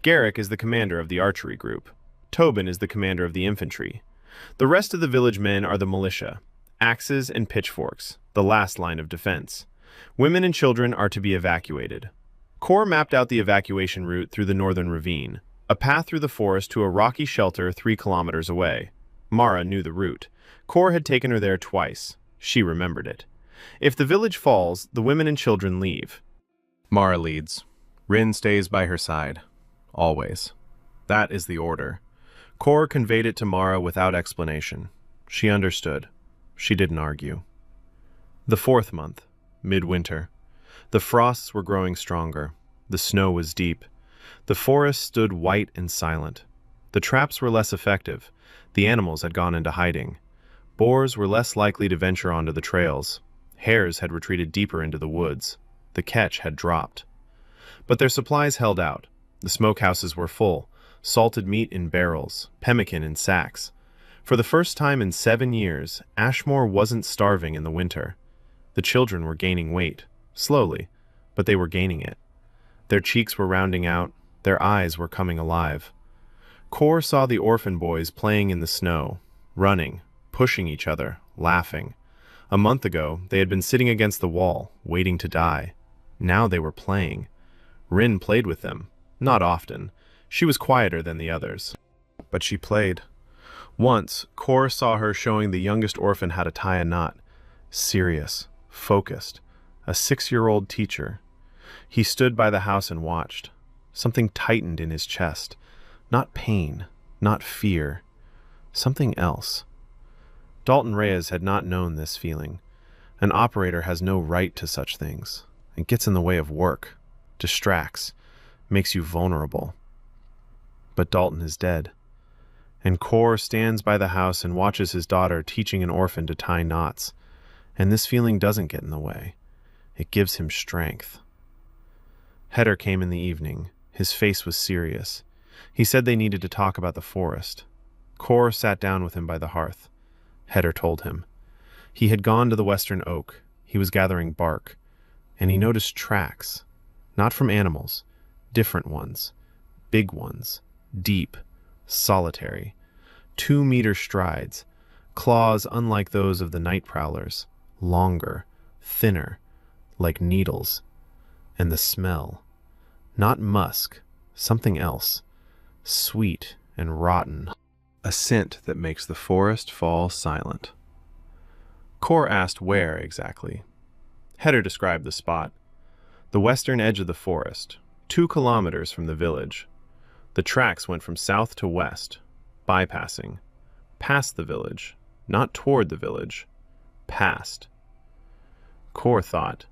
Garrick is the commander of the archery group. Tobin is the commander of the infantry. The rest of the village men are the militia. Axes and pitchforks, the last line of defense. Women and children are to be evacuated. Kor mapped out the evacuation route through the northern ravine, a path through the forest to a rocky shelter 3 kilometers away. Mara knew the route. Kor had taken her there twice. She remembered it. If the village falls, the women and children leave. Mara leads. Rin stays by her side. Always. That is the order. Kor conveyed it to Mara without explanation. She understood. She didn't argue. The 4th month. Midwinter. The frosts were growing stronger. The snow was deep. The forest stood white and silent. The traps were less effective. The animals had gone into hiding. Boars were less likely to venture onto the trails. Hares had retreated deeper into the woods. The catch had dropped. But their supplies held out. The smokehouses were full. Salted meat in barrels, pemmican in sacks. For the first time in 7 years, Ashmore wasn't starving in the winter. The children were gaining weight, slowly, but they were gaining it. Their cheeks were rounding out, their eyes were coming alive. Kor saw the orphan boys playing in the snow, running, pushing each other, laughing. A month ago, they had been sitting against the wall, waiting to die. Now they were playing. Rin played with them, not often. She was quieter than the others, but she played. Once, Kor saw her showing the youngest orphan how to tie a knot. Serious, focused, a 6-year-old teacher. He stood by the house and watched. Something tightened in his chest. Not pain, not fear. Something else. Dalton Reyes had not known this feeling. An operator has no right to such things. It gets in the way of work, distracts, makes you vulnerable. But Dalton is dead. And Kor stands by the house and watches his daughter teaching an orphan to tie knots. And this feeling doesn't get in the way. It gives him strength. Heder came in the evening. His face was serious. He said they needed to talk about the forest. Kor sat down with him by the hearth. Heder told him. He had gone to the western oak. He was gathering bark. And he noticed tracks. Not from animals. Different ones. Big ones. Deep. Solitary. 2-meter strides. Claws unlike those of the night prowlers. Longer. Thinner. Like needles. And the smell. Not musk. Something else. Sweet and rotten. A scent that makes the forest fall silent. Kor asked where exactly. Heder described the spot. The western edge of the forest, 2 kilometers from the village. The tracks went from south to west, bypassing. Past the village, not toward the village. Past. Kor thought,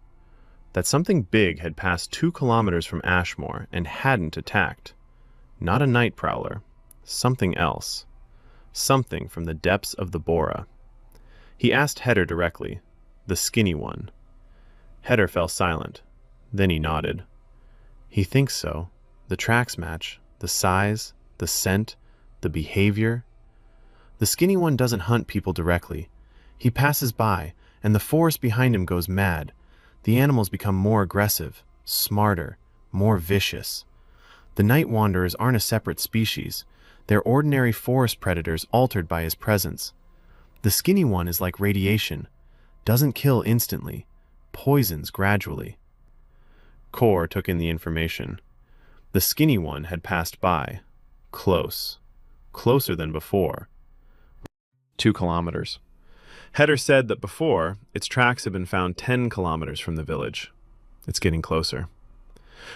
that something big had passed 2 kilometers from Ashmore and hadn't attacked. Not a night prowler. Something else. Something from the depths of the Bora. He asked Heder directly, the skinny one. Heder fell silent. Then he nodded. He thinks so. The tracks match. The size, the scent, the behavior. The skinny one doesn't hunt people directly. He passes by, and the forest behind him goes mad. The animals become more aggressive, smarter, more vicious. The night wanderers aren't a separate species. They're ordinary forest predators altered by his presence. The skinny one is like radiation. Doesn't kill instantly. Poisons gradually. Kor took in the information. The skinny one had passed by. Close. Closer than before. 2 kilometers. Heder said that before, its tracks had been found 10 kilometers from the village. It's getting closer.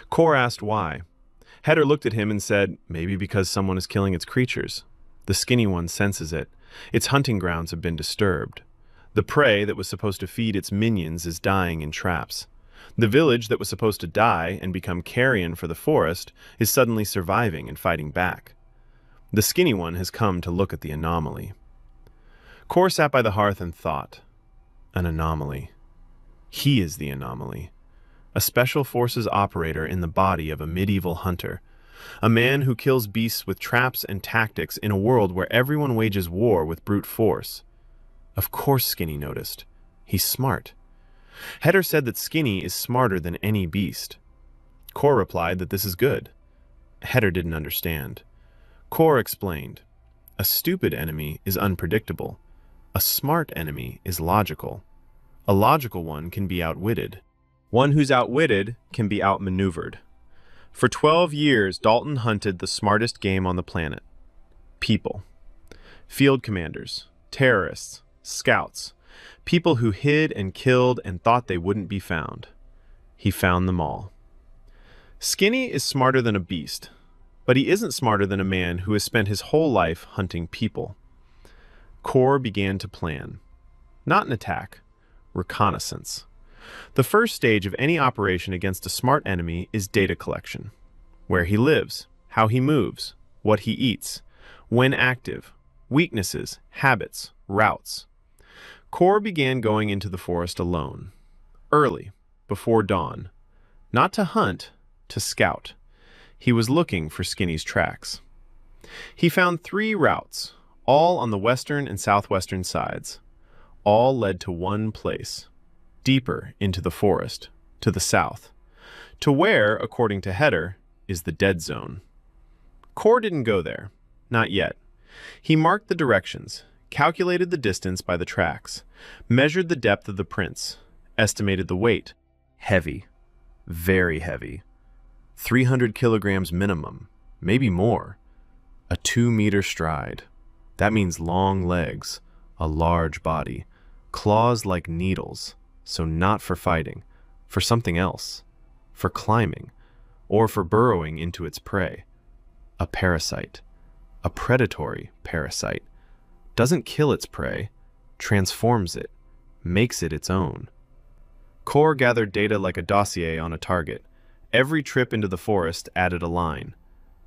Kor asked why. Heder looked at him and said, maybe because someone is killing its creatures. The skinny one senses it. Its hunting grounds have been disturbed. The prey that was supposed to feed its minions is dying in traps. The village that was supposed to die and become carrion for the forest is suddenly surviving and fighting back. The skinny one has come to look at the anomaly. Kor sat by the hearth and thought. An anomaly. He is the anomaly. A special forces operator in the body of a medieval hunter. A man who kills beasts with traps and tactics in a world where everyone wages war with brute force. Of course Skinny noticed. He's smart. Heder said that Skinny is smarter than any beast. Kor replied that this is good. Heder didn't understand. Kor explained. A stupid enemy is unpredictable. A smart enemy is logical. A logical one can be outwitted. One who's outwitted can be outmaneuvered. For 12 years, Dalton hunted the smartest game on the planet. People. Field commanders, terrorists, scouts, people who hid and killed and thought they wouldn't be found. He found them all. Skinny is smarter than a beast, but he isn't smarter than a man who has spent his whole life hunting people. Kor began to plan. Not an attack, reconnaissance. The first stage of any operation against a smart enemy is data collection. Where he lives, how he moves, what he eats, when active, weaknesses, habits, routes. Kor began going into the forest alone. Early, before dawn. Not to hunt, to scout. He was looking for Skinny's tracks. He found 3 routes, all on the western and southwestern sides. All led to one place. Deeper into the forest, to the south, to where, according to Heder, is the dead zone. Kor didn't go there, not yet. He marked the directions, calculated the distance by the tracks, measured the depth of the prints, estimated the weight. Heavy, very heavy. 300 kilograms minimum, maybe more. A 2-meter stride. That means long legs, a large body, claws like needles. So not for fighting, for something else, for climbing, or for burrowing into its prey. A parasite, a predatory parasite, doesn't kill its prey, transforms it, makes it its own. Kor gathered data like a dossier on a target. Every trip into the forest added a line.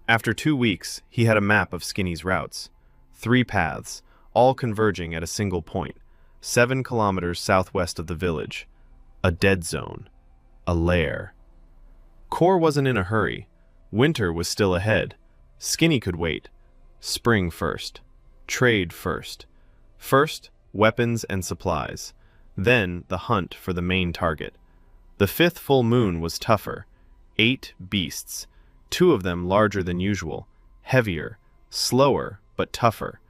After 2 weeks, he had a map of Skinny's routes. 3 paths, all converging at a single point. 7 kilometers southwest of the village. A dead zone. A lair. Kor wasn't in a hurry. Winter was still ahead. Skinny could wait. Spring first. Trade first. First, weapons and supplies. Then, the hunt for the main target. The 5th full moon was tougher. 8 beasts. 2 of them larger than usual. Heavier. Slower, but tougher.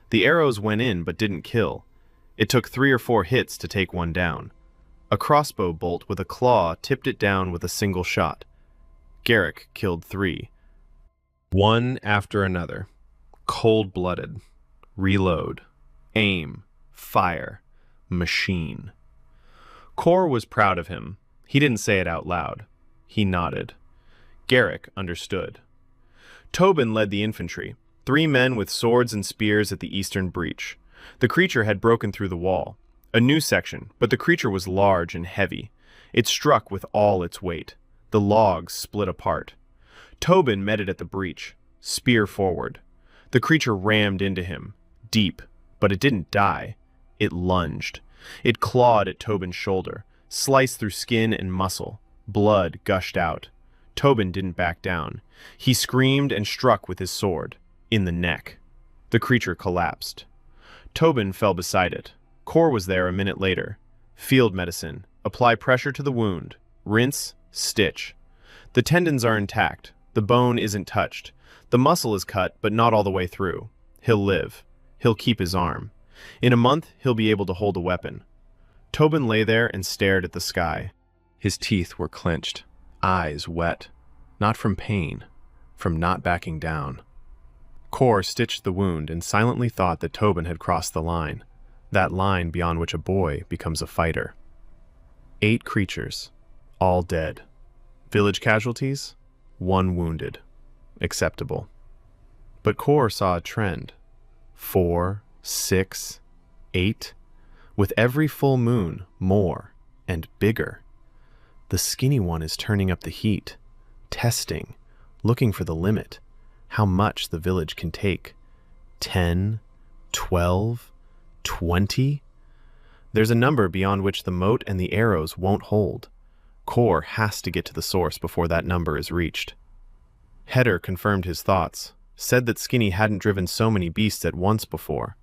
The arrows went in but didn't kill. It took 3 or 4 hits to take one down. A crossbow bolt with a claw tipped it down with a single shot. Garrick killed 3. One after another. Cold-blooded. Reload. Aim. Fire. Machine. Kor was proud of him. He didn't say it out loud. He nodded. Garrick understood. Tobin led the infantry. 3 men with swords and spears at the eastern breach. The creature had broken through the wall. A new section, but the creature was large and heavy. It struck with all its weight. The logs split apart. Tobin met it at the breach, spear forward. The creature rammed into him, deep, but it didn't die. It lunged. It clawed at Tobin's shoulder, sliced through skin and muscle. Blood gushed out. Tobin didn't back down. He screamed and struck with his sword, in the neck. The creature collapsed. Tobin fell beside it. Kor was there a minute later. Field medicine. Apply pressure to the wound. Rinse, stitch. The tendons are intact. The bone isn't touched. The muscle is cut, but not all the way through. He'll live. He'll keep his arm. In a month, he'll be able to hold a weapon. Tobin lay there and stared at the sky. His teeth were clenched, eyes wet, not from pain, from not backing down. Kor stitched the wound and silently thought that Tobin had crossed the line, that line beyond which a boy becomes a fighter. 8 creatures, all dead. Village casualties, 1 wounded. Acceptable. But Kor saw a trend. 4, 6, 8. With every full moon, more and bigger. The skinny one is turning up the heat, testing, looking for the limit, how much the village can take. 10, 12, 20? There's a number beyond which the moat and the arrows won't hold. Kor has to get to the source before that number is reached. Heder confirmed his thoughts, said that Skinny hadn't driven so many beasts at once before.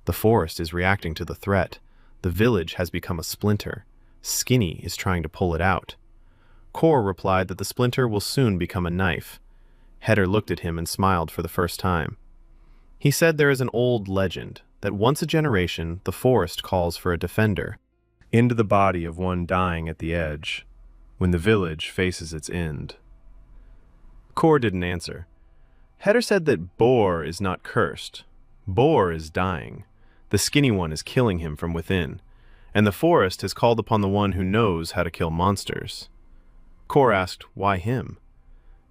The forest is reacting to the threat. The village has become a splinter. Skinny is trying to pull it out. Kor replied that the splinter will soon become a knife. Heder looked at him and smiled for the first time. He said there is an old legend that once a generation the forest calls for a defender into the body of one dying at the edge when the village faces its end. Kor didn't answer. Heder said that Boar is not cursed. Boar is dying. The skinny one is killing him from within, and the forest has called upon the one who knows how to kill monsters. Kor asked, why him?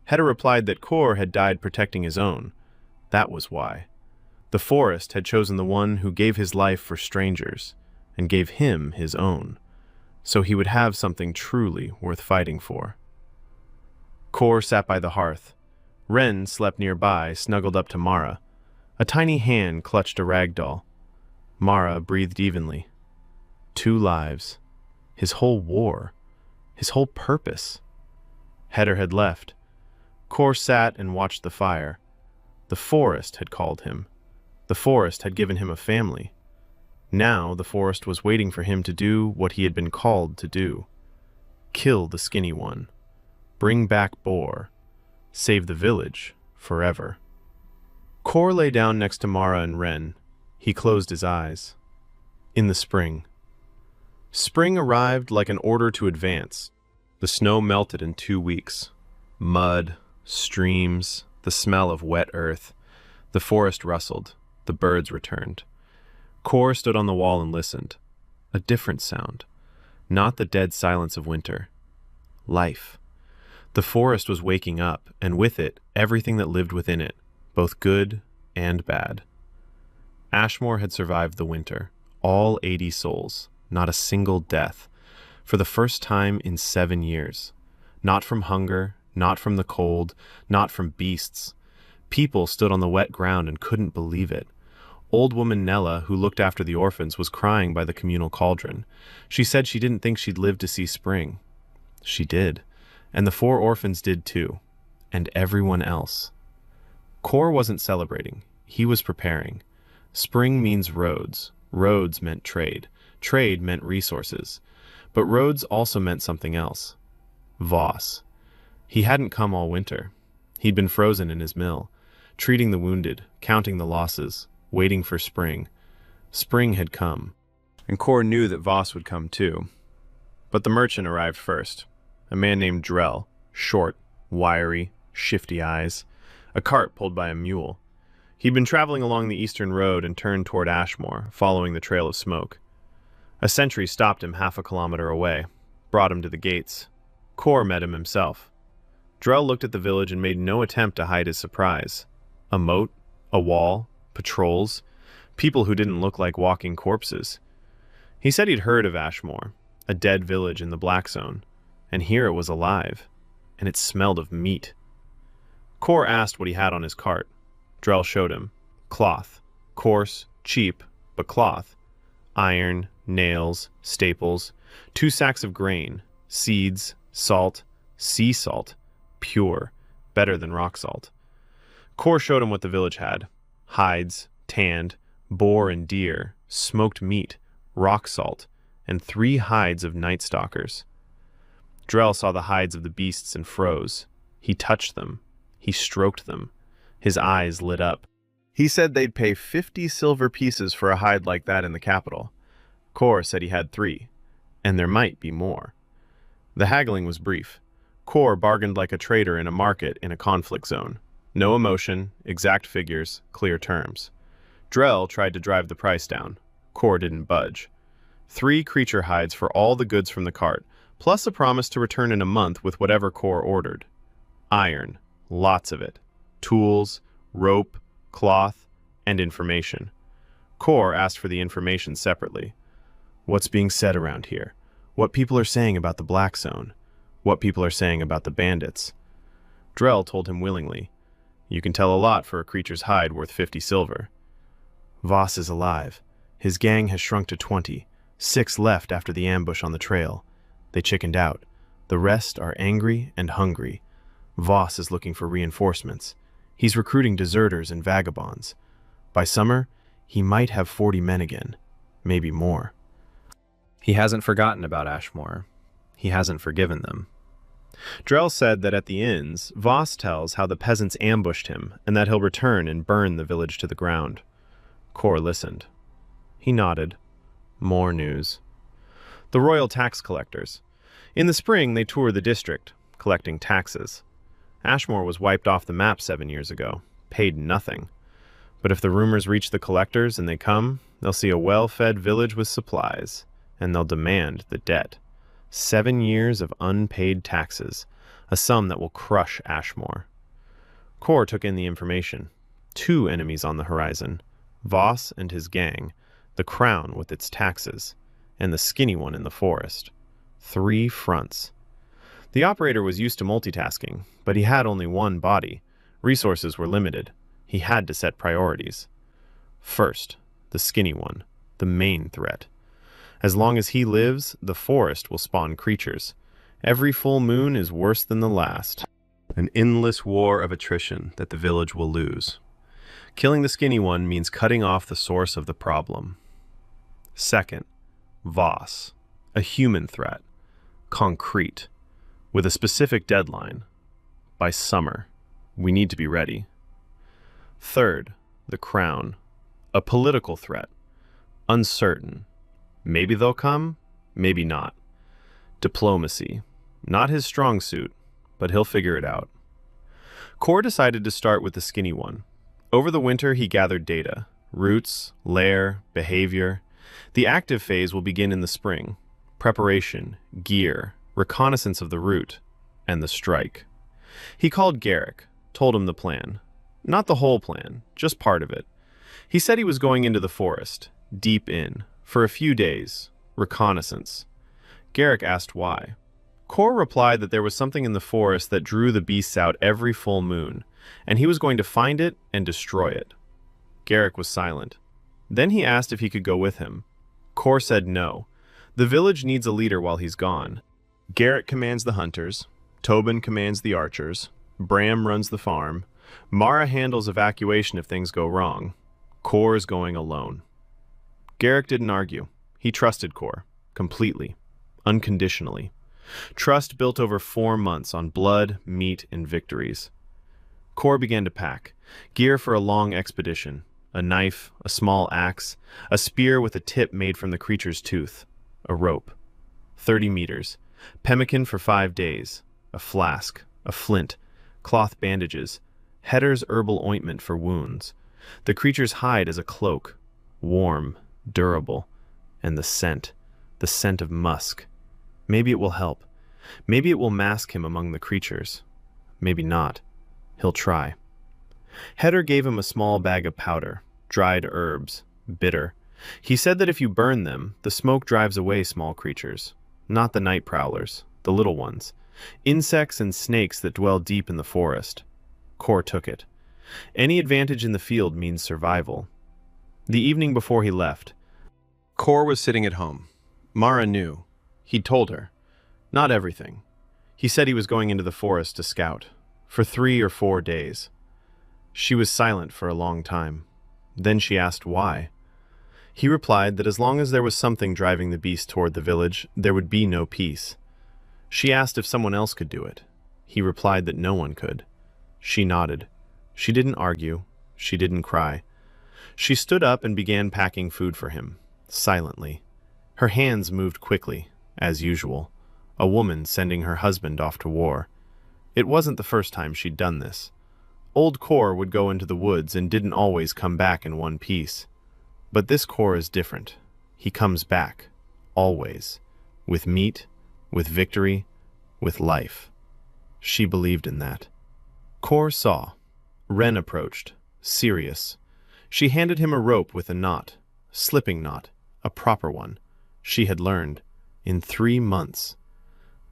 Heder replied that Kor had died protecting his own. That was why. The forest had chosen the one who gave his life for strangers, and gave him his own, so he would have something truly worth fighting for. Kor sat by the hearth. Ren slept nearby, snuggled up to Mara. A tiny hand clutched a rag doll. Mara breathed evenly. 2 lives. His whole war. His whole purpose. Heder had left. Kor sat and watched the fire. The forest had called him. The forest had given him a family. Now the forest was waiting for him to do what he had been called to do. Kill the skinny one. Bring back Boar. Save the village forever. Kor lay down next to Mara and Ren. He closed his eyes. In the spring. Spring arrived like an order to advance. The snow melted in 2 weeks. Mud, streams, the smell of wet earth. The forest rustled. The birds returned. Kor stood on the wall and listened. A different sound. Not the dead silence of winter. Life. The forest was waking up, and with it, everything that lived within it, both good and bad. Ashmore had survived the winter. All 80 souls. Not a single death. For the first time in 7 years. Not from hunger, not from the cold, not from beasts. People stood on the wet ground and couldn't believe it. Old woman Nella, who looked after the orphans, was crying by the communal cauldron. She said she didn't think she'd live to see spring. She did. And the 4 orphans did too. And everyone else. Kor wasn't celebrating. He was preparing. Spring means roads. Roads meant trade. Trade meant resources. But roads also meant something else. Voss. He hadn't come all winter. He'd been frozen in his mill, treating the wounded, counting the losses, waiting for spring. Spring had come, and Kor knew that Voss would come too. But the merchant arrived first, a man named Drell, short, wiry, shifty eyes, a cart pulled by a mule. He'd been traveling along the eastern road and turned toward Ashmore, following the trail of smoke. A sentry stopped him half a kilometer away, brought him to the gates. Kor met him himself. Drell looked at the village and made no attempt to hide his surprise. A moat, a wall, patrols, people who didn't look like walking corpses. He said he'd heard of Ashmore, a dead village in the Black Zone, and here it was alive, and it smelled of meat. Kor asked what he had on his cart. Drell showed him. Cloth. Coarse, cheap, but cloth. Iron, nails, staples, 2 sacks of grain, seeds, salt, sea salt, pure, better than rock salt. Kor showed him what the village had. Hides, tanned, boar and deer, smoked meat, rock salt, and 3 hides of night stalkers. Drell saw the hides of the beasts and froze. He touched them. He stroked them. His eyes lit up. He said they'd pay 50 silver pieces for a hide like that in the capital. Kor said he had 3, and there might be more. The haggling was brief. Kor bargained like a trader in a market in a conflict zone. No emotion, exact figures, clear terms. Drell tried to drive the price down. Kor didn't budge. 3 creature hides for all the goods from the cart, plus a promise to return in a month with whatever Kor ordered. Iron, lots of it. Tools, rope, cloth, and information. Kor asked for the information separately. What's being said around here? What people are saying about the Black Zone? What people are saying about the bandits? Drell told him willingly. You can tell a lot for a creature's hide worth 50 silver. Voss is alive. His gang has shrunk to 20. 6 left after the ambush on the trail. They chickened out. The rest are angry and hungry. Voss is looking for reinforcements. He's recruiting deserters and vagabonds. By summer, he might have 40 men again. Maybe more. He hasn't forgotten about Ashmore. He hasn't forgiven them. Drell said that at the inns, Voss tells how the peasants ambushed him and that he'll return and burn the village to the ground. Kor listened. He nodded. More news. The royal tax collectors. In the spring, they tour the district, collecting taxes. Ashmore was wiped off the map 7 years ago, paid nothing. But if the rumors reach the collectors and they come, they'll see a well-fed village with supplies, and they'll demand the debt. 7 years of unpaid taxes, a sum that will crush Ashmore. Kor took in the information. 2 enemies on the horizon, Voss and his gang, the Crown with its taxes, and the skinny one in the forest. 3 fronts. The operator was used to multitasking, but he had only one body. Resources were limited. He had to set priorities. First, the skinny one, the main threat. As long as he lives, the forest will spawn creatures. Every full moon is worse than the last. An endless war of attrition that the village will lose. Killing the skinny one means cutting off the source of the problem. Second, Voss, a human threat. Concrete. With a specific deadline. By summer. We need to be ready. Third, the Crown. A political threat. Uncertain. Maybe they'll come, maybe not. Diplomacy. Not his strong suit, but he'll figure it out. Kor decided to start with the skinny one. Over the winter, he gathered data. Routes, lair, behavior. The active phase will begin in the spring. Preparation, gear, reconnaissance of the route, and the strike. He called Garrick, told him the plan. Not the whole plan, just part of it. He said he was going into the forest, deep in, for a few days, reconnaissance. Garrick asked why. Kor replied that there was something in the forest that drew the beasts out every full moon, and he was going to find it and destroy it. Garrick was silent. Then he asked if he could go with him. Kor said no. The village needs a leader while he's gone. Garrick commands the hunters, Tobin commands the archers, Bram runs the farm, Mara handles evacuation if things go wrong. Kor is going alone. Garrick didn't argue. He trusted Kor, completely, unconditionally. Trust built over 4 months on blood, meat, and victories. Kor began to pack, gear for a long expedition, a knife, a small axe, a spear with a tip made from the creature's tooth, a rope. 30 meters. Pemmican for 5 days, a flask, a flint, cloth bandages, Hetter's herbal ointment for wounds, the creature's hide as a cloak, warm, durable, and the scent of musk. Maybe it will help. Maybe it will mask him among the creatures. Maybe not. He'll try. Hetter gave him a small bag of powder, dried herbs, bitter. He said that if you burn them, the smoke drives away small creatures. not the night prowlers, the little ones. Insects and snakes that dwell deep in the forest. Kor took it. Any advantage in the field means survival. The evening before he left, Kor was sitting at home. Mara knew. He'd told her. Not everything. He said he was going into the forest to scout. For 3 or 4 days. She was silent for a long time. Then she asked why. He replied that as long as there was something driving the beast toward the village, there would be no peace. She asked if someone else could do it. He replied that no one could. She nodded. She didn't argue. She didn't cry. She stood up and began packing food for him, silently. Her hands moved quickly, as usual. A woman sending her husband off to war. It wasn't the first time she'd done this. Old Kor would go into the woods and didn't always come back in one piece. But this Kor is different. He comes back. Always. With meat, with victory, with life. She believed in that. Kor saw. Ren approached, serious. She handed him a rope with a knot, slipping knot, a proper one. She had learned. In 3 months.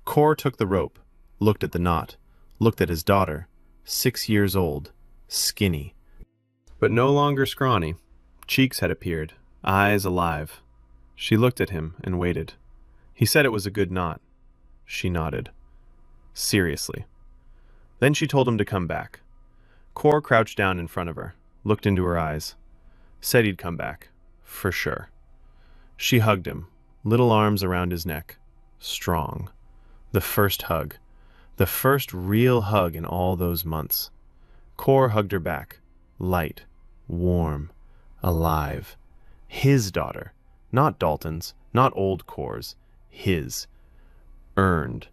Kor took the rope, looked at the knot, looked at his daughter, 6 years old, skinny. But no longer scrawny. Cheeks had appeared, eyes alive. She looked at him and waited. He said it was a good knot. She nodded. Seriously. Then she told him to come back. Kor crouched down in front of her, looked into her eyes. Said he'd come back. For sure. She hugged him, little arms around his neck. Strong. The first hug. The first real hug in all those months. Kor hugged her back. Light. Warm. Alive. His daughter. Not Dalton's. Not old Kor's. His. Earned.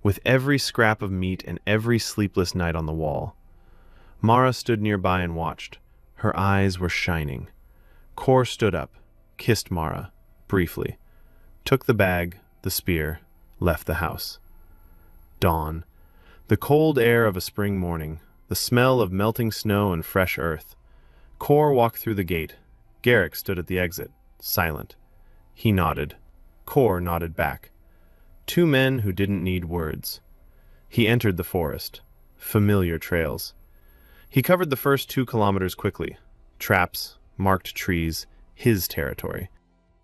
With every scrap of meat and every sleepless night on the wall. Mara stood nearby and watched. Her eyes were shining. Kor stood up, kissed Mara, briefly. Took the bag, the spear, left the house. Dawn. The cold air of a spring morning. The smell of melting snow and fresh earth. Kor walked through the gate. Garrick stood at the exit, silent. He nodded. Kor nodded back. 2 men who didn't need words. He entered the forest. Familiar trails. He covered the first 2 kilometers quickly. Traps, marked trees, his territory.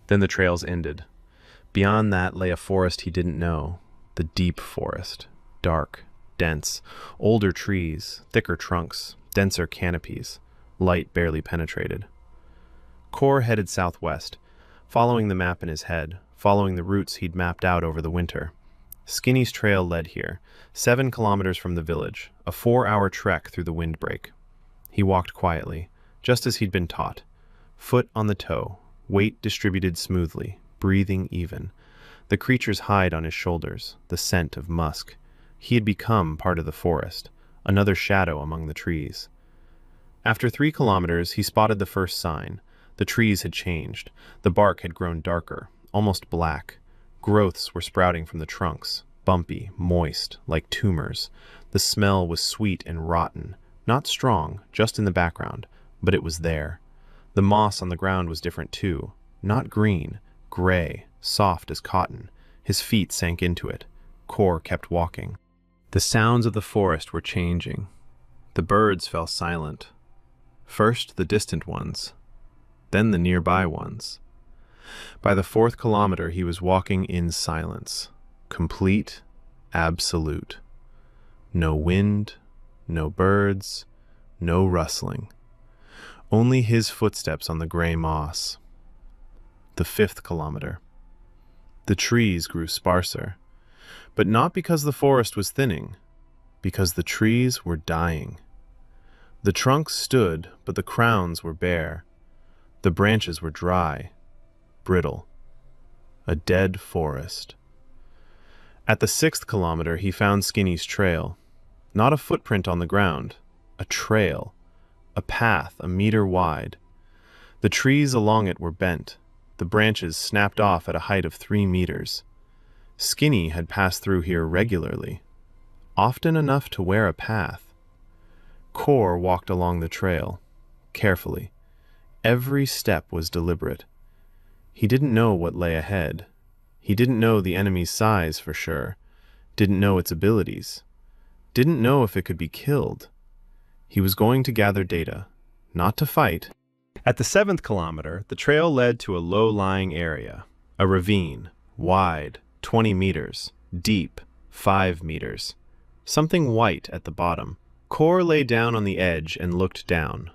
Then the trails ended. Beyond that lay a forest he didn't know. The deep forest. Dark, dense, older trees, thicker trunks, denser canopies. Light barely penetrated. Kor headed southwest, following the map in his head, following the routes he'd mapped out over the winter. Skinny's trail led here, 7 kilometers from the village, a 4-hour trek through the windbreak. He walked quietly, just as he'd been taught, foot on the toe, weight distributed smoothly, breathing even. The creature's hide on his shoulders, the scent of musk. He had become part of the forest, another shadow among the trees. After 3 kilometers, he spotted the first sign. The trees had changed. The bark had grown darker, almost black. Growths were sprouting from the trunks, bumpy, moist, like tumors. The smell was sweet and rotten, not strong, just in the background, but it was there. The moss on the ground was different too, not green, gray, soft as cotton. His feet sank into it. Kor kept walking. The sounds of the forest were changing. The birds fell silent. First the distant ones, then the nearby ones. By the 4th kilometer, he was walking in silence. Complete, absolute. No wind, no birds, no rustling. Only his footsteps on the gray moss. The 5th kilometer. The trees grew sparser, but not because the forest was thinning, because the trees were dying. The trunks stood, but the crowns were bare. The branches were dry, brittle. A dead forest. At the 6th kilometer, he found Skinny's trail. Not a footprint on the ground, a trail, a path 1 meter wide. The trees along it were bent. The branches snapped off at a height of 3 meters. Skinny had passed through here regularly, often enough to wear a path. Kor walked along the trail, carefully. Every step was deliberate. He didn't know what lay ahead. He didn't know the enemy's size for sure, didn't know its abilities, didn't know if it could be killed. He was going to gather data, not to fight. At the 7th kilometer, the trail led to a low-lying area, a ravine, wide, 20 meters, deep, 5 meters. Something white at the bottom. Kor lay down on the edge and looked down.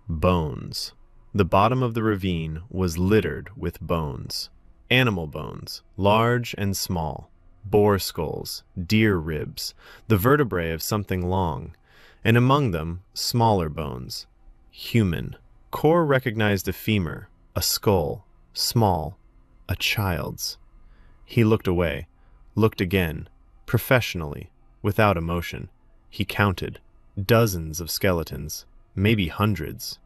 Bones. The bottom of the ravine was littered with bones. Animal bones, large and small. Boar skulls, deer ribs, the vertebrae of something long, and among them, smaller bones. Human. Kor recognized a femur, a skull, small, a child's. He looked away, looked again, professionally, without emotion. He counted. Dozens of skeletons, maybe hundreds.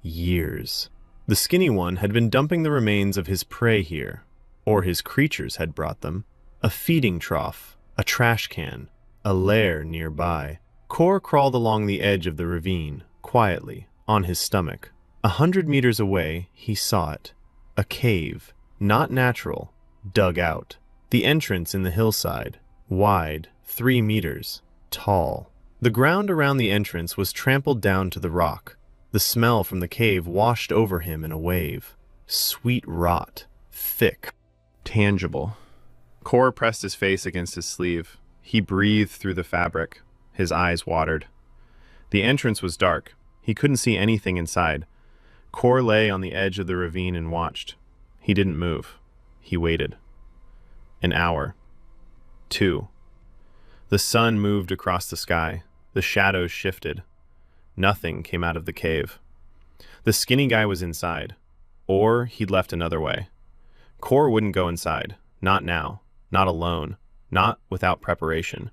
Years. The skinny one had been dumping the remains of his prey here, or his creatures had brought them. A feeding trough, a trash can, a lair nearby. Kor crawled along the edge of the ravine, quietly, on his stomach. 100 meters away, he saw it. A cave, not natural, dug out. The entrance in the hillside, wide, 3 meters, tall. The ground around the entrance was trampled down to the rock. The smell from the cave washed over him in a wave. Sweet rot, thick, tangible. Kor pressed his face against his sleeve. He breathed through the fabric. His eyes watered. The entrance was dark. He couldn't see anything inside. Kor lay on the edge of the ravine and watched. He didn't move. He waited. An hour. 2. The sun moved across the sky. The shadows shifted. Nothing came out of the cave. The skinny guy was inside. Or he'd left another way. Kor wouldn't go inside. Not now. Not alone. Not without preparation.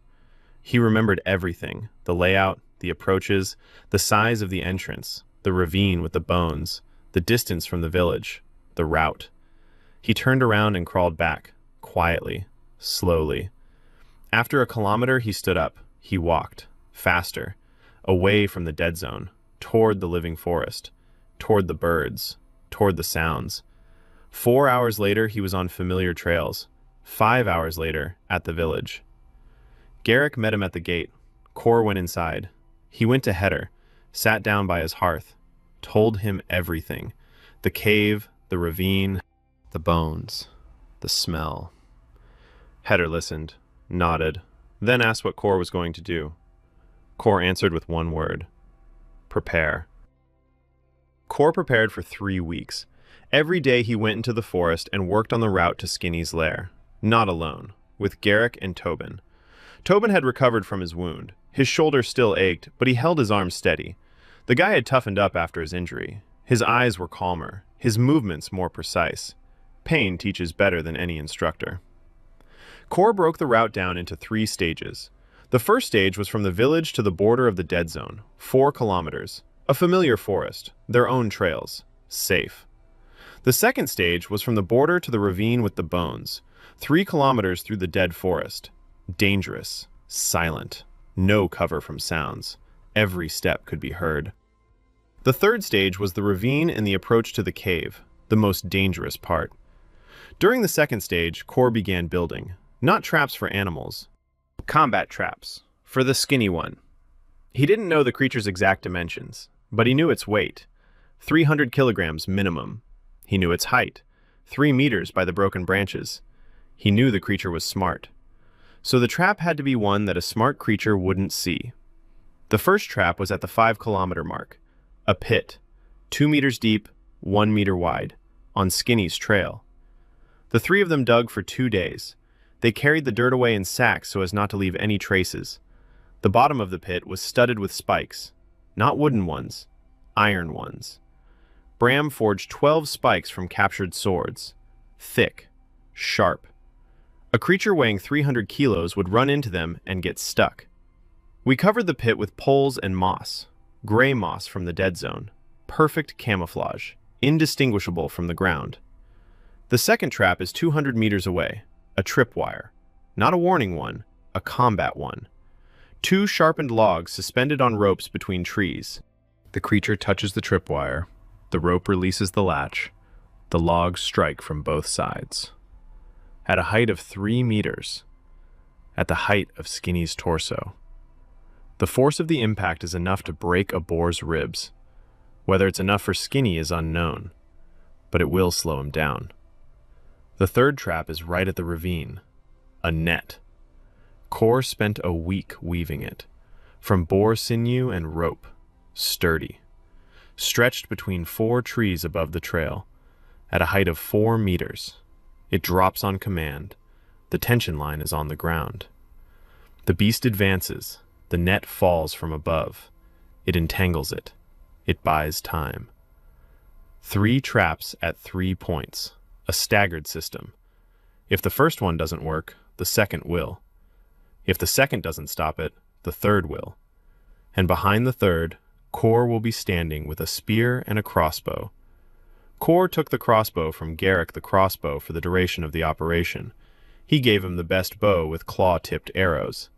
He remembered everything. The layout, the approaches, the size of the entrance, the ravine with the bones, the distance from the village, the route. He turned around and crawled back, quietly, slowly. After a kilometer, he stood up. He walked, faster, away from the dead zone, toward the living forest, toward the birds, toward the sounds. 4 hours later, he was on familiar trails. 5 hours later, at the village. Garrick met him at the gate. Kor went inside. He went to Heder, sat down by his hearth, told him everything. The cave, the ravine, the bones, the smell. Heder listened, nodded, then asked what Kor was going to do. Kor answered with one word. Prepare. Kor prepared for 3 weeks. Every day he went into the forest and worked on the route to Skinny's lair. Not alone, with Garrick and Tobin. Tobin had recovered from his wound. His shoulder still ached, but he held his arm steady. The guy had toughened up after his injury. His eyes were calmer, his movements more precise. Pain teaches better than any instructor. Kor broke the route down into 3 stages. The first stage was from the village to the border of the dead zone, 4 kilometers. A familiar forest, their own trails, safe. The second stage was from the border to the ravine with the bones, 3 kilometers through the dead forest. Dangerous, silent, no cover from sounds. Every step could be heard. The third stage was the ravine and the approach to the cave, the most dangerous part. During the second stage, Kor began building, not traps for animals, combat traps, for the skinny one. He didn't know the creature's exact dimensions, but he knew its weight, 300 kilograms minimum. He knew its height, 3 meters by the broken branches. He knew the creature was smart. So the trap had to be one that a smart creature wouldn't see. The first trap was at the 5-kilometer mark. A pit, 2 meters deep, 1 meter wide, on Skinny's trail. The 3 of them dug for 2 days. They carried the dirt away in sacks so as not to leave any traces. The bottom of the pit was studded with spikes, not wooden ones, iron ones. Bram forged 12 spikes from captured swords, thick, sharp. A creature weighing 300 kilos would run into them and get stuck. We covered the pit with poles and moss, gray moss from the dead zone, perfect camouflage, indistinguishable from the ground. The second trap is 200 meters away, a tripwire, not a warning one, a combat one. 2 sharpened logs suspended on ropes between trees. The creature touches the tripwire, the rope releases the latch, the logs strike from both sides. at a height of 3 meters, at the height of Skinny's torso. The force of the impact is enough to break a boar's ribs. Whether it's enough for Skinny is unknown, but it will slow him down. The third trap is right at the ravine, a net. Core spent a week weaving it, from boar sinew and rope, sturdy, stretched between 4 trees above the trail, at a height of 4 meters. It drops on command. The tension line is on the ground. The beast advances. The net falls from above. It entangles it. It buys time. 3 traps at 3 points, a staggered system. If the first one doesn't work, the second will. If the second doesn't stop it, the third will. And behind the third, Core will be standing with a spear and a crossbow. Core took the crossbow from Garrick the crossbow for the duration of the operation. He gave him the best bow with claw-tipped arrows.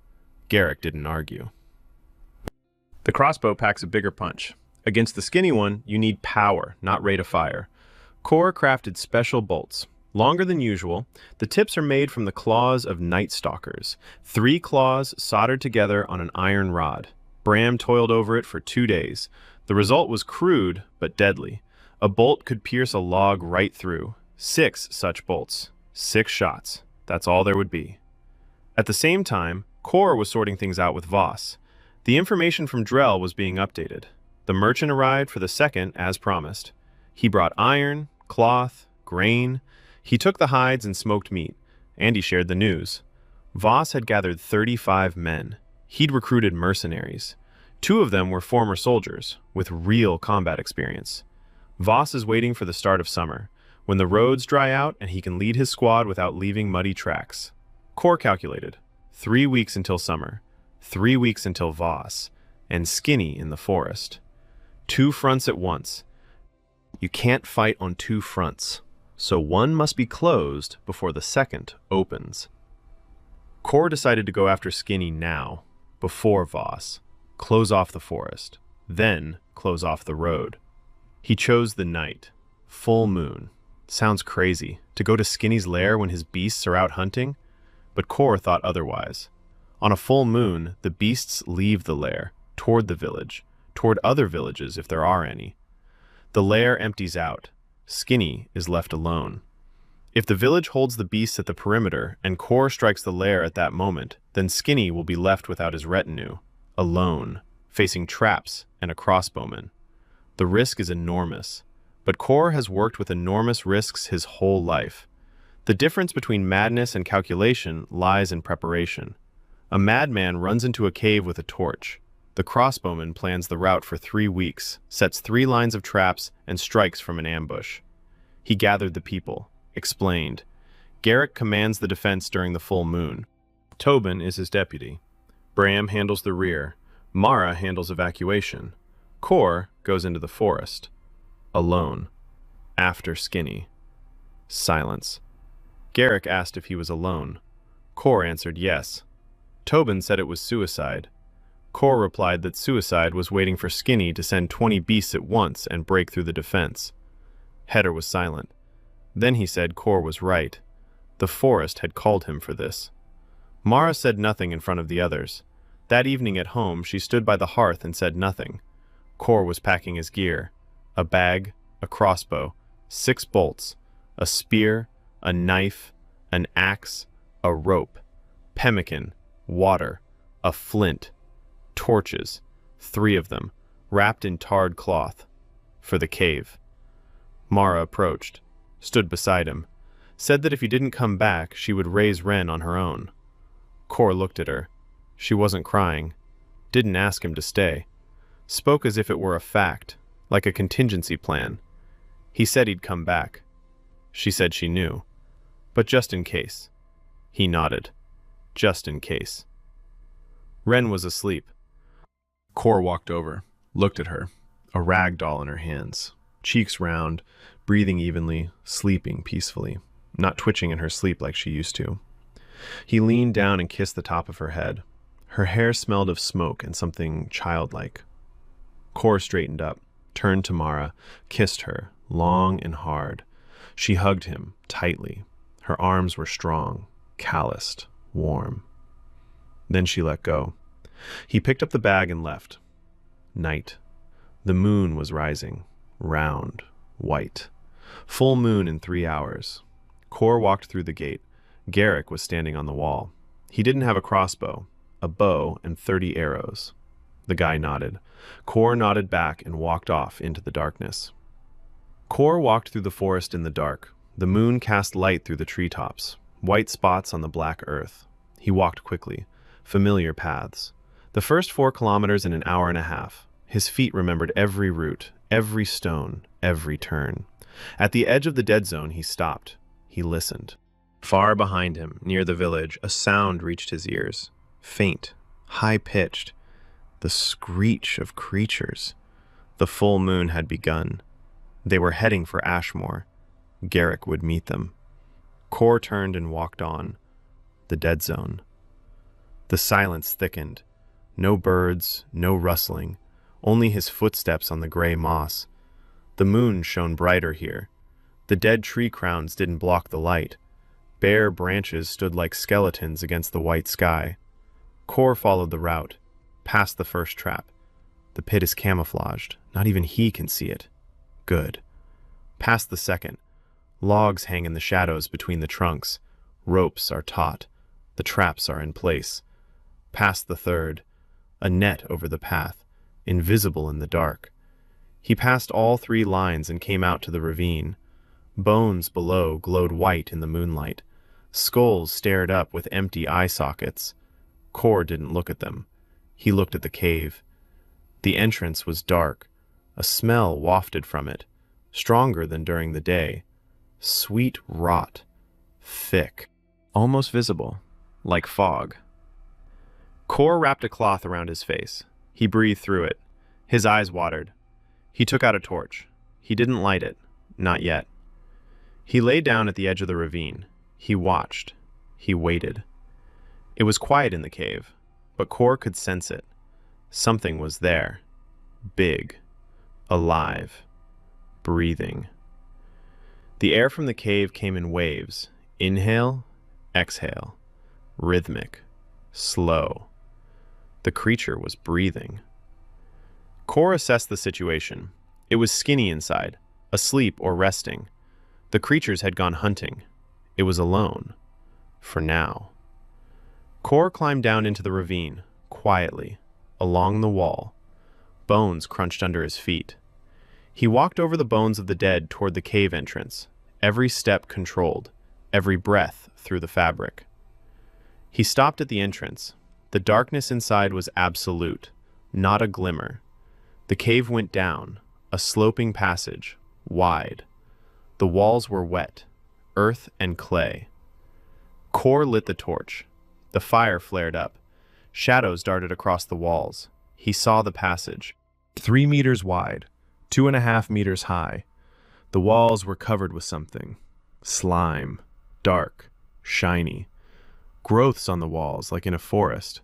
Garrick didn't argue. The crossbow packs a bigger punch. Against the skinny one, you need power, not rate of fire. Core crafted special bolts. Longer than usual, the tips are made from the claws of night stalkers. 3 claws soldered together on an iron rod. Bram toiled over it for 2 days. The result was crude, but deadly. A bolt could pierce a log right through. 6 such bolts. 6 shots. That's all there would be. At the same time, Core was sorting things out with Voss. The information from Drell was being updated. The merchant arrived for the second, as promised. He brought iron, cloth, grain. He took the hides and smoked meat, and he shared the news. Voss had gathered 35 men. He'd recruited mercenaries. 2 of them were former soldiers, with real combat experience. Voss is waiting for the start of summer, when the roads dry out and he can lead his squad without leaving muddy tracks. Core calculated. 3 weeks until summer, 3 weeks until Voss, and Skinny in the forest. 2 fronts at once. You can't fight on 2 fronts, so one must be closed before the second opens. Core decided to go after Skinny now, before Voss, close off the forest, then close off the road. He chose the night, full moon. Sounds crazy, to go to Skinny's lair when his beasts are out hunting, but Core thought otherwise. On a full moon, the beasts leave the lair, toward the village, toward other villages if there are any. The lair empties out. Skinny is left alone. If the village holds the beasts at the perimeter and Core strikes the lair at that moment, then Skinny will be left without his retinue, alone, facing traps and a crossbowman. The risk is enormous, but Core has worked with enormous risks his whole life. The difference between madness and calculation lies in preparation. A madman runs into a cave with a torch. The crossbowman plans the route for 3 weeks, sets 3 lines of traps, and strikes from an ambush. He gathered the people, explained. Garrick commands the defense during the full moon. Tobin is his deputy. Bram handles the rear. Mara handles evacuation. Core goes into the forest. Alone. After Skinny. Silence. Garrick asked if he was alone. Core answered yes. Tobin said it was suicide. Core replied that suicide was waiting for Skinny to send 20 beasts at once and break through the defense. Heder was silent. Then he said Core was right. The forest had called him for this. Mara said nothing in front of the others. That evening at home, she stood by the hearth and said nothing. Core was packing his gear. A bag, a crossbow, 6 bolts, a spear, a knife, an axe, a rope, pemmican, water, a flint, torches, 3 of them, wrapped in tarred cloth, for the cave. Mara approached, stood beside him, said that if he didn't come back, she would raise Ren on her own. Core looked at her. She wasn't crying, didn't ask him to stay, spoke as if it were a fact, like a contingency plan. He said he'd come back. She said she knew. But just in case. He nodded. Just in case. Ren was asleep. Core walked over, looked at her, a rag doll in her hands, cheeks round, breathing evenly, sleeping peacefully, not twitching in her sleep like she used to. He leaned down and kissed the top of her head. Her hair smelled of smoke and something childlike. Core straightened up, turned to Mara, kissed her, long and hard. She hugged him, tightly. Her arms were strong, calloused, warm. Then she let go. He picked up the bag and left. Night. The moon was rising, round, white. Full moon in 3 hours. Kor walked through the gate. Garrick was standing on the wall. He didn't have a crossbow, a bow, and 30 arrows. The guy nodded. Kor nodded back and walked off into the darkness. Kor walked through the forest in the dark. The moon cast light through the treetops, white spots on the black earth. He walked quickly. Familiar paths. The first 4 kilometers in an hour and a half. His feet remembered every route, every stone, every turn. At the edge of the dead zone, he stopped. He listened. Far behind him, near the village, a sound reached his ears. Faint, high-pitched. The screech of creatures. The full moon had begun. They were heading for Ashmore. Garrick would meet them. Kor turned and walked on. The dead zone. The silence thickened. No birds, no rustling, only his footsteps on the gray moss. The moon shone brighter here. The dead tree crowns didn't block the light. Bare branches stood like skeletons against the white sky. Kor followed the route, past the first trap. The pit is camouflaged. Not even he can see it. Good. Past the second. Logs hang in the shadows between the trunks. Ropes are taut. The traps are in place. Past the third. A net over the path, invisible in the dark. He passed all 3 lines and came out to the ravine. Bones below glowed white in the moonlight. Skulls stared up with empty eye sockets. Kor didn't look at them. He looked at the cave. The entrance was dark. A smell wafted from it, stronger than during the day. Sweet rot. Thick. Almost visible, like fog. Kor wrapped a cloth around his face. He breathed through it. His eyes watered. He took out a torch. He didn't light it. Not yet. He lay down at the edge of the ravine. He watched. He waited. It was quiet in the cave, but Kor could sense it. Something was there. Big. Alive. Breathing. The air from the cave came in waves. Inhale, exhale. Rhythmic. Slow. The creature was breathing. Kor assessed the situation. It was skinny inside, asleep or resting. The creatures had gone hunting. It was alone. For now. Kor climbed down into the ravine, quietly, along the wall. Bones crunched under his feet. He walked over the bones of the dead toward the cave entrance, every step controlled, every breath through the fabric. He stopped at the entrance. The darkness inside was absolute, not a glimmer. The cave went down, a sloping passage, wide. The walls were wet, earth and clay. Kor lit the torch. The fire flared up. Shadows darted across the walls. He saw the passage. 3 meters wide, 2.5 meters high. The walls were covered with something. Slime, dark, shiny. Growths on the walls, like in a forest.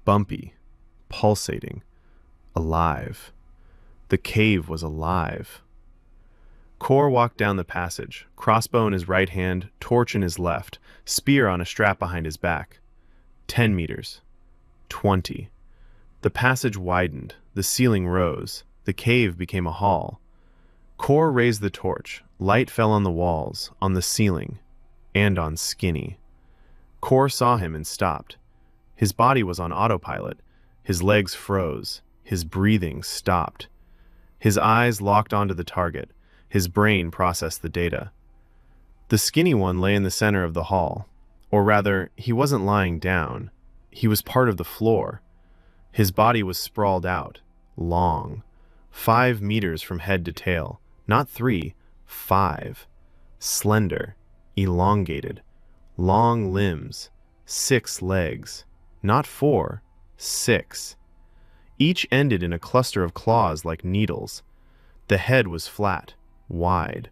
Bumpy, pulsating, alive. The cave was alive. Kor walked down the passage, crossbow in his right hand, torch in his left, spear on a strap behind his back. 10 meters. 20. The passage widened, the ceiling rose, the cave became a hall. Kor raised the torch, light fell on the walls, on the ceiling, and on Skinny. Kor saw him and stopped. His body was on autopilot, his legs froze, his breathing stopped. His eyes locked onto the target, his brain processed the data. The skinny one lay in the center of the hall, or rather, he wasn't lying down, he was part of the floor. His body was sprawled out, long, 5 meters from head to tail, not 3, 5. Slender, elongated, long limbs, 6 legs, not 4, 6. Each ended in a cluster of claws like needles. The head was flat, wide,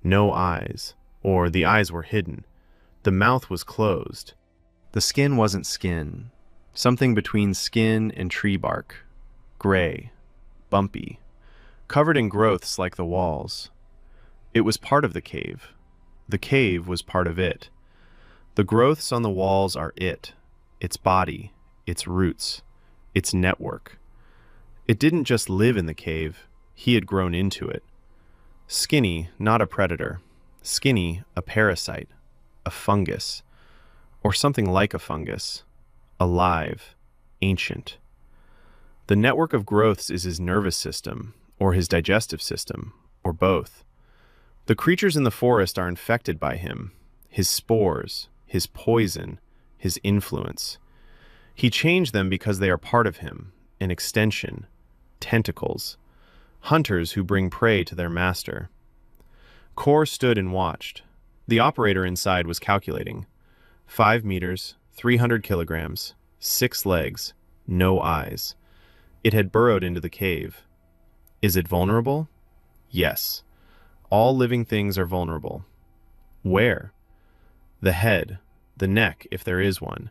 no eyes, or the eyes were hidden. The mouth was closed. The skin wasn't skin, something between skin and tree bark, gray, bumpy, covered in growths like the walls. It was part of the cave. The cave was part of it. The growths on the walls are its body, its roots, its network. It didn't just live in the cave, he had grown into it. Skinny, not a predator. Skinny, a parasite, a fungus, or something like a fungus. Alive, ancient. The network of growths is his nervous system, or his digestive system, or both. The creatures in the forest are infected by him, his spores, his poison, his influence. He changed them because they are part of him, an extension, tentacles, hunters who bring prey to their master. Kor stood and watched. The operator inside was calculating. 5 meters, 300 kilograms, 6 legs, no eyes. It had burrowed into the cave. Is it vulnerable? Yes. All living things are vulnerable. Where? The head, the neck, if there is one,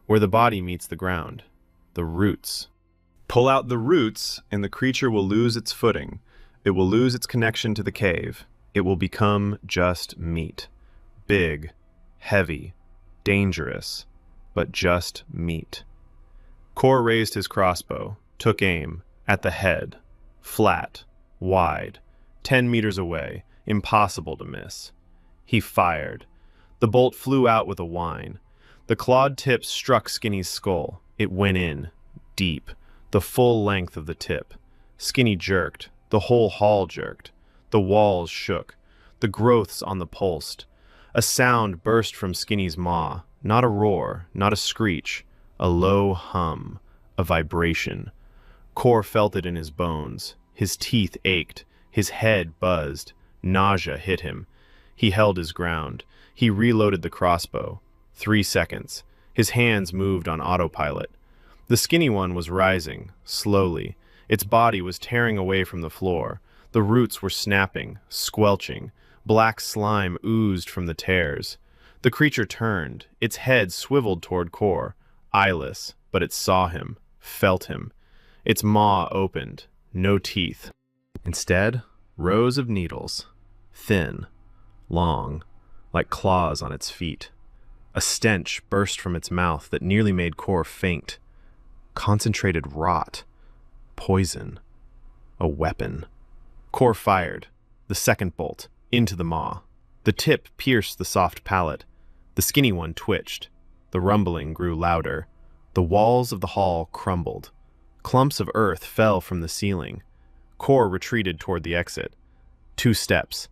where the body meets the ground. The roots. Pull out the roots, and the creature will lose its footing. It will lose its connection to the cave. It will become just meat. Big, heavy, dangerous, but just meat. Kor raised his crossbow, took aim, at the head. Flat, wide, 10 meters away, impossible to miss. He fired. The bolt flew out with a whine. The clawed tip struck Skinny's skull. It went in, deep, the full length of the tip. Skinny jerked. The whole hall jerked. The walls shook. The growths on the pulsed. A sound burst from Skinny's maw. Not a roar, not a screech. A low hum. A vibration. Kor felt it in his bones. His teeth ached. His head buzzed. Nausea hit him. He held his ground. He reloaded the crossbow. 3 seconds. His hands moved on autopilot. The skinny one was rising, slowly. Its body was tearing away from the floor. The roots were snapping, squelching. Black slime oozed from the tears. The creature turned. Its head swiveled toward Kor, eyeless, but it saw him, felt him. Its maw opened. No teeth. Instead, rows of needles. Thin, long, like claws on its feet. A stench burst from its mouth that nearly made Kor faint. Concentrated rot. Poison. A weapon. Kor fired. The second bolt. Into the maw. The tip pierced the soft palate. The skinny one twitched. The rumbling grew louder. The walls of the hall crumbled. Clumps of earth fell from the ceiling. Kor retreated toward the exit. 2 steps.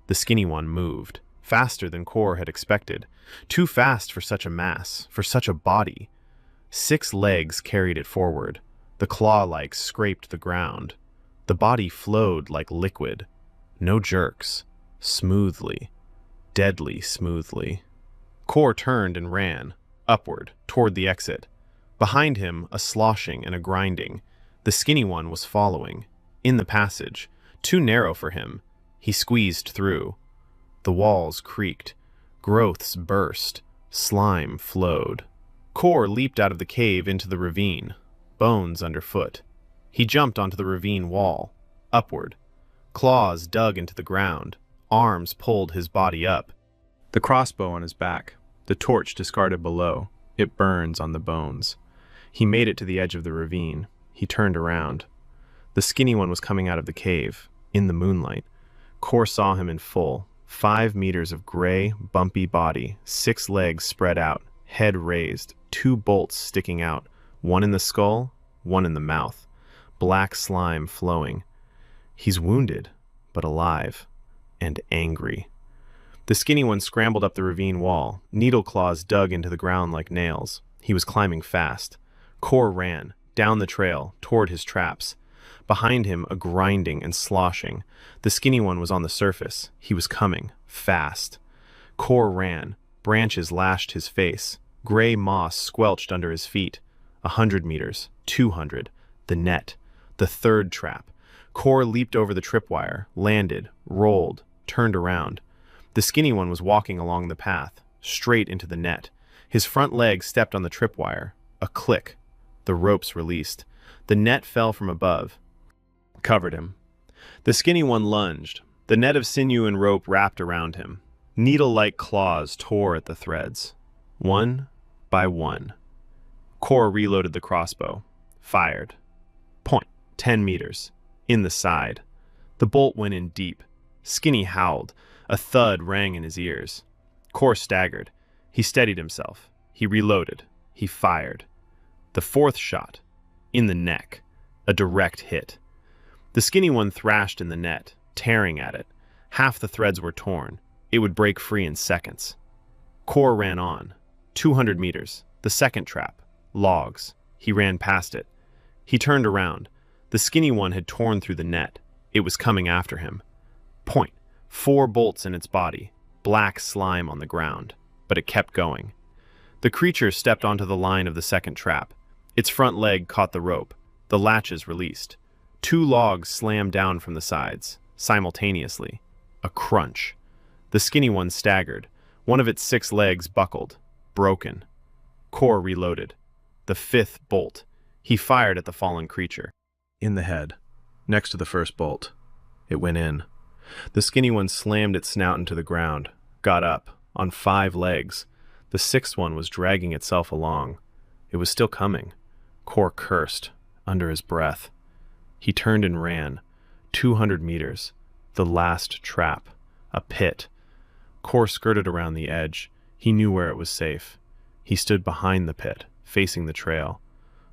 The skinny one moved. Faster than Kor had expected. Too fast for such a mass, for such a body. 6 legs carried it forward. The claw-like scraped the ground. The body flowed like liquid. No jerks. Smoothly. Deadly smoothly. Kor turned and ran, upward, toward the exit. Behind him, a sloshing and a grinding. The skinny one was following. In the passage. Too narrow for him. He squeezed through. The walls creaked. Growths burst. Slime flowed. Kor leaped out of the cave into the ravine. Bones underfoot. He jumped onto the ravine wall. Upward. Claws dug into the ground. Arms pulled his body up. The crossbow on his back. The torch discarded below. It burns on the bones. He made it to the edge of the ravine. He turned around. The skinny one was coming out of the cave, in the moonlight. Kor saw him in full. 5 meters of gray, bumpy body, 6 legs spread out, head raised, 2 bolts sticking out, one in the skull, one in the mouth. Black slime flowing. He's wounded, but alive, and angry. The skinny one scrambled up the ravine wall. Needle claws dug into the ground like nails. He was climbing fast. Kor ran, down the trail, toward his traps. Behind him, a grinding and sloshing. The skinny one was on the surface. He was coming, fast. Kor ran. Branches lashed his face. Gray moss squelched under his feet. 100 meters, 200. The net. The 3rd trap. Kor leaped over the tripwire, landed, rolled, turned around. The skinny one was walking along the path, straight into the net. His front leg stepped on the tripwire. A click. The ropes released. The net fell from above. Covered him. The skinny one lunged. The net of sinew and rope wrapped around him. Needle-like claws tore at the threads. one by one. Kor reloaded the crossbow. Fired. Point. 10 meters. In the side. The bolt went in deep. Skinny howled. A thud rang in his ears. Kor staggered. He steadied himself. He reloaded. He fired. The fourth shot. In the neck. A direct hit. The skinny one thrashed in the net, tearing at it. Half the threads were torn. It would break free in seconds. Kor ran on. 200 meters. The second trap. Logs. He ran past it. He turned around. The skinny one had torn through the net. It was coming after him. Point. 4 bolts in its body. Black slime on the ground. But it kept going. The creature stepped onto the line of the second trap. Its front leg caught the rope. The latches released. 2 logs slammed down from the sides, simultaneously. A crunch. The skinny one staggered. One of its 6 legs buckled. Broken. Kor reloaded. The 5th bolt. He fired at the fallen creature. In the head. Next to the first bolt. It went in. The skinny one slammed its snout into the ground. Got up. On 5 legs. The 6th one was dragging itself along. It was still coming. Kor cursed. Under his breath. He turned and ran. 200 meters. The last trap. A pit. Kor skirted around the edge. He knew where it was safe. He stood behind the pit, facing the trail.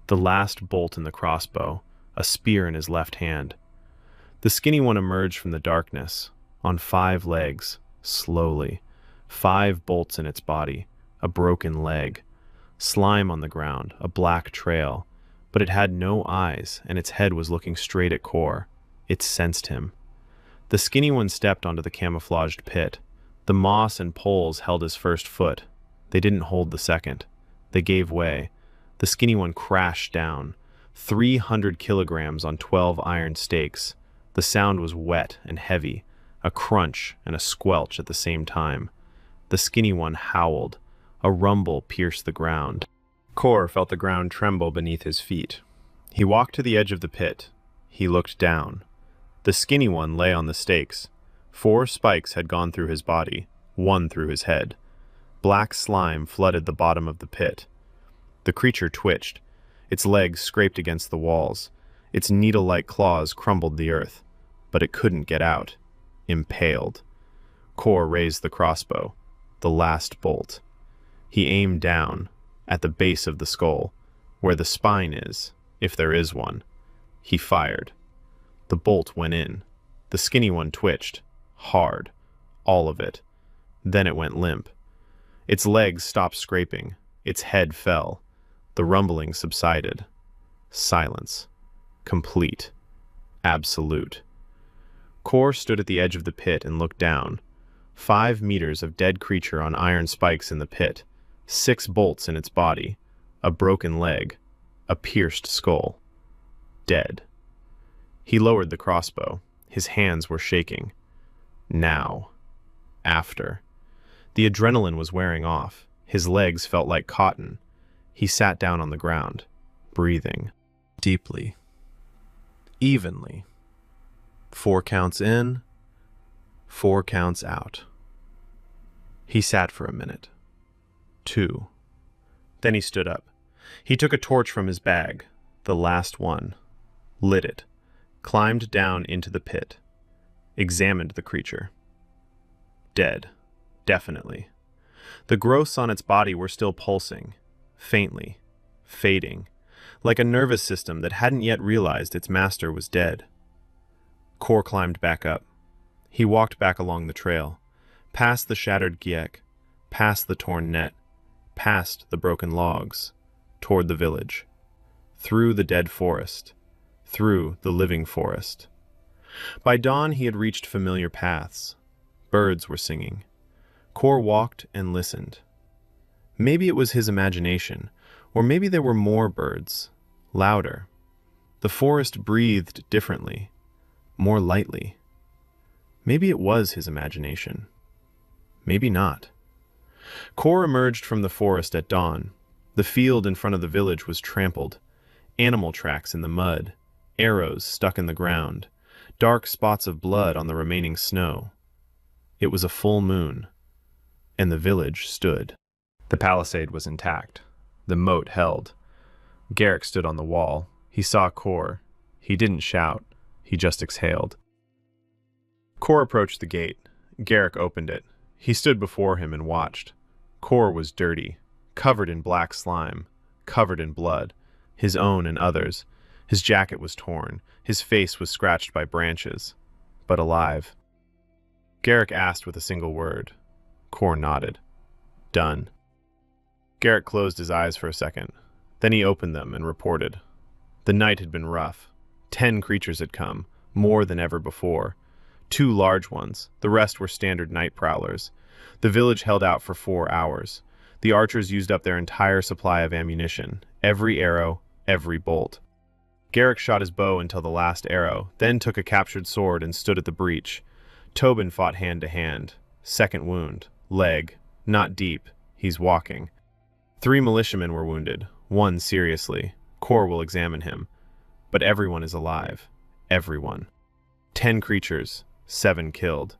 The last bolt in the crossbow. A spear in his left hand. The skinny one emerged from the darkness. On 5 legs. Slowly. 5 bolts in its body. A broken leg. Slime on the ground. A black trail. But it had no eyes, and its head was looking straight at Kor. It sensed him. The skinny one stepped onto the camouflaged pit. The moss and poles held his first foot. They didn't hold the second. They gave way. The skinny one crashed down. 300 kilograms on 12 iron stakes. The sound was wet and heavy, a crunch and a squelch at the same time. The skinny one howled. A rumble pierced the ground. Kor felt the ground tremble beneath his feet. He walked to the edge of the pit. He looked down. The skinny one lay on the stakes. 4 spikes had gone through his body, 1 through his head. Black slime flooded the bottom of the pit. The creature twitched. Its legs scraped against the walls. Its needle-like claws crumbled the earth. But it couldn't get out. Impaled. Kor raised the crossbow. The last bolt. He aimed down. At the base of the skull, where the spine is, if there is one. He fired. The bolt went in. The skinny one twitched. Hard. All of it. Then it went limp. Its legs stopped scraping. Its head fell. The rumbling subsided. Silence. Complete. Absolute. Kor stood at the edge of the pit and looked down. 5 meters of dead creature on iron spikes in the pit. 6 bolts in its body, a broken leg, a pierced skull. Dead. He lowered the crossbow. His hands were shaking. Now. After. The adrenaline was wearing off. His legs felt like cotton. He sat down on the ground, breathing. Deeply. Evenly. 4 counts in, 4 counts out. He sat for a minute. 2. Then he stood up. He took a torch from his bag, the last one, lit it, climbed down into the pit, examined the creature. Dead, definitely. The growths on its body were still pulsing, faintly, fading, like a nervous system that hadn't yet realized its master was dead. Kor climbed back up. He walked back along the trail, past the shattered gyek, past the torn net, past the broken logs, toward the village, through the dead forest, through the living forest. By dawn he had reached familiar paths. Birds were singing. Kor walked and listened. Maybe it was his imagination, or maybe there were more birds, louder. The forest breathed differently, more lightly. Maybe it was his imagination. Maybe not. Kor emerged from the forest at dawn. The field in front of the village was trampled. Animal tracks in the mud, arrows stuck in the ground, dark spots of blood on the remaining snow. It was a full moon, and the village stood. The palisade was intact. The moat held. Garrick stood on the wall. He saw Kor. He didn't shout. He just exhaled. Kor approached the gate. Garrick opened it. He stood before him and watched. Kor was dirty, covered in black slime, covered in blood, his own and others'. His jacket was torn. His face was scratched by branches, but alive. Garrick asked with a single word. Kor nodded. Done. Garrick closed his eyes for a second. Then he opened them and reported. The night had been rough. 10 creatures had come, more than ever before. 2 large ones. The rest were standard night prowlers. The village held out for 4 hours. The archers used up their entire supply of ammunition. Every arrow, every bolt. Garrick shot his bow until the last arrow, then took a captured sword and stood at the breach. Tobin fought hand to hand. Second wound. Leg. Not deep. He's walking. 3 militiamen were wounded. 1 seriously. Kor will examine him. But everyone is alive. Everyone. 10 creatures. 7 killed.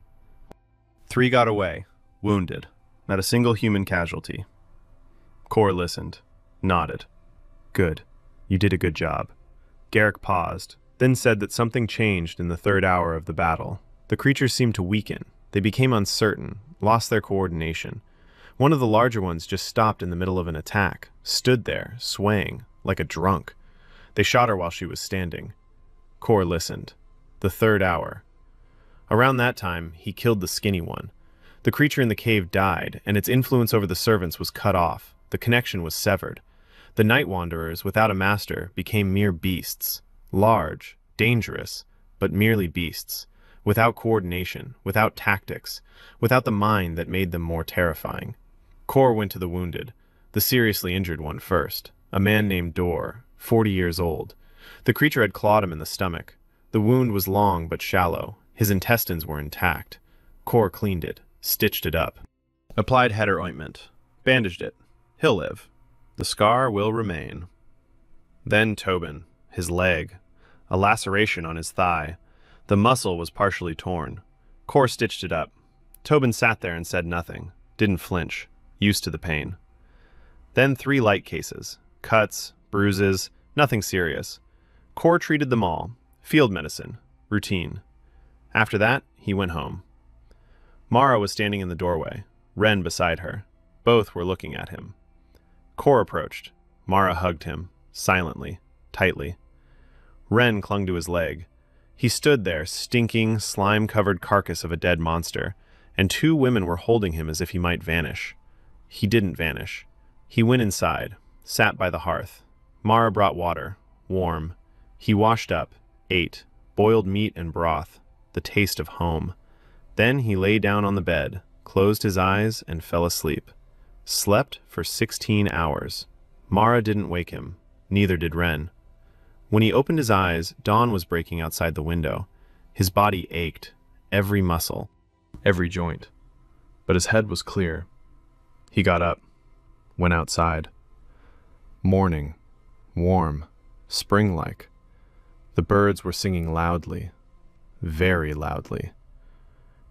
3 got away. Wounded. Not a single human casualty. Kor listened. Nodded. Good. You did a good job. Garrick paused, then said that something changed in the 3rd hour of the battle. The creatures seemed to weaken. They became uncertain, lost their coordination. One of the larger ones just stopped in the middle of an attack, stood there, swaying, like a drunk. They shot her while she was standing. Kor listened. The 3rd hour. Around that time, he killed the skinny one. The creature in the cave died, and its influence over the servants was cut off. The connection was severed. The night wanderers, without a master, became mere beasts. Large, dangerous, but merely beasts. Without coordination, without tactics, without the mind that made them more terrifying. Kor went to the wounded, the seriously injured one first, a man named Dor, 40 years old. The creature had clawed him in the stomach. The wound was long but shallow. His intestines were intact. Kor cleaned it, stitched it up. Applied header ointment. Bandaged it. He'll live. The scar will remain. Then Tobin, his leg. A laceration on his thigh. The muscle was partially torn. Kor stitched it up. Tobin sat there and said nothing. Didn't flinch. Used to the pain. Then 3 light cases. Cuts, bruises, nothing serious. Kor treated them all. Field medicine. Routine. After that, he went home. Mara was standing in the doorway. Ren beside her. Both were looking at him. Kor approached. Mara hugged him, silently, tightly. Ren clung to his leg. He stood there, stinking, slime-covered carcass of a dead monster, and 2 women were holding him as if he might vanish. He didn't vanish. He went inside, sat by the hearth. Mara brought water, warm. He washed up, ate, boiled meat and broth, the taste of home. Then he lay down on the bed, closed his eyes, and fell asleep. Slept for 16 hours. Mara didn't wake him. Neither did Ren. When he opened his eyes, dawn was breaking outside the window. His body ached, every muscle, every joint. But his head was clear. He got up, went outside. Morning, warm, spring-like. The birds were singing loudly, very loudly.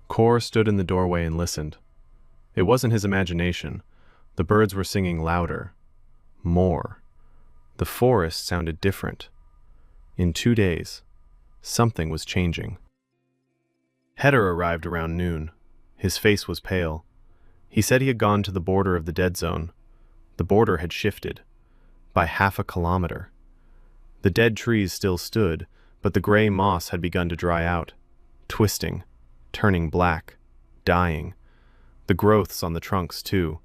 Kor stood in the doorway and listened. It wasn't his imagination. The birds were singing louder, more. The forest sounded different. In 2 days, something was changing. Heder arrived around noon. His face was pale. He said he had gone to the border of the dead zone. The border had shifted by half a kilometer. The dead trees still stood, but the gray moss had begun to dry out, twisting, turning black, dying. The growths on the trunks, too.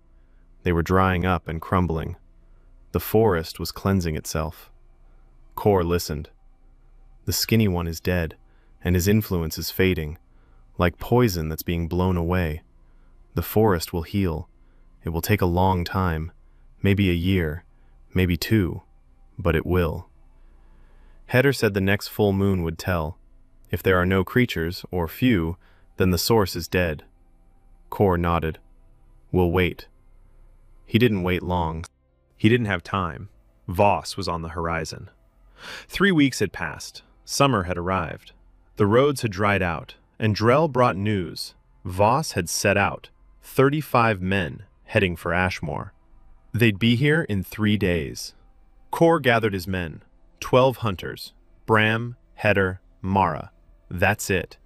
They were drying up and crumbling. The forest was cleansing itself. Kor listened. The skinny one is dead, and his influence is fading, like poison that's being blown away. The forest will heal. It will take a long time, maybe a year, maybe 2, but it will. Heder said the next full moon would tell. If there are no creatures, or few, then the source is dead. Kor nodded. We'll wait. He didn't wait long. He didn't have time. Voss was on the horizon. 3 weeks had passed. Summer had arrived. The roads had dried out, and Drell brought news. Voss had set out. 35 men heading for Ashmore. They'd be here in 3 days. Kor gathered his men, 12 hunters, Bram, Heder, Mara. That's it.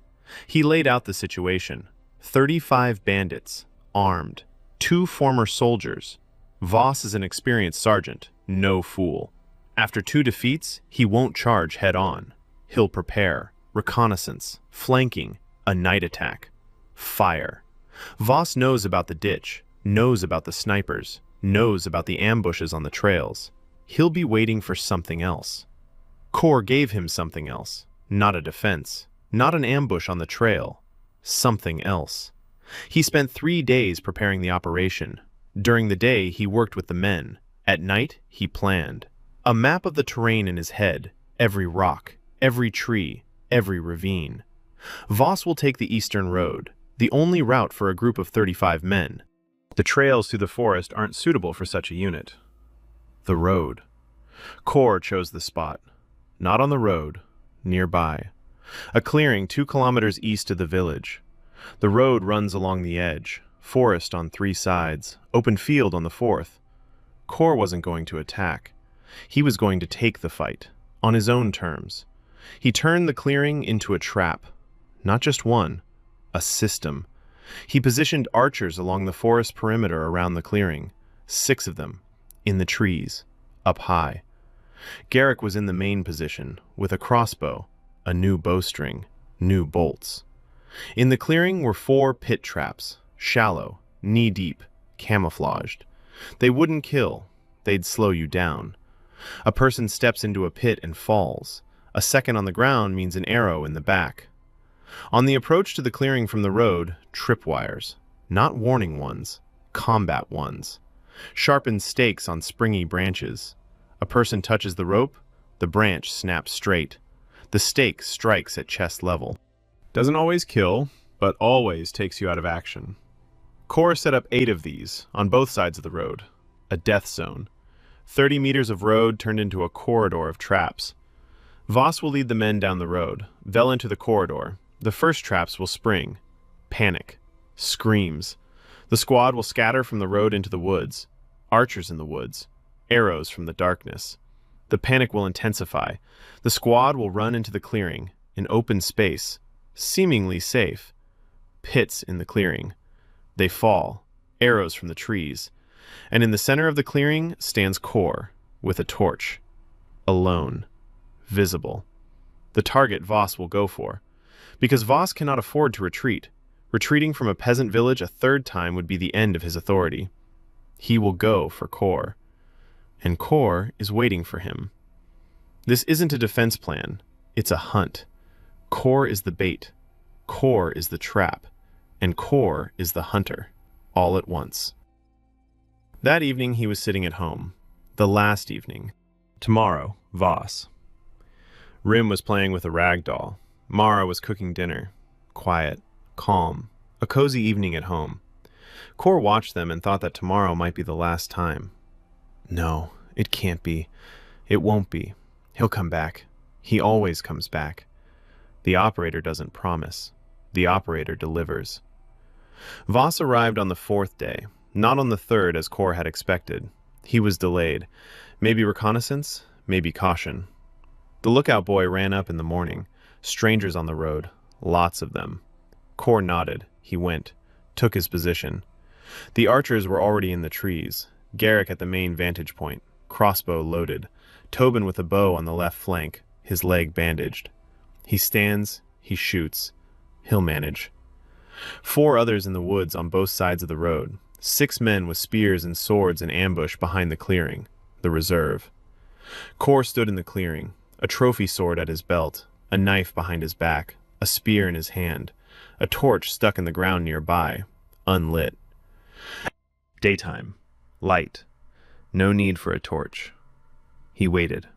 He laid out the situation. 35 bandits, armed, 2 former soldiers. Voss is an experienced sergeant, no fool. After 2 defeats, he won't charge head-on. He'll prepare, reconnaissance, flanking, a night attack. Fire. Voss knows about the ditch, knows about the snipers, knows about the ambushes on the trails. He'll be waiting for something else. Kor gave him something else. Not a defense, not an ambush on the trail. Something else. He spent 3 days preparing the operation. During the day, he worked with the men. At night, he planned. A map of the terrain in his head, every rock, every tree, every ravine. Voss will take the eastern road, the only route for a group of 35 men. The trails through the forest aren't suitable for such a unit. The road. Kor chose the spot. Not on the road, nearby. A clearing 2 kilometers east of the village. The road runs along the edge, forest on 3 sides, open field on the 4th. Kor wasn't going to attack. He was going to take the fight, on his own terms. He turned the clearing into a trap. Not just one, a system. He positioned archers along the forest perimeter around the clearing, 6 of them, in the trees, up high. Garrick was in the main position, with a crossbow, a new bowstring, new bolts. In the clearing were 4 pit traps, shallow, knee-deep, camouflaged. They wouldn't kill, they'd slow you down. A person steps into a pit and falls. A second on the ground means an arrow in the back. On the approach to the clearing from the road, tripwires. Not warning ones, combat ones. Sharpened stakes on springy branches. A person touches the rope, the branch snaps straight. The stake strikes at chest level. Doesn't always kill, but always takes you out of action. Kor set up 8 of these, on both sides of the road. A death zone. 30 meters of road turned into a corridor of traps. Voss will lead the men down the road. They'll enter the corridor. The first traps will spring. Panic. Screams. The squad will scatter from the road into the woods. Archers in the woods. Arrows from the darkness. The panic will intensify. The squad will run into the clearing, in open space, seemingly safe. Pits in the clearing. They fall. Arrows from the trees. And in the center of the clearing stands Kor, with a torch. Alone. Visible. The target Voss will go for. Because Voss cannot afford to retreat. Retreating from a peasant village a 3rd time would be the end of his authority. He will go for Kor. And Kor is waiting for him. This isn't a defense plan. It's a hunt. Kor is the bait. Kor is the trap. And Kor is the hunter. All at once. That evening he was sitting at home. The last evening. Tomorrow, Voss. Rim was playing with a rag doll. Mara was cooking dinner. Quiet, calm, a cozy evening at home. Kor watched them and thought that tomorrow might be the last time. No, it can't be. It won't be. He'll come back. He always comes back. The operator doesn't promise. The operator delivers. Voss arrived on the 4th day, not on the 3rd as Kor had expected. He was delayed. Maybe reconnaissance, maybe caution. The lookout boy ran up in the morning. Strangers on the road, lots of them. Kor nodded. He went, took his position. The archers were already in the trees. Garrick at the main vantage point, crossbow loaded. Tobin with a bow on the left flank, his leg bandaged. He stands, he shoots. He'll manage. 4 others in the woods on both sides of the road. 6 men with spears and swords in ambush behind the clearing, the reserve. Kor stood in the clearing, a trophy sword at his belt, a knife behind his back, a spear in his hand, a torch stuck in the ground nearby, unlit. Daytime. Light. No need for a torch. He waited.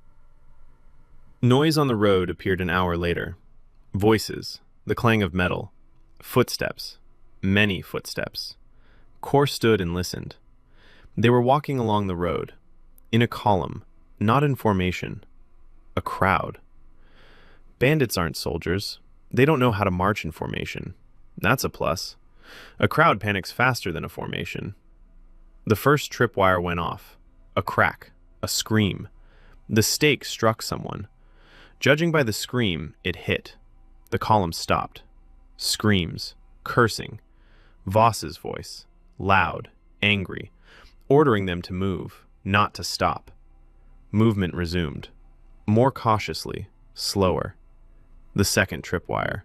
Noise on the road appeared an hour later. Voices, the clang of metal, footsteps, many footsteps. Kor stood and listened. They were walking along the road, in a column, not in formation. A crowd. Bandits aren't soldiers. They don't know how to march in formation. That's a plus. A crowd panics faster than a formation. The first tripwire went off. A crack. A scream. The stake struck someone. Judging by the scream, it hit. The column stopped. Screams. Cursing. Voss's voice. Loud. Angry. Ordering them to move, not to stop. Movement resumed. More cautiously. Slower. The second tripwire.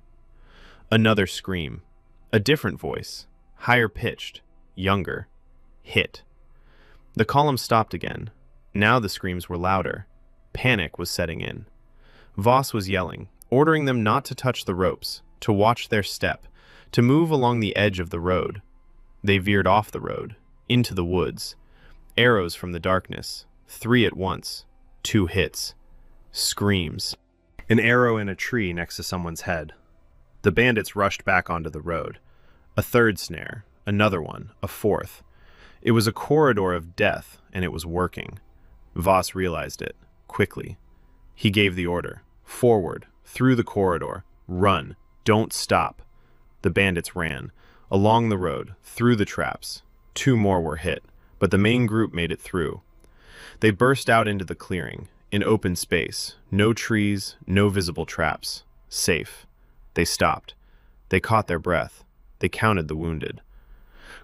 Another scream. A different voice. Higher pitched. Younger. Hit. The column stopped again. Now the screams were louder. Panic was setting in. Voss was yelling, ordering them not to touch the ropes, to watch their step, to move along the edge of the road. They veered off the road, into the woods. Arrows from the darkness. 3 at once. 2 hits. Screams. An arrow in a tree next to someone's head. The bandits rushed back onto the road. A third snare. Another one. A fourth. It was a corridor of death, and it was working. Voss realized it, quickly. He gave the order. Forward, through the corridor. Run. Don't stop. The bandits ran. Along the road, through the traps. 2 more were hit, but the main group made it through. They burst out into the clearing, in open space. No trees, no visible traps. Safe. They stopped. They caught their breath. They counted the wounded.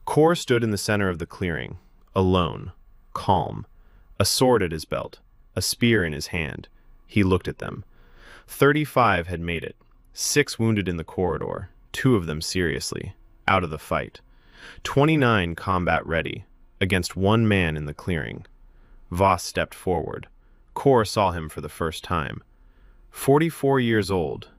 Kor stood in the center of the clearing, alone, calm, a sword at his belt, a spear in his hand. He looked at them. 35 had made it, 6 wounded in the corridor, 2 of them seriously, out of the fight. 29 combat ready, against 1 man in the clearing. Voss stepped forward. Kor saw him for the first time. 44 years old,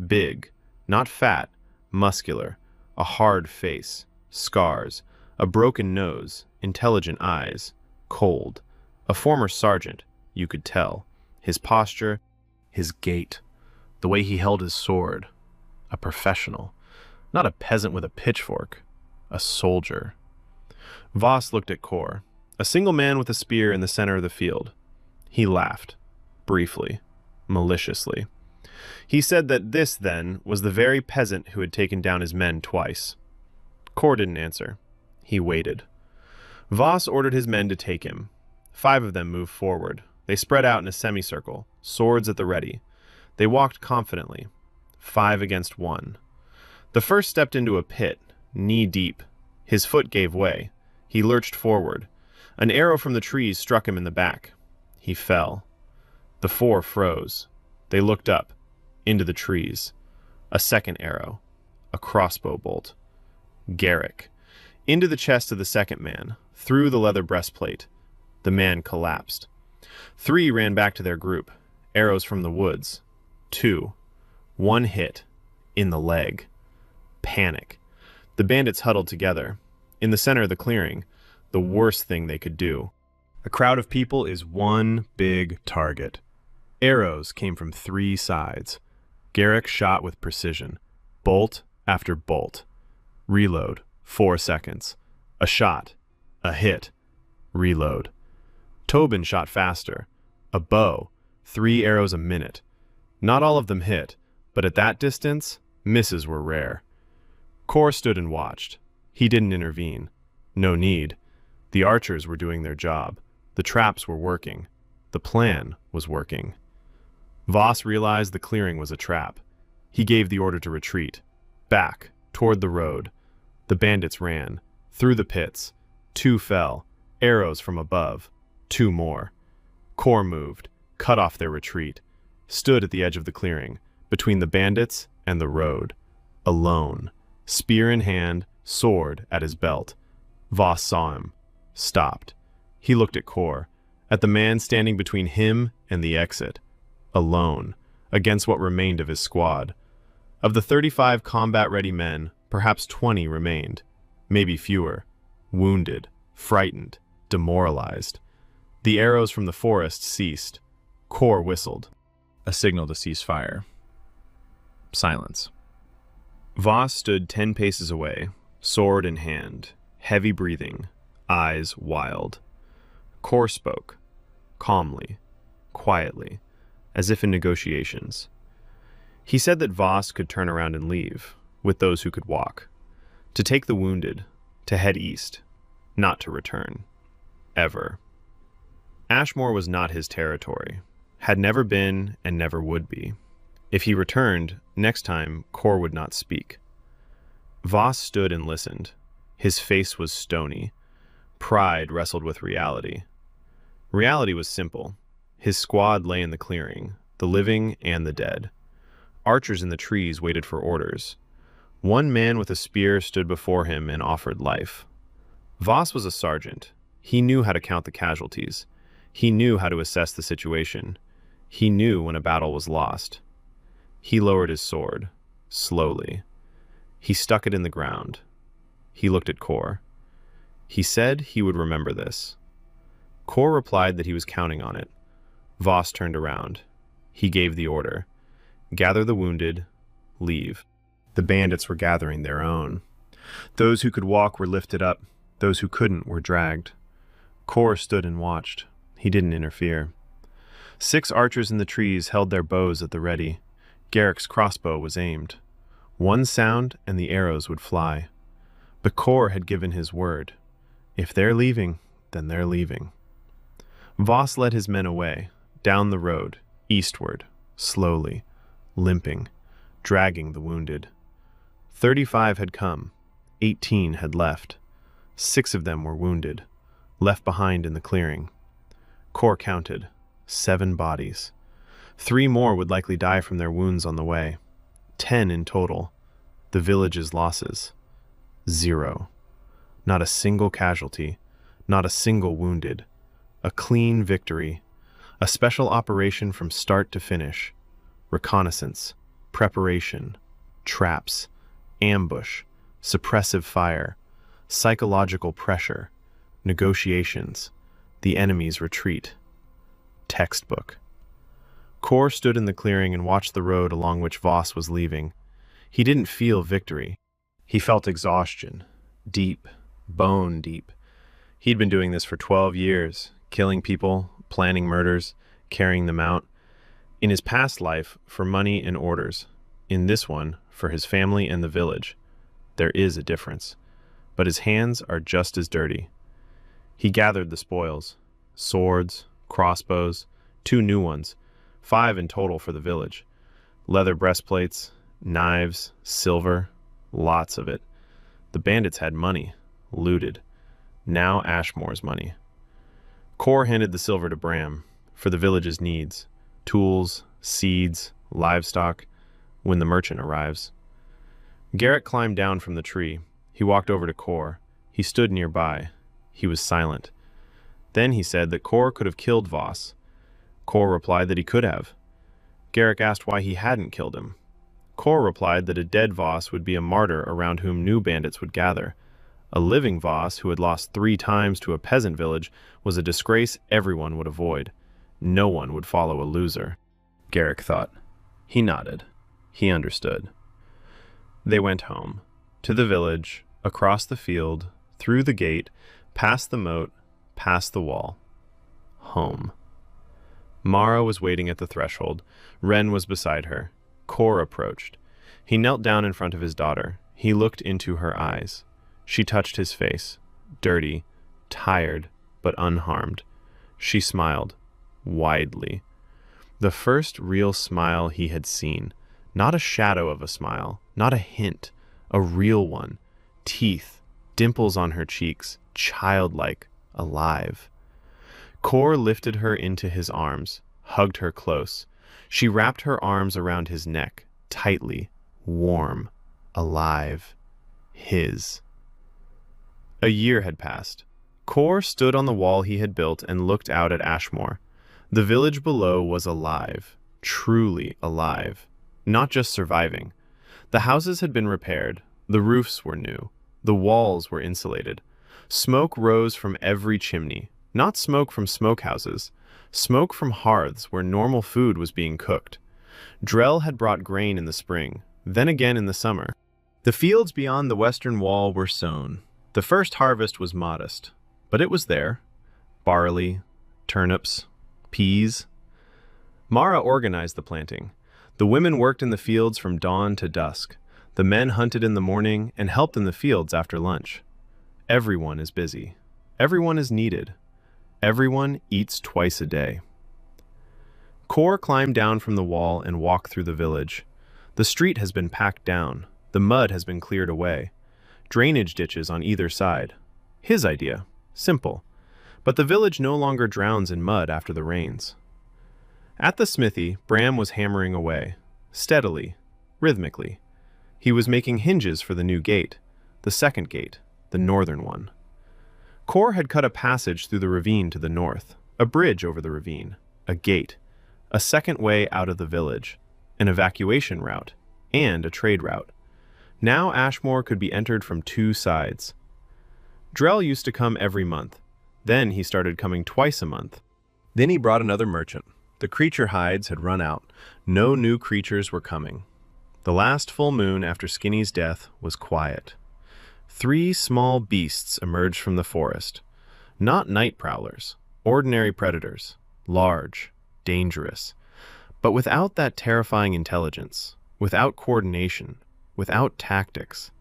big, not fat, muscular, a hard face, scars, a broken nose, intelligent eyes, cold. A former sergeant, you could tell. His posture, his gait, the way he held his sword. A professional, not a peasant with a pitchfork, a soldier. Voss looked at Kor, a single man with a spear in the center of the field. He laughed, briefly, maliciously. He said that this, then, was the very peasant who had taken down his men twice. Kor didn't answer. He waited. Voss ordered his men to take him. 5 of them moved forward. They spread out in a semicircle, swords at the ready. They walked confidently. 5 against 1. The first stepped into a pit, knee-deep. His foot gave way. He lurched forward. An arrow from the trees struck him in the back. He fell. The 4 froze. They looked up, into the trees. A second arrow. A crossbow bolt. Garrick. Into the chest of the second man, through the leather breastplate. The man collapsed. 3 ran back to their group. Arrows from the woods. 2. 1 hit. In the leg. Panic. The bandits huddled together. In the center of the clearing, the worst thing they could do. A crowd of people is one big target. Arrows came from 3 sides. Garrick shot with precision. Bolt after bolt. Reload. 4 seconds. A shot. A hit. Reload. Tobin shot faster. A bow. 3 arrows a minute. Not all of them hit, but at that distance, misses were rare. Kor stood and watched. He didn't intervene. No need. The archers were doing their job. The traps were working. The plan was working. Voss realized the clearing was a trap. He gave the order to retreat. Back, toward the road. The bandits ran. Through the pits. 2 fell. Arrows from above. 2 more. Kor moved, cut off their retreat. Stood at the edge of the clearing, between the bandits and the road. Alone. Spear in hand, sword at his belt. Voss saw him. Stopped. He looked at Kor, at the man standing between him and the exit. Alone, against what remained of his squad. Of the 35 combat-ready men, perhaps 20 remained. Maybe fewer. Wounded, frightened, demoralized. The arrows from the forest ceased. Kor whistled. A signal to cease fire. Silence. Voss stood 10 paces away, sword in hand, heavy breathing, eyes wild. Kor spoke, calmly, quietly, as if in negotiations. He said that Voss could turn around and leave, with those who could walk, to take the wounded, to head east, not to return. ever. Ashmore was not his territory, had never been and never would be. If he returned, next time, Kor would not speak. Voss stood and listened. His face was stony. Pride wrestled with reality. Reality was simple. His squad lay in the clearing, the living and the dead. Archers in the trees waited for orders. One man with a spear stood before him and offered life. Voss was a sergeant. He knew how to count the casualties. He knew how to assess the situation. He knew when a battle was lost. He lowered his sword, slowly. He stuck it in the ground. He looked at Kor. He said he would remember this. Kor replied that he was counting on it. Voss turned around. He gave the order. Gather the wounded, leave. The bandits were gathering their own. Those who could walk were lifted up. Those who couldn't were dragged. Kor stood and watched. He didn't interfere. 6 archers in the trees held their bows at the ready. Garrick's crossbow was aimed. One sound and the arrows would fly. But Kor had given his word. If they're leaving, then they're leaving. Voss led his men away, down the road, eastward, slowly, limping, dragging the wounded. 35 had come. 18 had left. 6 of them were wounded, left behind in the clearing. Kor counted. 7 bodies. 3 more would likely die from their wounds on the way. 10 in total. The village's losses. 0. Not a single casualty. Not a single wounded. A clean victory. A special operation from start to finish. Reconnaissance. Preparation. Traps. Ambush. Suppressive fire. Psychological pressure. Negotiations. The enemy's retreat. Textbook. Kor stood in the clearing and watched the road along which Voss was leaving. He didn't feel victory. He felt exhaustion. Deep. Bone deep. He'd been doing this for 12 years, killing people, planning murders, carrying them out. In his past life, for money and orders. In this one, for his family and the village. There is a difference. But his hands are just as dirty. He gathered the spoils. Swords, crossbows, 2 new ones, 5 in total for the village. Leather breastplates, knives, silver, lots of it. The bandits had money, looted. Now Ashmore's money. Kor handed the silver to Bram, for the village's needs. Tools, seeds, livestock, when the merchant arrives. Garrett climbed down from the tree. He walked over to Kor. He stood nearby. He was silent. Then he said that Kor could have killed Voss. Kor replied that he could have. Garrick asked why he hadn't killed him. Kor replied that a dead Voss would be a martyr around whom new bandits would gather. A living Voss who had lost 3 times to a peasant village was a disgrace everyone would avoid. No one would follow a loser. Garrick thought. He nodded. He understood. They went home. To the village, across the field, through the gate, past the moat, past the wall. Home. Mara was waiting at the threshold. Ren was beside her. Kor approached. He knelt down in front of his daughter. He looked into her eyes. She touched his face. Dirty, tired, but unharmed. She smiled. Widely. The first real smile he had seen. Not a shadow of a smile. Not a hint. A real one. Teeth. Dimples on her cheeks. Childlike. Alive. Kor lifted her into his arms, hugged her close. She wrapped her arms around his neck, tightly, warm, alive, his. A year had passed. Kor stood on the wall he had built and looked out at Ashmore. The village below was alive, truly alive, not just surviving. The houses had been repaired, the roofs were new, the walls were insulated. Smoke rose from every chimney. Not smoke from smokehouses, smoke from hearths where normal food was being cooked. Drell had brought grain in the spring, then again in the summer. The fields beyond the western wall were sown. The first harvest was modest, but it was there. Barley, turnips, peas. Mara organized the planting. The women worked in the fields from dawn to dusk. The men hunted in the morning and helped in the fields after lunch. Everyone is busy. Everyone is needed. Everyone eats twice a day. Kor climbed down from the wall and walked through the village. The street has been packed down. The mud has been cleared away. Drainage ditches on either side. His idea. Simple. But the village no longer drowns in mud after the rains. At the smithy, Bram was hammering away. Steadily. Rhythmically. He was making hinges for the new gate. The second gate. The northern one. Kor had cut a passage through the ravine to the north. A bridge over the ravine. A gate. A second way out of the village. An evacuation route. And a trade route. Now Ashmore could be entered from two sides. Drell used to come every month. Then he started coming twice a month. Then he brought another merchant. The creature hides had run out. No new creatures were coming. The last full moon after Skinny's death was quiet. 3 small beasts emerged from the forest. Not night prowlers, ordinary predators. Large, dangerous. But without that terrifying intelligence, without coordination, without tactics.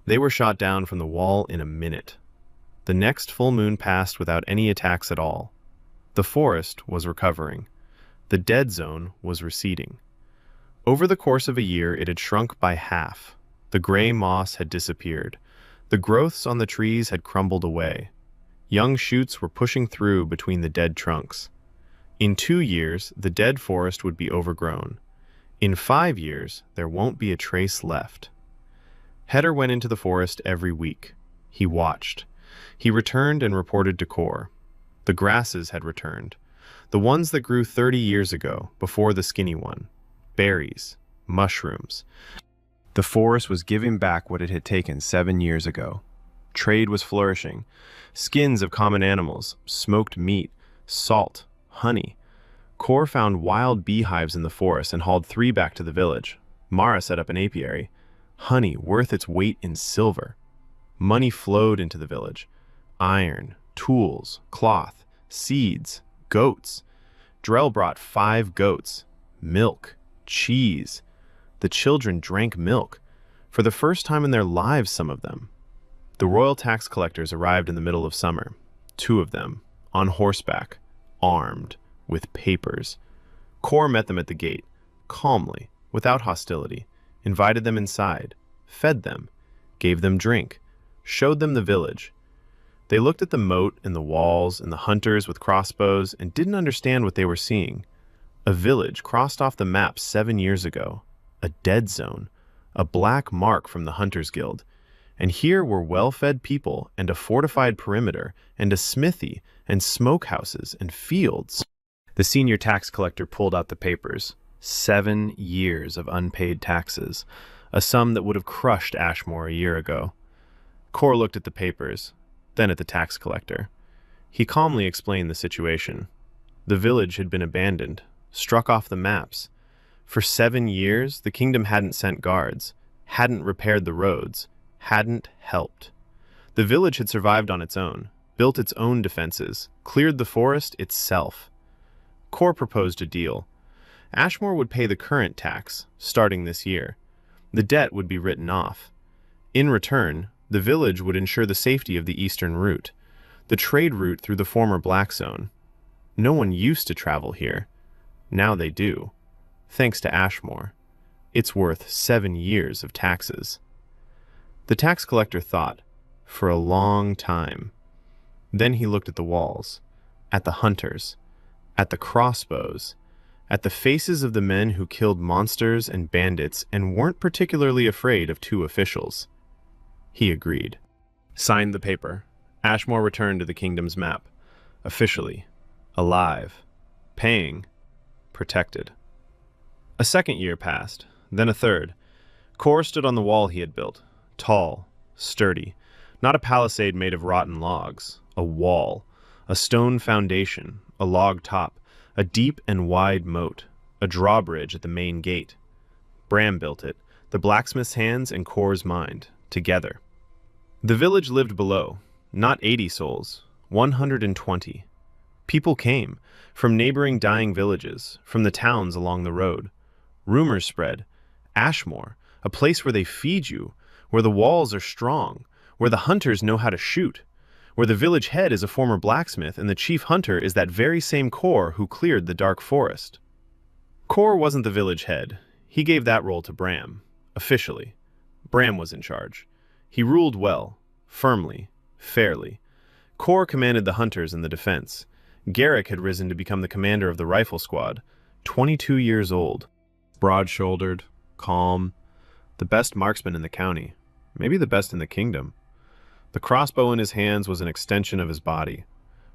They were shot down from the wall in a minute. The next full moon passed without any attacks at all. The forest was recovering. The dead zone was receding. Over the course of a year, it had shrunk by half. The gray moss had disappeared. The growths on the trees had crumbled away. Young shoots were pushing through between the dead trunks. In 2 years, the dead forest would be overgrown. In 5 years, there won't be a trace left. Heder went into the forest every week. He watched. He returned and reported to Kor. The grasses had returned. The ones that grew 30 years ago, before the skinny one. Berries, mushrooms. The forest was giving back what it had taken 7 years ago. Trade was flourishing. Skins of common animals, smoked meat, salt, honey. Kor found wild beehives in the forest and hauled 3 back to the village. Mara set up an apiary. Honey worth its weight in silver. Money flowed into the village. Iron, tools, cloth, seeds, goats. Drell brought 5 goats. Milk, cheese. The children drank milk. For the first time in their lives, some of them. The royal tax collectors arrived in the middle of summer. 2 of them, on horseback, armed, with papers. Kor met them at the gate, calmly, without hostility, invited them inside, fed them, gave them drink, showed them the village. They looked at the moat and the walls and the hunters with crossbows and didn't understand what they were seeing. A village crossed off the map 7 years ago. A dead zone. A black mark from the Hunters Guild. And here were well-fed people and a fortified perimeter and a smithy and smokehouses and fields. The senior tax collector pulled out the papers. 7 years of unpaid taxes. A sum that would have crushed Ashmore a year ago. Kor looked at the papers, then at the tax collector. He calmly explained the situation. The village had been abandoned, struck off the maps. For 7 years, the kingdom hadn't sent guards, hadn't repaired the roads, hadn't helped. The village had survived on its own, built its own defenses, cleared the forest itself. Kor proposed a deal. Ashmore would pay the current tax, starting this year. The debt would be written off. In return, the village would ensure the safety of the eastern route, the trade route through the former Black Zone. No one used to travel here. Now they do. Thanks to Ashmore. It's worth 7 years of taxes. The tax collector thought, for a long time. Then he looked at the walls, at the hunters, at the crossbows, at the faces of the men who killed monsters and bandits and weren't particularly afraid of 2 officials. He agreed. Signed the paper. Ashmore returned to the kingdom's map. Officially. Alive. Paying. Protected. A second year passed, then a third. Kor stood on the wall he had built. Tall, sturdy. Not a palisade made of rotten logs. A wall. A stone foundation. A log top. A deep and wide moat. A drawbridge at the main gate. Bram built it. The blacksmith's hands and Kor's mind. Together. The village lived below. Not 80 souls. 120. People came. From neighboring dying villages. From the towns along the road. Rumors spread. Ashmore. A place where they feed you. Where the walls are strong. Where the hunters know how to shoot. where the village head is a former blacksmith and the chief hunter is that very same Kor who cleared the dark forest. Kor wasn't the village head. He gave that role to Bram. Officially. Bram was in charge. He ruled well, firmly, fairly. Kor commanded the hunters and the defense. Garrick had risen to become the commander of the rifle squad, 22 years old. Broad-shouldered, calm, the best marksman in the county, maybe the best in the kingdom. The crossbow in his hands was an extension of his body.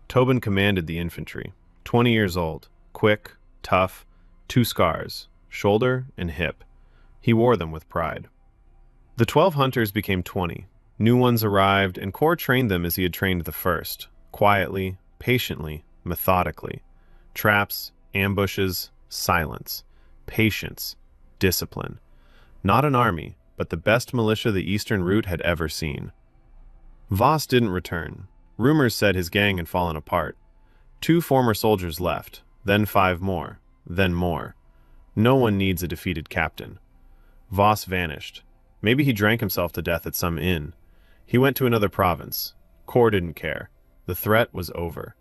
Tobin commanded the infantry, 20 years old, quick, tough, 2 scars, shoulder and hip. He wore them with pride. The 12 hunters became 20. New ones arrived, and Kor trained them as he had trained the first, quietly, patiently, methodically. Traps, ambushes, silence, patience, discipline. Not an army, but the best militia the Eastern Route had ever seen. Voss didn't return. Rumors said his gang had fallen apart. 2 former soldiers left, then 5 more, then more. No one needs a defeated captain. Voss vanished. Maybe he drank himself to death at some inn. He went to another province. Kor didn't care. The threat was over.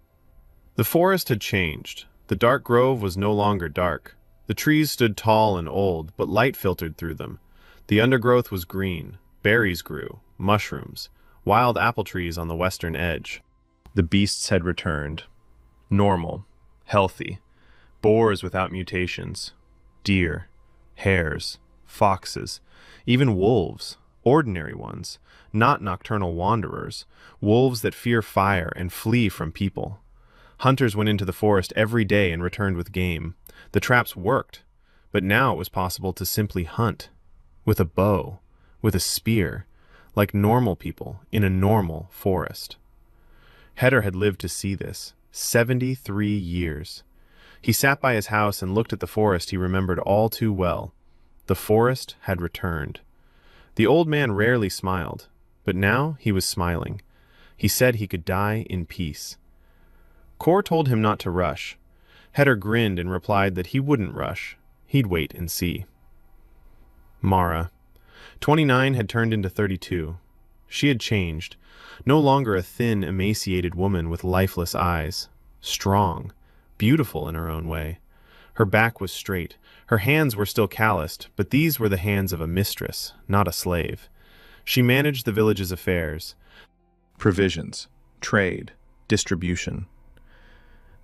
The forest had changed. The dark grove was no longer dark. The trees stood tall and old, but light filtered through them. The undergrowth was green. Berries grew, mushrooms, wild apple trees on the western edge. The beasts had returned. Normal, healthy. Boars without mutations. Deer, hares, foxes, even wolves, ordinary ones, not nocturnal wanderers, wolves that fear fire and flee from people. Hunters went into the forest every day and returned with game. The traps worked, but now it was possible to simply hunt. With a bow, with a spear, like normal people in a normal forest. Heder had lived to see this, 73 years. He sat by his house and looked at the forest he remembered all too well. The forest had returned. The old man rarely smiled, but now he was smiling. He said he could die in peace. Kor told him not to rush. Heder grinned and replied that he wouldn't rush. He'd wait and see. Mara, 29, had turned into 32. She had changed, no longer a thin, emaciated woman with lifeless eyes. Strong, beautiful in her own way. Her back was straight. Her hands were still calloused, but these were the hands of a mistress, not a slave. She managed the village's affairs. Provisions, trade, distribution.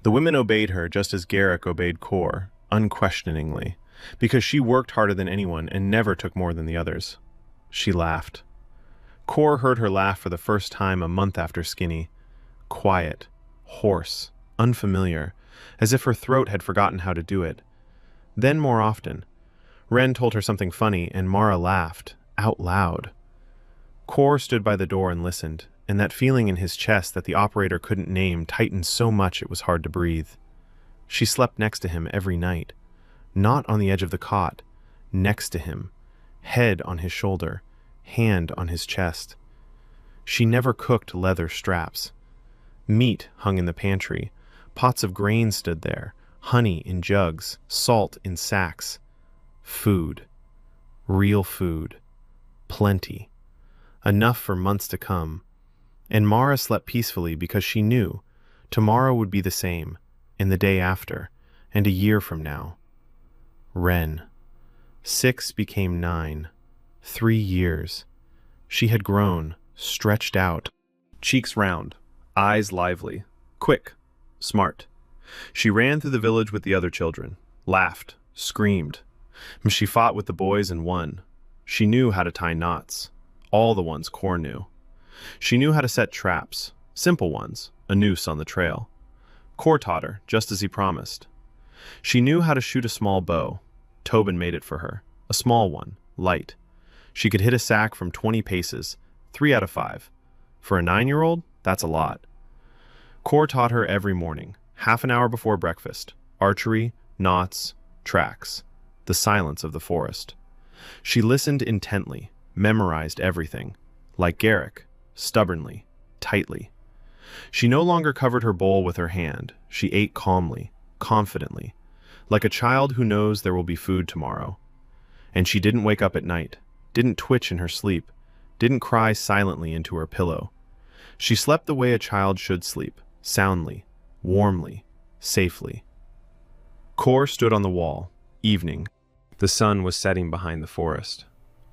The women obeyed her just as Garrick obeyed Kor, unquestioningly, because she worked harder than anyone and never took more than the others. She laughed. Kor heard her laugh for the first time a month after Skinny. Quiet, hoarse, unfamiliar, as if her throat had forgotten how to do it. Then more often. Ren told her something funny, and Mara laughed, out loud. Kor stood by the door and listened, and that feeling in his chest that the operator couldn't name tightened so much it was hard to breathe. She slept next to him every night. Not on the edge of the cot, next to him, head on his shoulder, hand on his chest. She never cooked leather straps. Meat hung in the pantry. Pots of grain stood there, honey in jugs, salt in sacks. Food. Real food. Plenty. Enough for months to come. And Mara slept peacefully because she knew tomorrow would be the same, and the day after, and a year from now. Ren. 6 became 9. 3 years. She had grown, stretched out, cheeks round, eyes lively, quick, smart. She ran through the village with the other children, laughed, screamed. She fought with the boys and won. She knew how to tie knots, all the ones Kor knew. She knew how to set traps, simple ones, a noose on the trail. Kor taught her, just as he promised. She knew how to shoot a small bow. Tobin made it for her, a small one, light. She could hit a sack from 20 paces, 3 out of 5. For a 9-year-old, that's a lot. Kor taught her every morning, half an hour before breakfast, archery, knots, tracks, the silence of the forest. She listened intently, memorized everything, like Garrick, stubbornly, tightly. She no longer covered her bowl with her hand. She ate calmly, confidently, like a child who knows there will be food tomorrow. And she didn't wake up at night, didn't twitch in her sleep, didn't cry silently into her pillow. She slept the way a child should sleep, soundly, warmly, safely. Kor stood on the wall. Evening. The sun was setting behind the forest.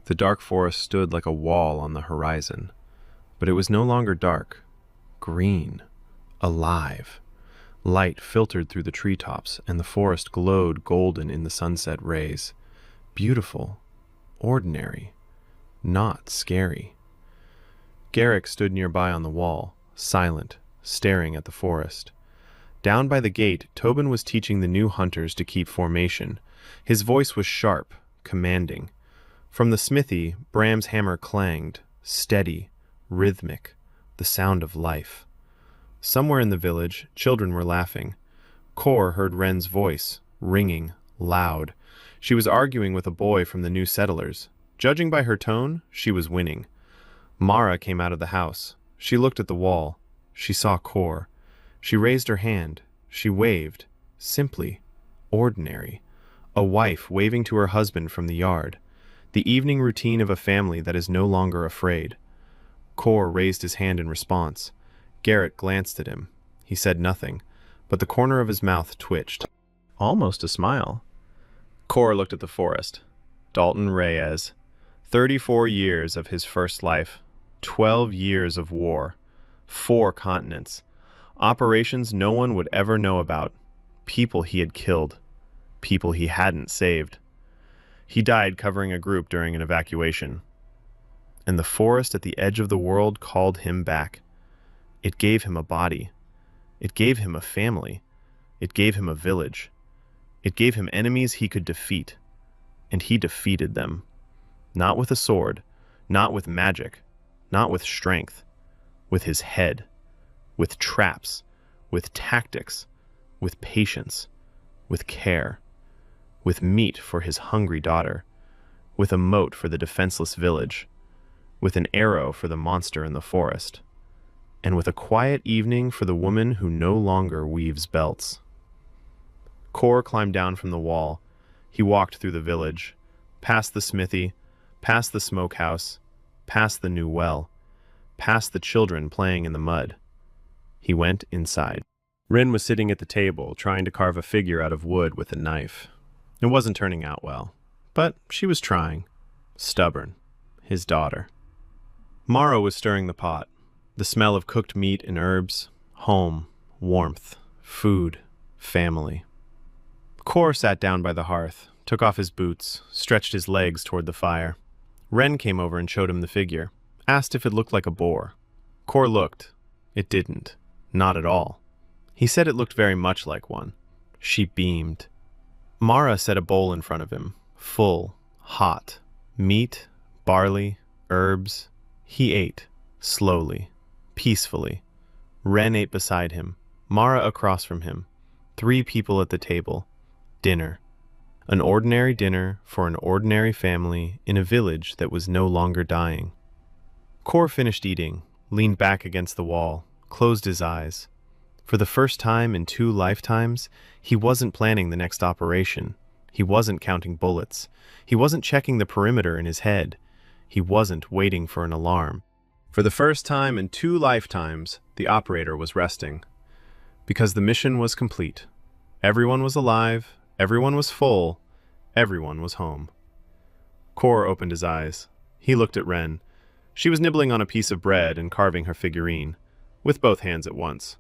The dark forest stood like a wall on the horizon. But it was no longer dark. Green. Alive. Light filtered through the treetops, and the forest glowed golden in the sunset rays. Beautiful. Ordinary. Not scary. Garrick stood nearby on the wall, silent, staring at the forest. Down by the gate, Tobin was teaching the new hunters to keep formation. His voice was sharp, commanding. From the smithy, Bram's hammer clanged, steady, rhythmic, the sound of life. Somewhere in the village, children were laughing. Kor heard Ren's voice, ringing, loud. She was arguing with a boy from the new settlers. Judging by her tone, she was winning. Mara came out of the house. She looked at the wall. She saw Kor. She raised her hand. She waved. Simply. Ordinary. A wife waving to her husband from the yard. The evening routine of a family that is no longer afraid. Kor raised his hand in response. Garrett glanced at him. He said nothing, but the corner of his mouth twitched. Almost a smile. Kor looked at the forest. Dalton Reyes. 34 years of his first life. 12 years of war. 4 continents. Operations no one would ever know about. People he had killed. People he hadn't saved. He died covering a group during an evacuation. And the forest at the edge of the world called him back. It gave him a body. It gave him a family. It gave him a village. It gave him enemies he could defeat. And he defeated them. Not with a sword, not with magic, not with strength. With his head. With traps. With tactics. With patience. With care. With meat for his hungry daughter. With a moat for the defenseless village. With an arrow for the monster in the forest. And with a quiet evening for the woman who no longer weaves belts. Kor climbed down from the wall. He walked through the village, past the smithy, past the smokehouse, past the new well, past the children playing in the mud. He went inside. Rin was sitting at the table, trying to carve a figure out of wood with a knife. It wasn't turning out well, but she was trying. Stubborn. His daughter. Mara was stirring the pot. The smell of cooked meat and herbs. Home. Warmth. Food. Family. Kor sat down by the hearth, took off his boots, stretched his legs toward the fire. Ren came over and showed him the figure, asked if it looked like a boar. Kor looked. It didn't. Not at all. He said it looked very much like one. She beamed. Mara set a bowl in front of him, full, hot. Meat, barley, herbs. He ate, slowly, peacefully. Ren ate beside him, Mara across from him. 3 people at the table. Dinner. An ordinary dinner for an ordinary family in a village that was no longer dying. Kor finished eating, leaned back against the wall, closed his eyes. For the first time in 2 lifetimes, he wasn't planning the next operation. He wasn't counting bullets. He wasn't checking the perimeter in his head. He wasn't waiting for an alarm. For the first time in 2 lifetimes, the operator was resting. Because the mission was complete. Everyone was alive, everyone was full, everyone was home. Kor opened his eyes. He looked at Ren. She was nibbling on a piece of bread and carving her figurine, with both hands at once.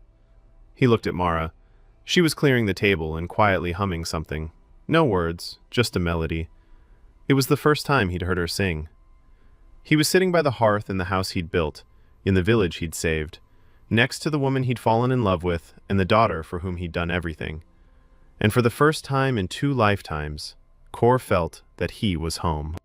He looked at Mara. She was clearing the table and quietly humming something. No words, just a melody. It was the first time he'd heard her sing. He was sitting by the hearth in the house he'd built, in the village he'd saved, next to the woman he'd fallen in love with and the daughter for whom he'd done everything. And for the first time in 2 lifetimes, Kor felt that he was home.